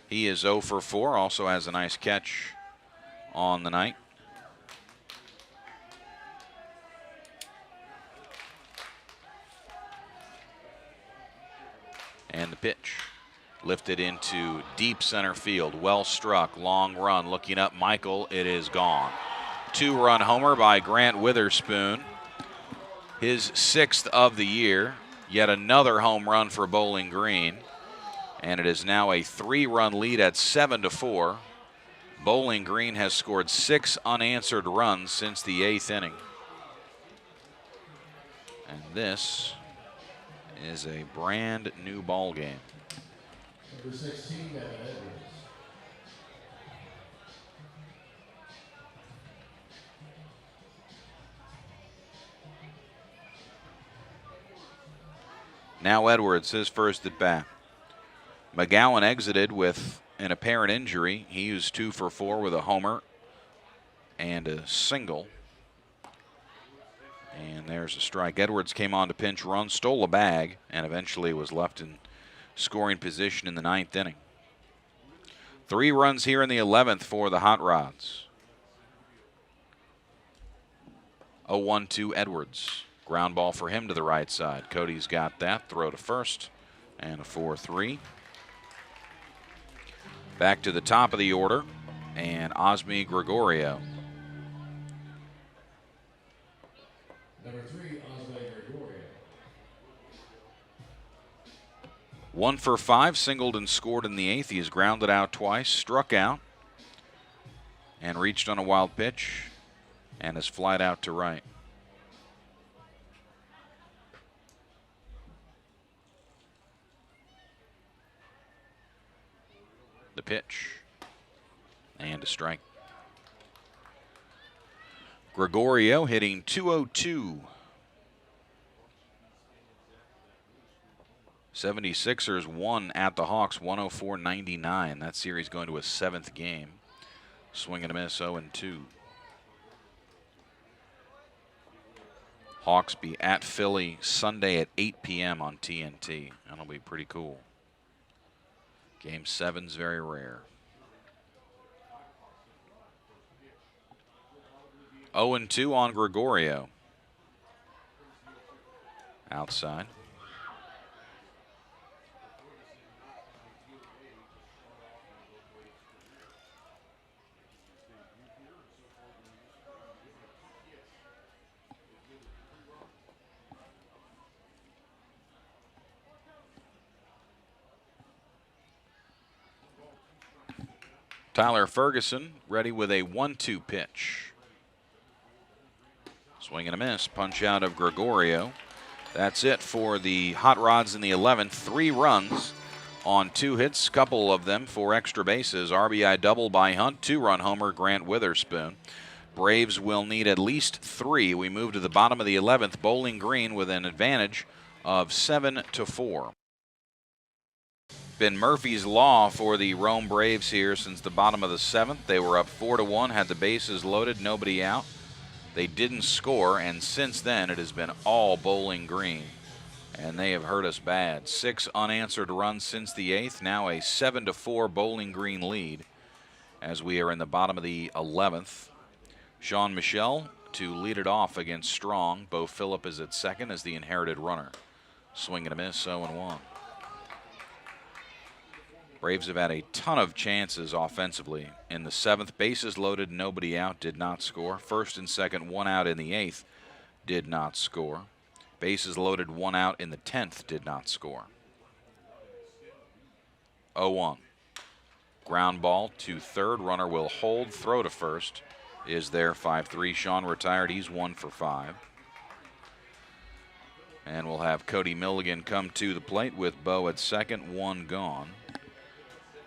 He is 0 for 4, also has a nice catch on the night. And the pitch lifted into deep center field. Well struck, long run, looking up Michael, it is gone. 2-run homer by Grant Witherspoon. His 6th of the year. Yet another home run for Bowling Green. And it is now a 3-run lead at 7-4. Bowling Green has scored 6 unanswered runs since the 8th inning. And this is a brand new ball game. Number 16, Evan Edwards. Now Edwards, his first at bat. McGowan exited with an apparent injury. He was 2 for 4 with a homer and a single. And there's a strike. Edwards came on to pinch run, stole a bag, and eventually was left in scoring position in the 9th inning. 3 runs here in the 11th for the Hot Rods. 0-1 Edwards. Ground ball for him to the right side. Cody's got that. Throw to first. And a 4-3. Back to the top of the order. And Osmi Gregorio. Number 3, Osme Gregorio. 1 for 5. Singled and scored in the 8th. He has grounded out twice. Struck out. And reached on a wild pitch. And has flied out to right. The pitch, and a strike. Gregorio hitting .202. 76ers won at the Hawks 104-99. That series going to a 7th game. Swing and a miss, 0-2. Hawks be at Philly Sunday at 8 p.m. on TNT. That'll be pretty cool. Game 7's very rare. 0-2 on Gregorio. Outside. Tyler Ferguson ready with a 1-2 pitch. Swing and a miss. Punch out of Gregorio. That's it for the Hot Rods in the 11th. 3 runs on 2 hits, couple of them for extra bases. RBI double by Hunt, 2-run homer Grant Witherspoon. Braves will need at least 3. We move to the bottom of the 11th. Bowling Green with an advantage of 7-4. Been Murphy's Law for the Rome Braves here since the bottom of the 7th. They were up 4-1, had the bases loaded, nobody out. They didn't score, and since then it has been all Bowling Green, and they have hurt us bad. 6 unanswered runs since the 8th, now a 7-4 Bowling Green lead as we are in the bottom of the 11th. Sean Michel to lead it off against Strong. Bo Phillip is at second as the inherited runner. Swing and a miss, 0-1. Braves have had a ton of chances offensively. In the 7th, bases loaded, nobody out, did not score. 1st and 2nd, 1 out in the 8th, did not score. Bases loaded, 1 out in the 10th, did not score. 0-1. Ground ball to third, runner will hold, throw to first, is there, 5-3. Sean retired, he's 1 for 5. And we'll have Cody Milligan come to the plate with Bo at second, 1 gone.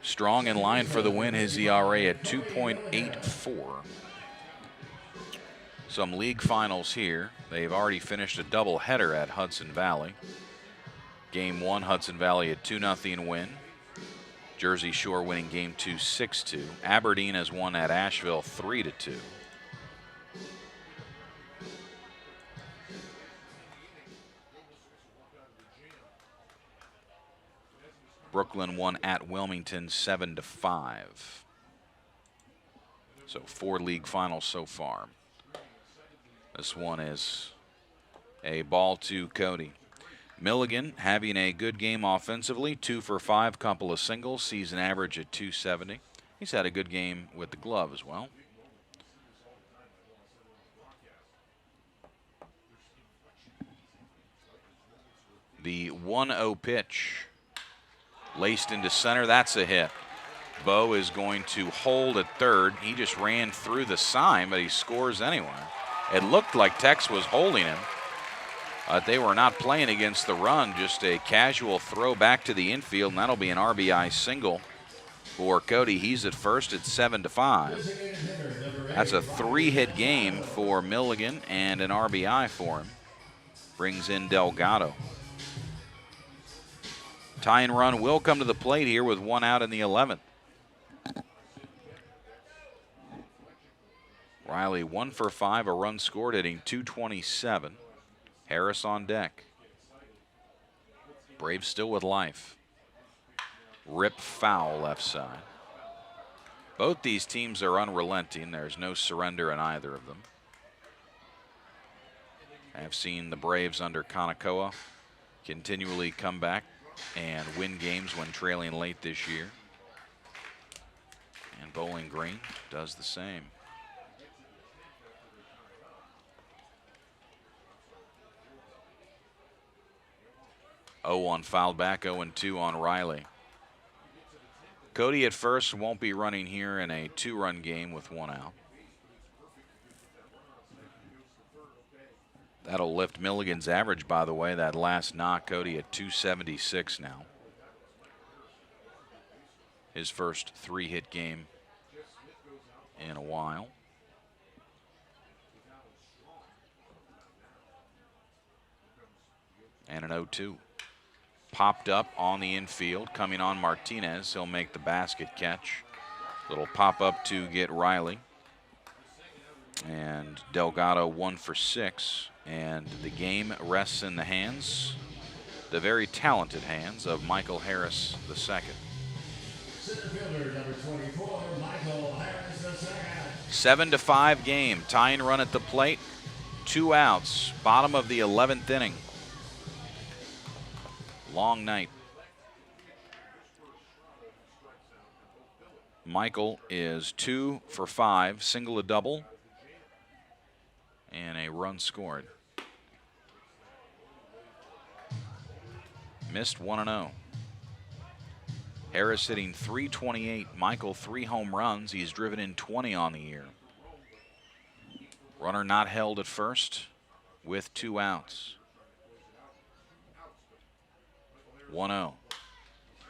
Strong in line for the win, his ERA at 2.84. Some league finals here. They've already finished a doubleheader at Hudson Valley. Game 1, Hudson Valley a 2-0 win. Jersey Shore winning Game 2 6-2. Aberdeen has won at Asheville 3-2. Brooklyn won at Wilmington 7-5. So 4 league finals so far. This one is a ball to Cody. Milligan having a good game offensively, 2 for 5, couple of singles, season average at 270. He's had a good game with the glove as well. The 1-0 pitch. Laced into center, that's a hit. Bo is going to hold at third. He just ran through the sign, but he scores anyway. It looked like Tex was holding him. They were not playing against the run, just a casual throw back to the infield, and that'll be an RBI single for Cody. He's at first at 7-5. That's a 3-hit game for Milligan and an RBI for him. Brings in Delgado. Tying run will come to the plate here with 1 out in the 11th. Riley 1 for 5, a run scored, hitting .227. Harris on deck. Braves still with life. Rip foul left side. Both these teams are unrelenting. There's no surrender in either of them. I've seen the Braves under Kanakoa continually come back and win games when trailing late this year. And Bowling Green does the same. On fouled back, 0-2 on Riley. Cody at first won't be running here in a 2-run game with 1 out. That'll lift Milligan's average, by the way, that last knock. Cody at 276 now. His first 3-hit game in a while. And an 0-2. Popped up on the infield, coming on Martinez. He'll make the basket catch. Little pop up to get Riley. And Delgado 1 for 6. And the game rests in the hands, the very talented hands of Michael Harris II. Center fielder, number 24, Michael Harris II. 7-5 game. Tying run at the plate. 2 outs. Bottom of the 11th inning. Long night. Michael is 2 for 5, single, a double, and a run scored. Missed 1-0. Harris hitting .328. Michael 3 home runs. He's driven in 20 on the year. Runner not held at first with 2 outs. 1-0.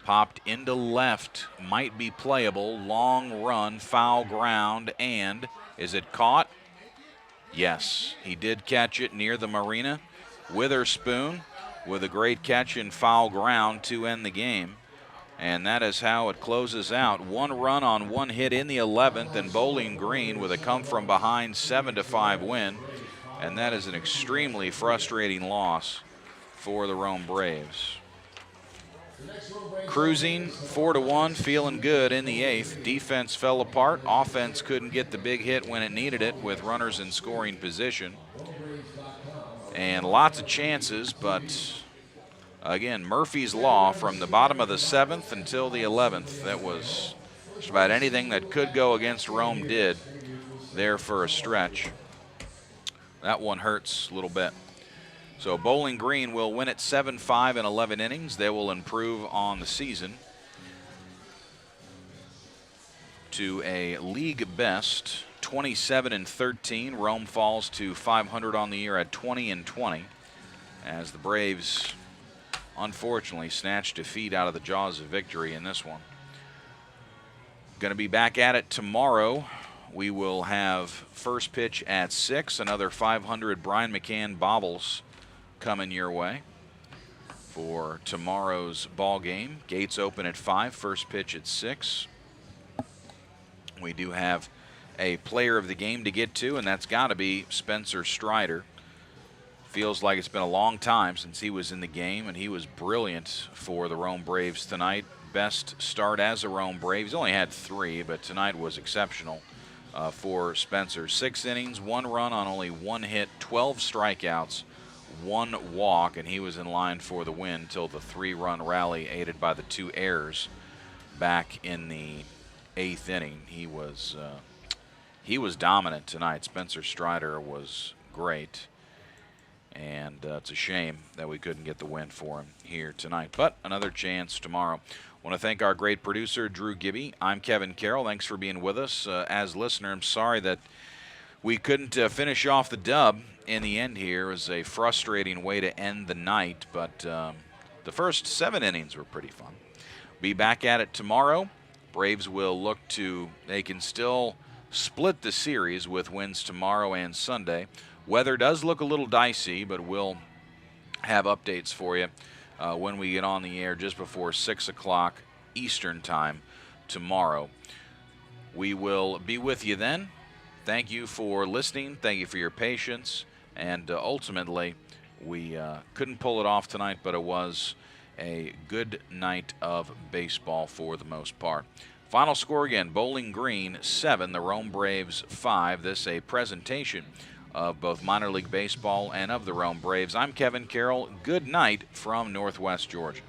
Popped into left, might be playable. Long run, foul ground, and is it caught? Yes, he did catch it near the marina. Witherspoon with a great catch in foul ground to end the game. And that is how it closes out. 1 run on 1 hit in the 11th, and Bowling Green with a come-from-behind 7-5 win. And that is an extremely frustrating loss for the Rome Braves. Cruising 4-1, feeling good in the 8th. Defense fell apart. Offense couldn't get the big hit when it needed it with runners in scoring position. And lots of chances, but again, Murphy's Law from the bottom of the 7th until the 11th. That was just about anything that could go against Rome did there for a stretch. That one hurts a little bit. So Bowling Green will win it 7-5 in 11 innings. They will improve on the season to a league best 27-13. Rome falls to 500 on the year at 20-20 as the Braves unfortunately snatched defeat out of the jaws of victory in this one. Going to be back at it tomorrow. We will have first pitch at 6. Another 500 Brian McCann bobbles coming your way for tomorrow's ball game. Gates open at 5, first pitch at 6. We do have a player of the game to get to, and that's got to be Spencer Strider. Feels like it's been a long time since he was in the game, and he was brilliant for the Rome Braves tonight. Best start as a Rome Brave. He's only had 3, but tonight was exceptional for Spencer. 6 innings, 1 run on only 1 hit, 12 strikeouts, 1 walk, and he was in line for the win till the 3-run rally aided by the 2 errors back in the 8th inning. He was dominant tonight. Spencer Strider was great, and it's a shame that we couldn't get the win for him here tonight, but another chance tomorrow. I want to thank our great producer, Drew Gibby. I'm Kevin Carroll. Thanks for being with us. As a listener, I'm sorry that we couldn't finish off the dub in the end here. It was a frustrating way to end the night, but the first 7 innings were pretty fun. Be back at it tomorrow. Braves will look to, they can still split the series with wins tomorrow and Sunday. Weather does look a little dicey, but we'll have updates for you when we get on the air just before 6 o'clock Eastern time tomorrow. We will be with you then. Thank you for listening. Thank you for your patience. And ultimately, we couldn't pull it off tonight, but it was a good night of baseball for the most part. Final score again, Bowling Green 7, the Rome Braves 5. This a presentation of both minor league baseball and of the Rome Braves. I'm Kevin Carroll. Good night from Northwest Georgia.